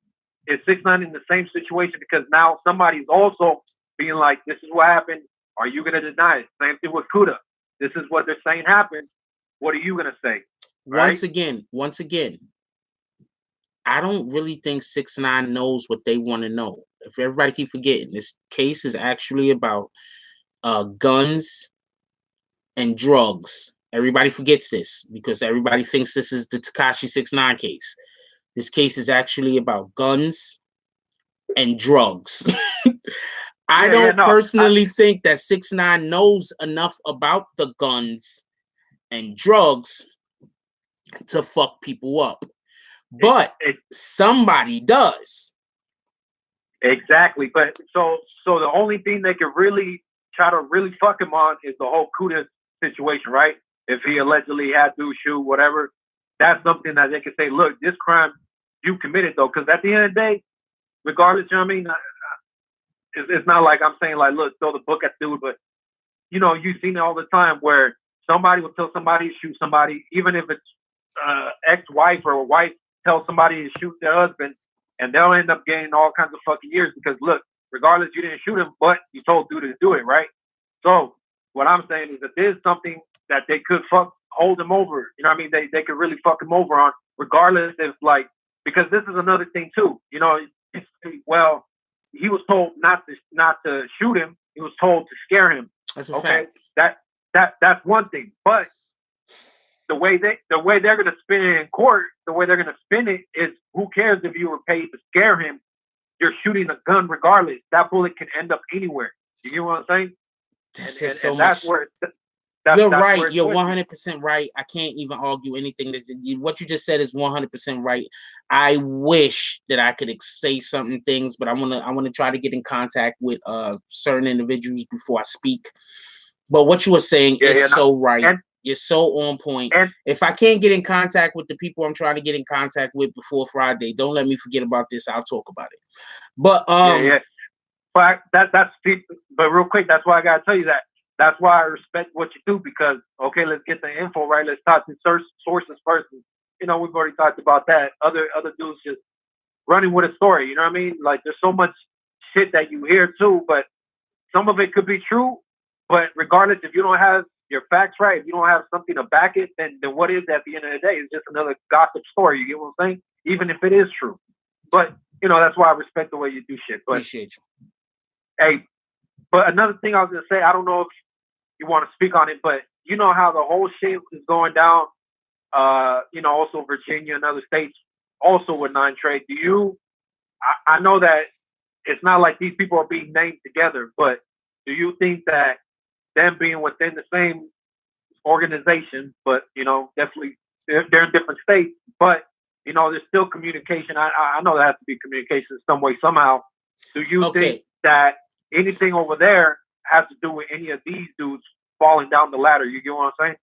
[SPEAKER 5] it's 6ix9ine in the same situation, because now somebody's also being like, this is what happened. Are you going to deny it? Same thing with Kuda. This is what they're saying happened. What are you going to say?
[SPEAKER 1] Once again, I don't really think 6ix9ine knows what they want to know. If everybody keep forgetting, this case is actually about guns and drugs. Everybody forgets this because everybody thinks this is the Tekashi 6ix9ine case. This case is actually about guns and drugs. I don't personally think that 6ix9ine knows enough about the guns and drugs to fuck people up. But somebody does.
[SPEAKER 5] Exactly. But so the only thing they could really try to really fuck him on is the whole Kuda situation, right? If he allegedly had to shoot, whatever, that's something that they could say, look, this crime you committed, though. Because at the end of the day, regardless, you know what I mean? It's not like I'm saying, like, look, throw the book at the dude, but, you know, you've seen it all the time where somebody will tell somebody to shoot somebody, even if it's ex-wife or a wife tells somebody to shoot their husband, and they'll end up getting all kinds of fucking years because, look, regardless, you didn't shoot him, but you told dude to do it, right? So what I'm saying is that there's something that they could hold him over. You know what I mean? They could really fuck him over on, regardless if, like, because this is another thing too. You know, Well, he was told not to shoot him. He was told to scare him.
[SPEAKER 1] That's a fact.
[SPEAKER 5] That's one thing. But the way they're gonna spin it in court, the way they're gonna spin it is, who cares if you were paid to scare him? You're shooting a gun regardless. That bullet can end up anywhere. You get what I'm saying?
[SPEAKER 1] That's
[SPEAKER 5] And
[SPEAKER 1] just so
[SPEAKER 5] that's
[SPEAKER 1] much.
[SPEAKER 5] where
[SPEAKER 1] You're
[SPEAKER 5] that's
[SPEAKER 1] right.
[SPEAKER 5] where it's
[SPEAKER 1] You're
[SPEAKER 5] twisted.
[SPEAKER 1] 100% right. I can't even argue anything. What you just said is 100% right. I wish that I could say certain things, but I want to try to get in contact with certain individuals before I speak. But what you were saying is so right. You're so on point.
[SPEAKER 5] And
[SPEAKER 1] if I can't get in contact with the people I'm trying to get in contact with before Friday, don't let me forget about this. I'll talk about it. But
[SPEAKER 5] But but real quick, that's why I gotta tell you that. That's why I respect what you do, because okay, let's get the info right. Let's talk to sources first. You know, we've already talked about that. Other dudes just running with a story. You know what I mean? Like, there's so much shit that you hear too, but some of it could be true. But regardless, if you don't have your facts right, if you don't have something to back it, then what is at the end of the day? It's just another gossip story. You get what I'm saying? Even if it is true. But you know, that's why I respect the way you do shit. But
[SPEAKER 1] appreciate you.
[SPEAKER 5] hey, but another thing I was gonna say, I don't know if you want to speak on it, but you know how the whole shit is going down. You know, also Virginia and other states also with non-trade. Do you? I know that it's not like these people are being named together, but do you think that them being within the same organization, but you know, definitely they're in different states, but you know, there's still communication. I know there has to be communication in some way, somehow. Do you think that anything over there has to do with any of these dudes falling down the ladder? You get what I'm saying?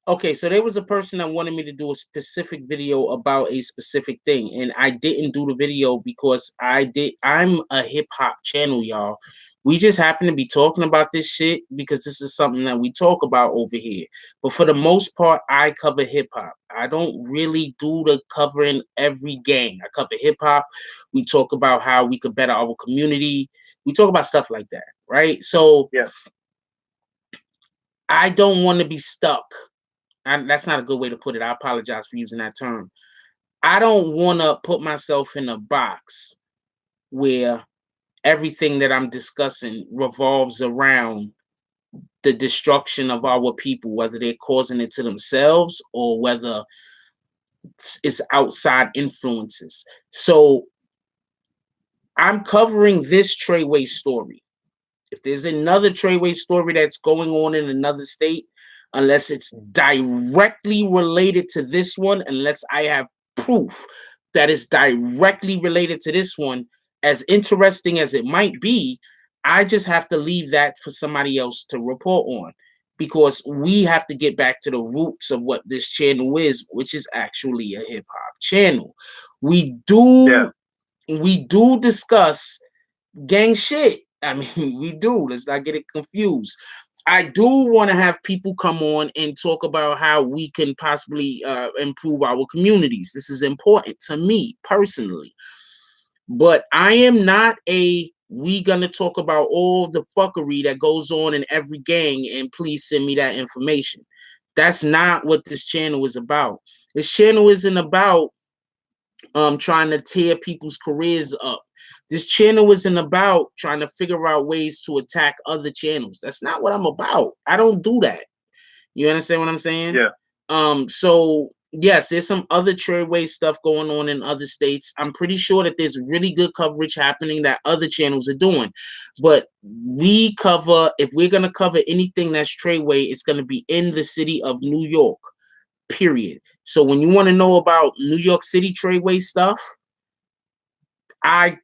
[SPEAKER 1] Okay, so there was a person that wanted me to do a specific video about a specific thing, and I didn't do the video because I'm a hip hop channel, y'all. We just happen to be talking about this shit because this is something that we talk about over here. But for the most part, I cover hip hop. I don't really do the covering every gang. I cover hip hop. We talk about how we could better our community. We talk about stuff like that, right? So
[SPEAKER 5] yeah,
[SPEAKER 1] I don't want to be stuck. That's not a good way to put it. I apologize for using that term. I don't want to put myself in a box where everything that I'm discussing revolves around the destruction of our people, whether they're causing it to themselves or whether it's outside influences. So I'm covering this Treyway story. If there's another Treyway story that's going on in another state, unless it's directly related to this one, unless I have proof that is directly related to this one, as interesting as it might be, I just have to leave that for somebody else to report on, because we have to get back to the roots of what this channel is, which is actually a hip hop channel. We do discuss gang shit. I mean, we do. Let's not get it confused. I do want to have people come on and talk about how we can possibly improve our communities. This is important to me personally. But I am not we gonna talk about all the fuckery that goes on in every gang and please send me that information. That's not what this channel is about. This channel isn't about trying to tear people's careers up. This channel isn't about trying to figure out ways to attack other channels. That's not what I'm about. I don't do that. You understand what I'm saying?
[SPEAKER 5] Yeah.
[SPEAKER 1] So yes, there's some other Treyway stuff going on in other states. I'm pretty sure that there's really good coverage happening that other channels are doing. But if we're gonna cover anything that's Treyway, it's gonna be in the city of New York. Period. So when you want to know about New York City Treyway stuff, I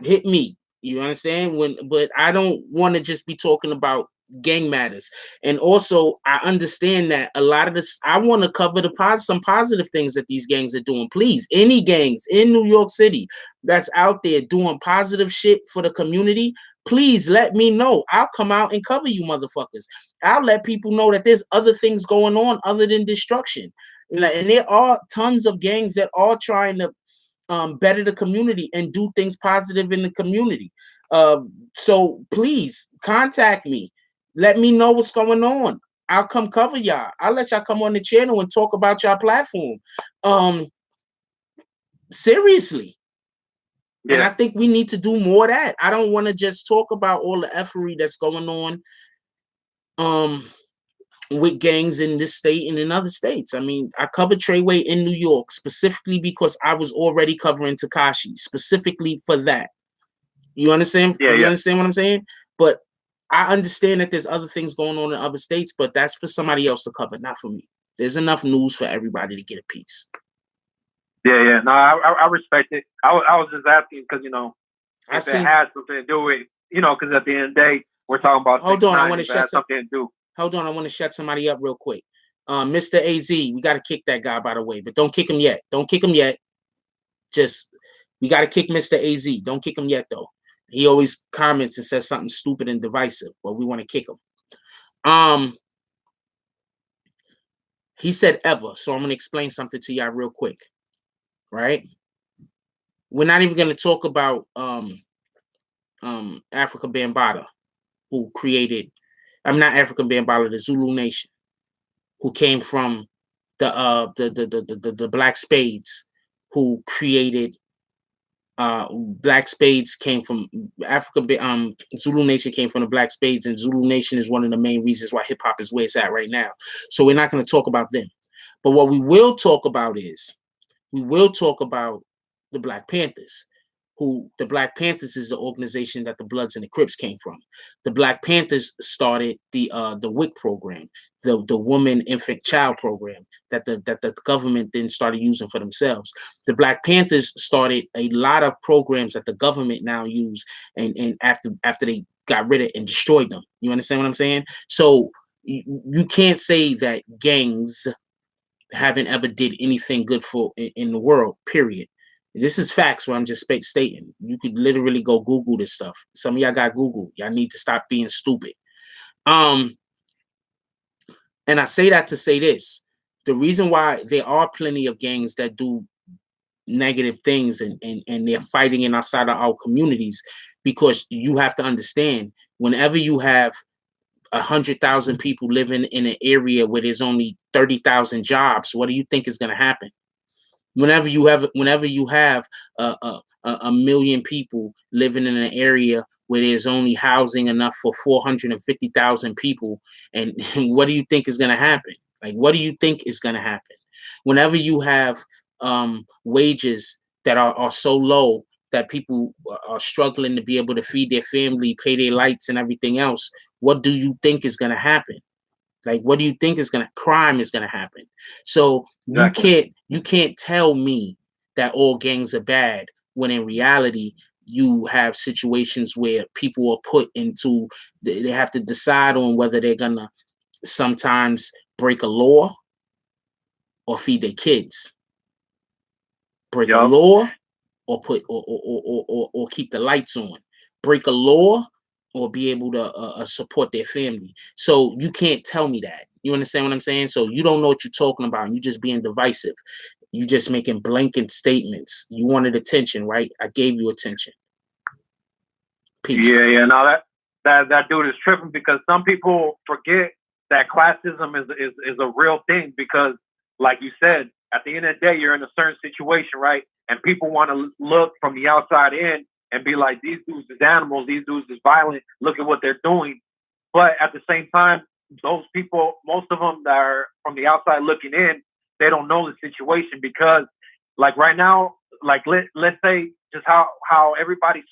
[SPEAKER 1] hit me. You understand? But I don't want to just be talking about gang matters. And also, I understand that a lot of this, I want to cover some positive things that these gangs are doing. Please, any gangs in New York City that's out there doing positive shit for the community, please let me know. I'll come out and cover you motherfuckers. I'll let people know that there's other things going on other than destruction. And there are tons of gangs that are trying to better the community and do things positive in the community. So please contact me. Let me know what's going on. I'll come cover y'all. I'll let y'all come on the channel and talk about y'all platform. Seriously. And I think we need to do more of that. I don't want to just talk about all the effery that's going on with gangs in this state and in other states. I mean, I covered Treyway in New York specifically because I was already covering Tekashi specifically for that. You understand? You understand what I'm saying? But I understand that there's other things going on in other states, but that's for somebody else to cover, not for me. There's enough news for everybody to get a piece.
[SPEAKER 5] Yeah. No, I respect it. I was just asking because, you know, if it has something to do with, you know, because at the end of the day, we're talking about.
[SPEAKER 1] Hold on, I want to
[SPEAKER 5] shut something to do.
[SPEAKER 1] Hold on, I want to shut somebody up real quick. Mr. AZ, we got to kick that guy, by the way, but don't kick him yet. Don't kick him yet. Just, we got to kick Mr. AZ. Don't kick him yet, though. He always comments and says something stupid and divisive, but we want to kick him. He said ever, so I'm going to explain something to y'all real quick, right? We're not even going to talk about Africa Bambaataa, who created, I'm not African Bambaataa, the Zulu Nation, who came from the Black Spades, who created Black Spades came from Africa. Zulu Nation came from the Black Spades, and Zulu Nation is one of the main reasons why hip hop is where it's at right now. So we're not going to talk about them, but what we will talk about is the Black Panthers. The Black Panthers is the organization that the Bloods and the Crips came from. The Black Panthers started the WIC program, the Woman, Infant, Child program that the government then started using for themselves. The Black Panthers started a lot of programs that the government now use, and after they got rid of and destroyed them. You understand what I'm saying? So you can't say that gangs haven't ever did anything good for in the world, period. This is facts what I'm just stating. You could literally go Google this stuff. Some of y'all got Google. Y'all need to stop being stupid. And I say that to say this. The reason why there are plenty of gangs that do negative things and they're fighting outside of our communities, because you have to understand, whenever you have 100,000 people living in an area where there's only 30,000 jobs, what do you think is going to happen? Whenever you have a million people living in an area where there's only housing enough for 450,000 people, and what do you think is going to happen? Like, what do you think is going to happen? Whenever you have wages that are so low that people are struggling to be able to feed their family, pay their lights and everything else, what do you think is going to happen? Like, what do you think crime is going to happen? So exactly. You can't tell me that all gangs are bad, when in reality, you have situations where people are put into, they have to decide on whether they're going to sometimes break a law or feed their kids. Break a law or or keep the lights on. Break a law or be able to support their family. So you can't tell me that. You understand what I'm saying? So you don't know what you're talking about. You're just being divisive. You just making blanket statements. You wanted attention, right? I gave you attention. Peace.
[SPEAKER 5] Yeah. No, that dude is tripping, because some people forget that classism is a real thing, because, like you said, at the end of the day, you're in a certain situation, right? And people want to look from the outside in and be like, these dudes is animals, these dudes is violent, look at what they're doing. But at the same time, those people, most of them that are from the outside looking in, they don't know the situation, because, like, right now, like, let's say just how everybody,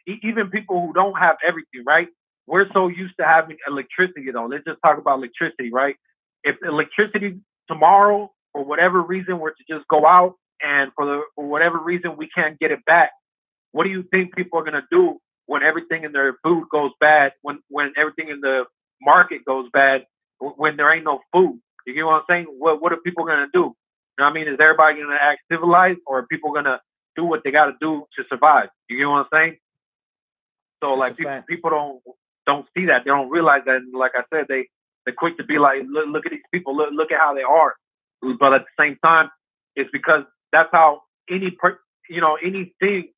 [SPEAKER 5] even people who don't have everything, right? We're so used to having electricity, though. Let's just talk about electricity, right? If electricity tomorrow, for whatever reason, were to just go out, and for whatever reason we can't get it back, what do you think people are going to do when everything in their food goes bad, when everything in the market goes bad, when there ain't no food? You get what I'm saying? What are people going to do? You know what I mean? Is everybody going to act civilized, or are people going to do what they got to do to survive? You get what I'm saying? So, like, people don't see that. They don't realize that. And like I said, they're quick to be like, look at these people, look at how they are. But at the same time, it's because that's how anything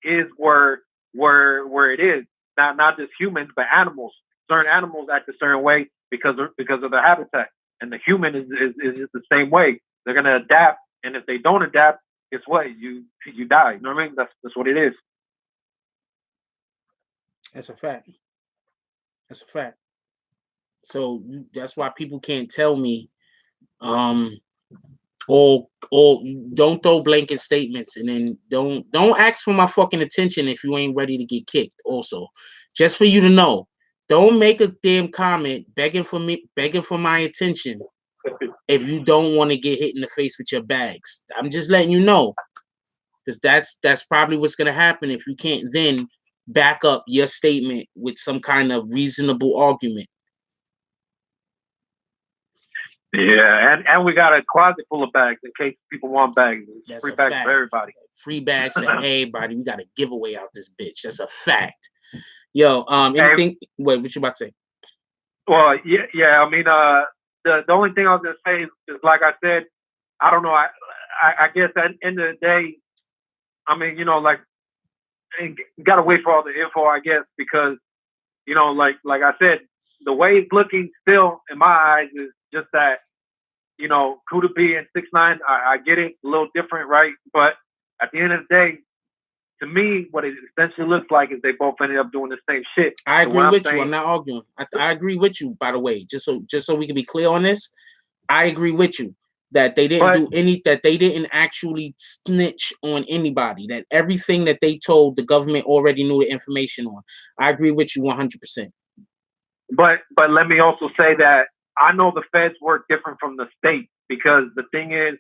[SPEAKER 5] is where it is. Not just humans, but animals. Certain animals act a certain way because of their habitat, and the human is the same way. They're gonna adapt, and if they don't adapt, guess what? You die. You know what I mean? That's what it is.
[SPEAKER 1] That's a fact. That's a fact. So that's why people can't tell me, or don't throw blanket statements, and then don't ask for my fucking attention if you ain't ready to get kicked. Also, just for you to know, don't make a damn comment begging for my attention if you don't want to get hit in the face with your bags. I'm just letting you know, because that's probably what's gonna happen if you can't then back up your statement with some kind of reasonable argument.
[SPEAKER 5] Yeah, and we got a closet full of bags in case people want bags.
[SPEAKER 1] That's
[SPEAKER 5] free
[SPEAKER 1] a
[SPEAKER 5] bags
[SPEAKER 1] fact.
[SPEAKER 5] for everybody.
[SPEAKER 1] Free bags to everybody. We got a giveaway out this bitch. That's a fact. Yo, anything? Wait, what you about to say?
[SPEAKER 5] Well, yeah. I mean, the only thing I was gonna say is like I said, I don't know. I guess at the end of the day, I mean, you know, like, you gotta wait for all the info, I guess, because, you know, like I said, the way it's looking still in my eyes is just that, you know, Kuda B and 6ix9ine, I get it, a little different, right? But at the end of the day, to me, what it essentially looks like is they both ended up doing the same shit.
[SPEAKER 1] I agree with you. I'm not arguing. I agree with you, by the way. Just so we can be clear on this, I agree with you that they didn't that they didn't actually snitch on anybody. That everything that they told, the government already knew the information on. I agree with you 100%.
[SPEAKER 5] But let me also say that I know the feds work different from the state, because the thing is,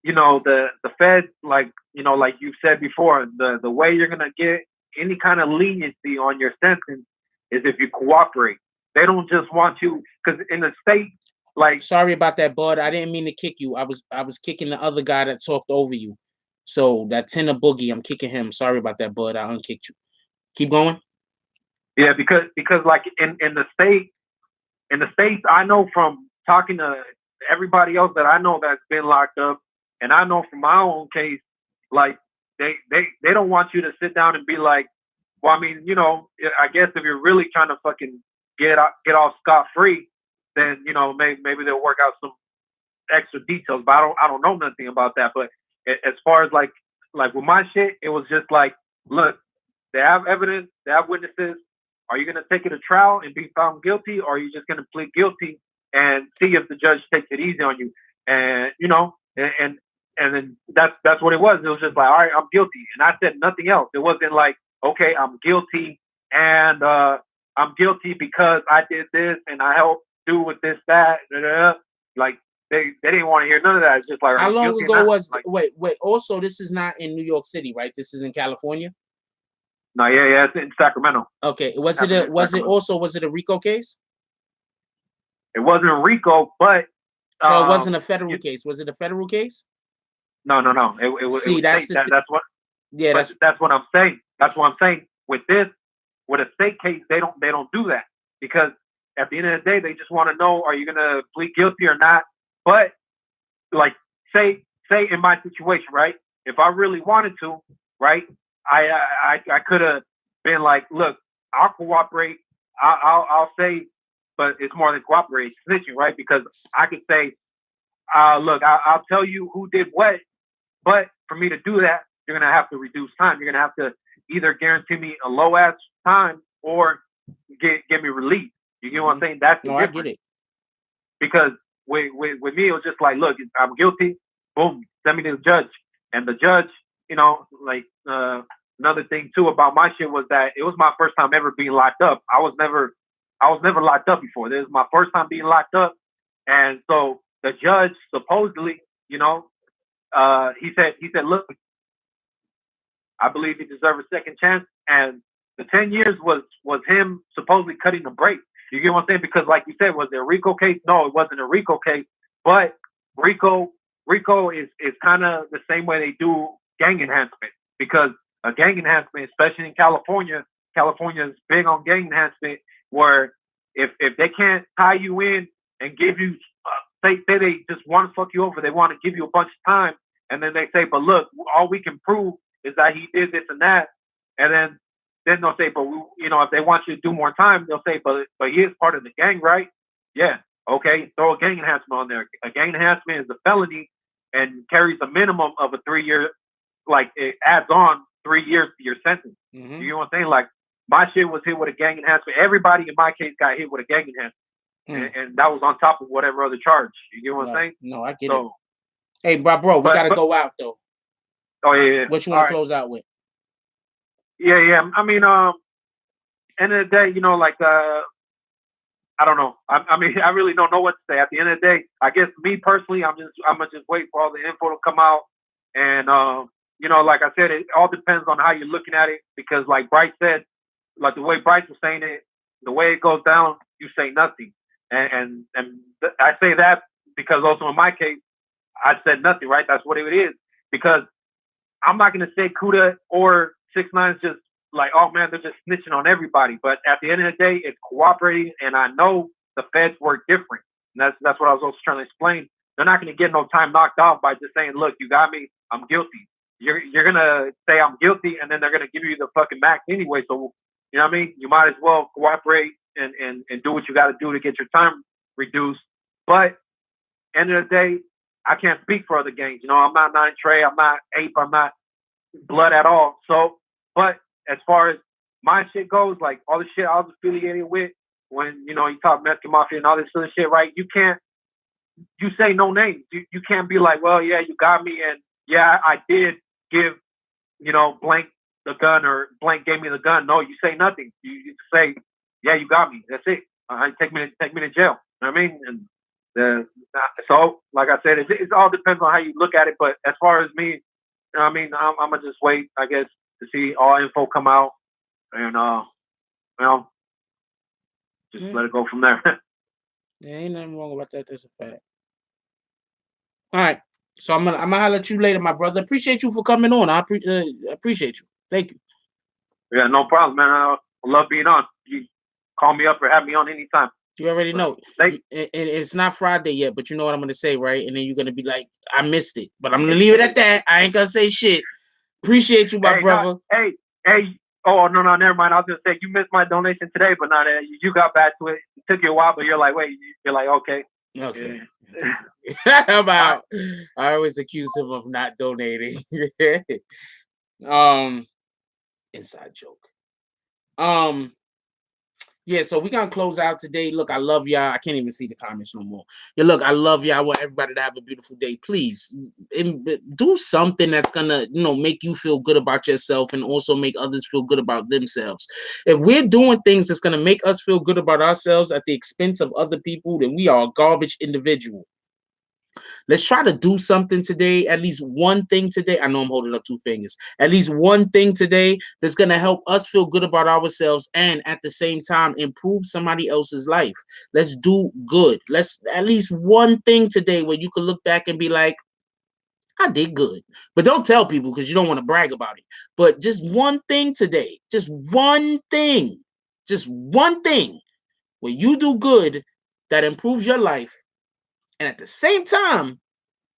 [SPEAKER 5] you know, the feds, like, you know, like you've said before, the way you're gonna get any kind of leniency on your sentence is if you cooperate. They don't just want you, because in the state, like,
[SPEAKER 1] sorry about that, bud. I didn't mean to kick you. I was kicking the other guy that talked over you. So that Tenor Boogie, I'm kicking him. Sorry about that, bud. I unkicked you. Keep going.
[SPEAKER 5] Yeah, because like in the States, I know from talking to everybody else that I know that's been locked up, and I know from my own case, like, they don't want you to sit down and be like, well, I mean, you know, I guess if you're really trying to fucking get off scot-free, then, you know, maybe they'll work out some extra details. But I don't know nothing about that. But as far as like with my shit, it was just like, look, they have evidence, they have witnesses. Are you going to take it to trial and be found guilty, or are you just going to plead guilty and see if the judge takes it easy on you? And, you know, and then that's what it was. It was just like, all right, I'm guilty. And I said nothing else. It wasn't like, okay, I'm guilty, and I'm guilty because I did this and I helped do with this, that, like, they didn't want to hear none of that. It's just like,
[SPEAKER 1] how long ago was like, wait, also, this is not in New York City, right? This is in California?
[SPEAKER 5] No, yeah, it's in Sacramento.
[SPEAKER 1] Okay. Was it a RICO case?
[SPEAKER 5] It wasn't a RICO, but
[SPEAKER 1] so it wasn't a federal case. Was it a federal case?
[SPEAKER 5] No. It was.
[SPEAKER 1] See,
[SPEAKER 5] that's what. Yeah, that's what I'm saying. That's what I'm saying. With a state case, they don't do that, because at the end of the day, they just want to know, are you gonna plead guilty or not? But like, say in my situation, right? If I really wanted to, right? I could have been like, look, I'll cooperate. I'll say, but it's more than cooperate, snitching, right? Because I could say, look, I'll tell you who did what, but for me to do that, you're gonna have to reduce time. You're gonna have to either guarantee me a low ass time or get me released. You get what I'm saying? That's the difference.
[SPEAKER 1] I get it.
[SPEAKER 5] Because with me, it was just like, look, I'm guilty. Boom, send me to the judge, and the judge, you know, like, another thing too about my shit was that it was my first time ever being locked up. I was never locked up before. This is my first time being locked up, and so the judge supposedly, you know, he said, look, I believe he deserves a second chance, and the 10 years was him supposedly cutting the break. You get what I'm saying? Because like you said, was there a RICO case? No, it wasn't a RICO case, but RICO is kind of the same way they do gang enhancement, because a gang enhancement, especially in California is big on gang enhancement, where if they can't tie you in and give you, say they just want to fuck you over, they want to give you a bunch of time, and then they say, but look, all we can prove is that he did this and that, and then they'll say, but you know, if they want you to do more time, they'll say, but he is part of the gang, right? Yeah, okay, throw a gang enhancement on there. A gang enhancement is a felony and carries a minimum of a 3 year, like, it adds on 3 years to your sentence.
[SPEAKER 1] Mm-hmm.
[SPEAKER 5] You know what I'm saying? Like, my shit was hit with a gang enhancement. Everybody in my case got hit with a gang enhancement, and that was on top of whatever other charge. You get what I'm saying?
[SPEAKER 1] No, I get it. Hey, bro, we gotta go out though.
[SPEAKER 5] Oh yeah.
[SPEAKER 1] What you want to close out with?
[SPEAKER 5] Yeah. I mean, end of the day, you know, like I don't know. I mean, I really don't know what to say. At the end of the day, I guess me personally, I'm gonna just wait for all the info to come out. And you know, like I said, it all depends on how you're looking at it. Because like Bryce said, like the way Bryce was saying it, the way it goes down, you say nothing. And I say that because also in my case, I said nothing, right? That's what it is. Because I'm not gonna say Kuda or 6ix9ine just like, oh man, they're just snitching on everybody. But at the end of the day, it's cooperating, and I know the feds work different. And that's what I was also trying to explain. They're not going to get no time knocked off by just saying, look, you got me, I'm guilty. You're going to say I'm guilty, and then they're going to give you the fucking max anyway. So, you know what I mean? You might as well cooperate and do what you got to do to get your time reduced. But end of the day, I can't speak for other gangs. You know, I'm not 9 Trey, I'm not Ape, I'm not Blood at all. So, but as far as my shit goes, like all the shit I was affiliated with, when, you know, you talk Mexican Mafia and all this other shit, right? You say no names. You can't be like, well, yeah, you got me, and yeah, I did give, you know, blank the gun, or blank gave me the gun. No, you say nothing. You say, yeah, you got me. That's it. Take me to jail. You know what I mean? And so, like I said, it all depends on how you look at it. But as far as me, you know what I mean, I'm gonna just wait, I guess, to see all info come out, and you know, just let it go from there.
[SPEAKER 1] There ain't nothing wrong about that. That's a fact. All right, so I'm gonna holler at you later, my brother. Appreciate you for coming on. I appreciate you. Thank you.
[SPEAKER 5] Yeah, no problem, man. I love being on. You call me up or have me on anytime.
[SPEAKER 1] You already know. It's not Friday yet, but you know what I'm gonna say, right? And then you're gonna be like, I missed it, but I'm gonna leave it at that. I ain't gonna say shit. Appreciate you, my brother.
[SPEAKER 5] Hey. Oh, no, never mind. I was gonna say you missed my donation today, but not you got back to it. It took you a while, but you're like, wait, you're like, okay.
[SPEAKER 1] Okay. How about I always accuse him of not donating. Inside joke. Yeah, so we're gonna close out today. Look, I love y'all. I can't even see the comments no more. Yeah, look, I love y'all. I want everybody to have a beautiful day. Please do something that's gonna, you know, make you feel good about yourself and also make others feel good about themselves. If we're doing things that's gonna make us feel good about ourselves at the expense of other people, then we are a garbage individual. Let's try to do something today, at least one thing today. I know I'm holding up 2 fingers. At least one thing today that's going to help us feel good about ourselves and at the same time improve somebody else's life. Let's do good. Let's at least one thing today where you can look back and be like, I did good. But don't tell people because you don't want to brag about it. But just one thing today, just one thing where you do good that improves your life and at the same time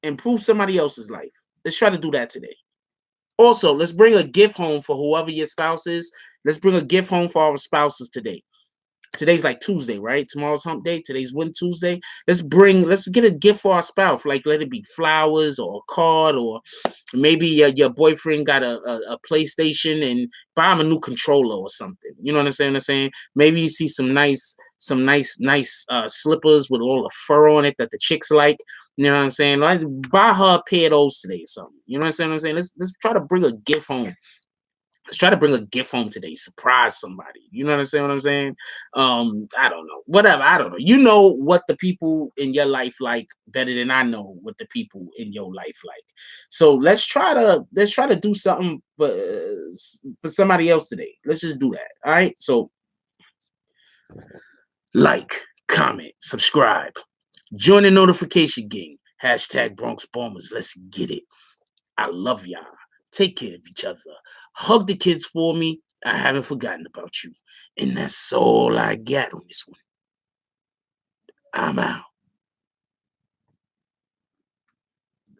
[SPEAKER 1] improve somebody else's life. Let's try to do that today. Also, let's bring a gift home for whoever your spouse is. Let's bring a gift home for our spouses today. Today's like Tuesday, right? Tomorrow's hump day. Today's Tuesday. Let's get a gift for our spouse. Like, let it be flowers or a card, or maybe your boyfriend got a PlayStation and buy him a new controller or something. You know what I'm saying? Maybe you see some nice slippers with all the fur on it that the chicks like. You know what I'm saying? Like, buy her a pair of those today or something. You know what I'm saying? Let's try to bring a gift home. Let's try to bring a gift home today. Surprise somebody. You know what I'm saying? I don't know. Whatever. I don't know. You know what the people in your life like better than I know what the people in your life like. So let's try to do something for somebody else today. Let's just do that. All right. So like, comment, subscribe, join the notification gang. # Bronx Bombers. Let's get it. I love y'all. Take care of each other. Hug the kids for me. I haven't forgotten about you. And that's all I got on this one. I'm out.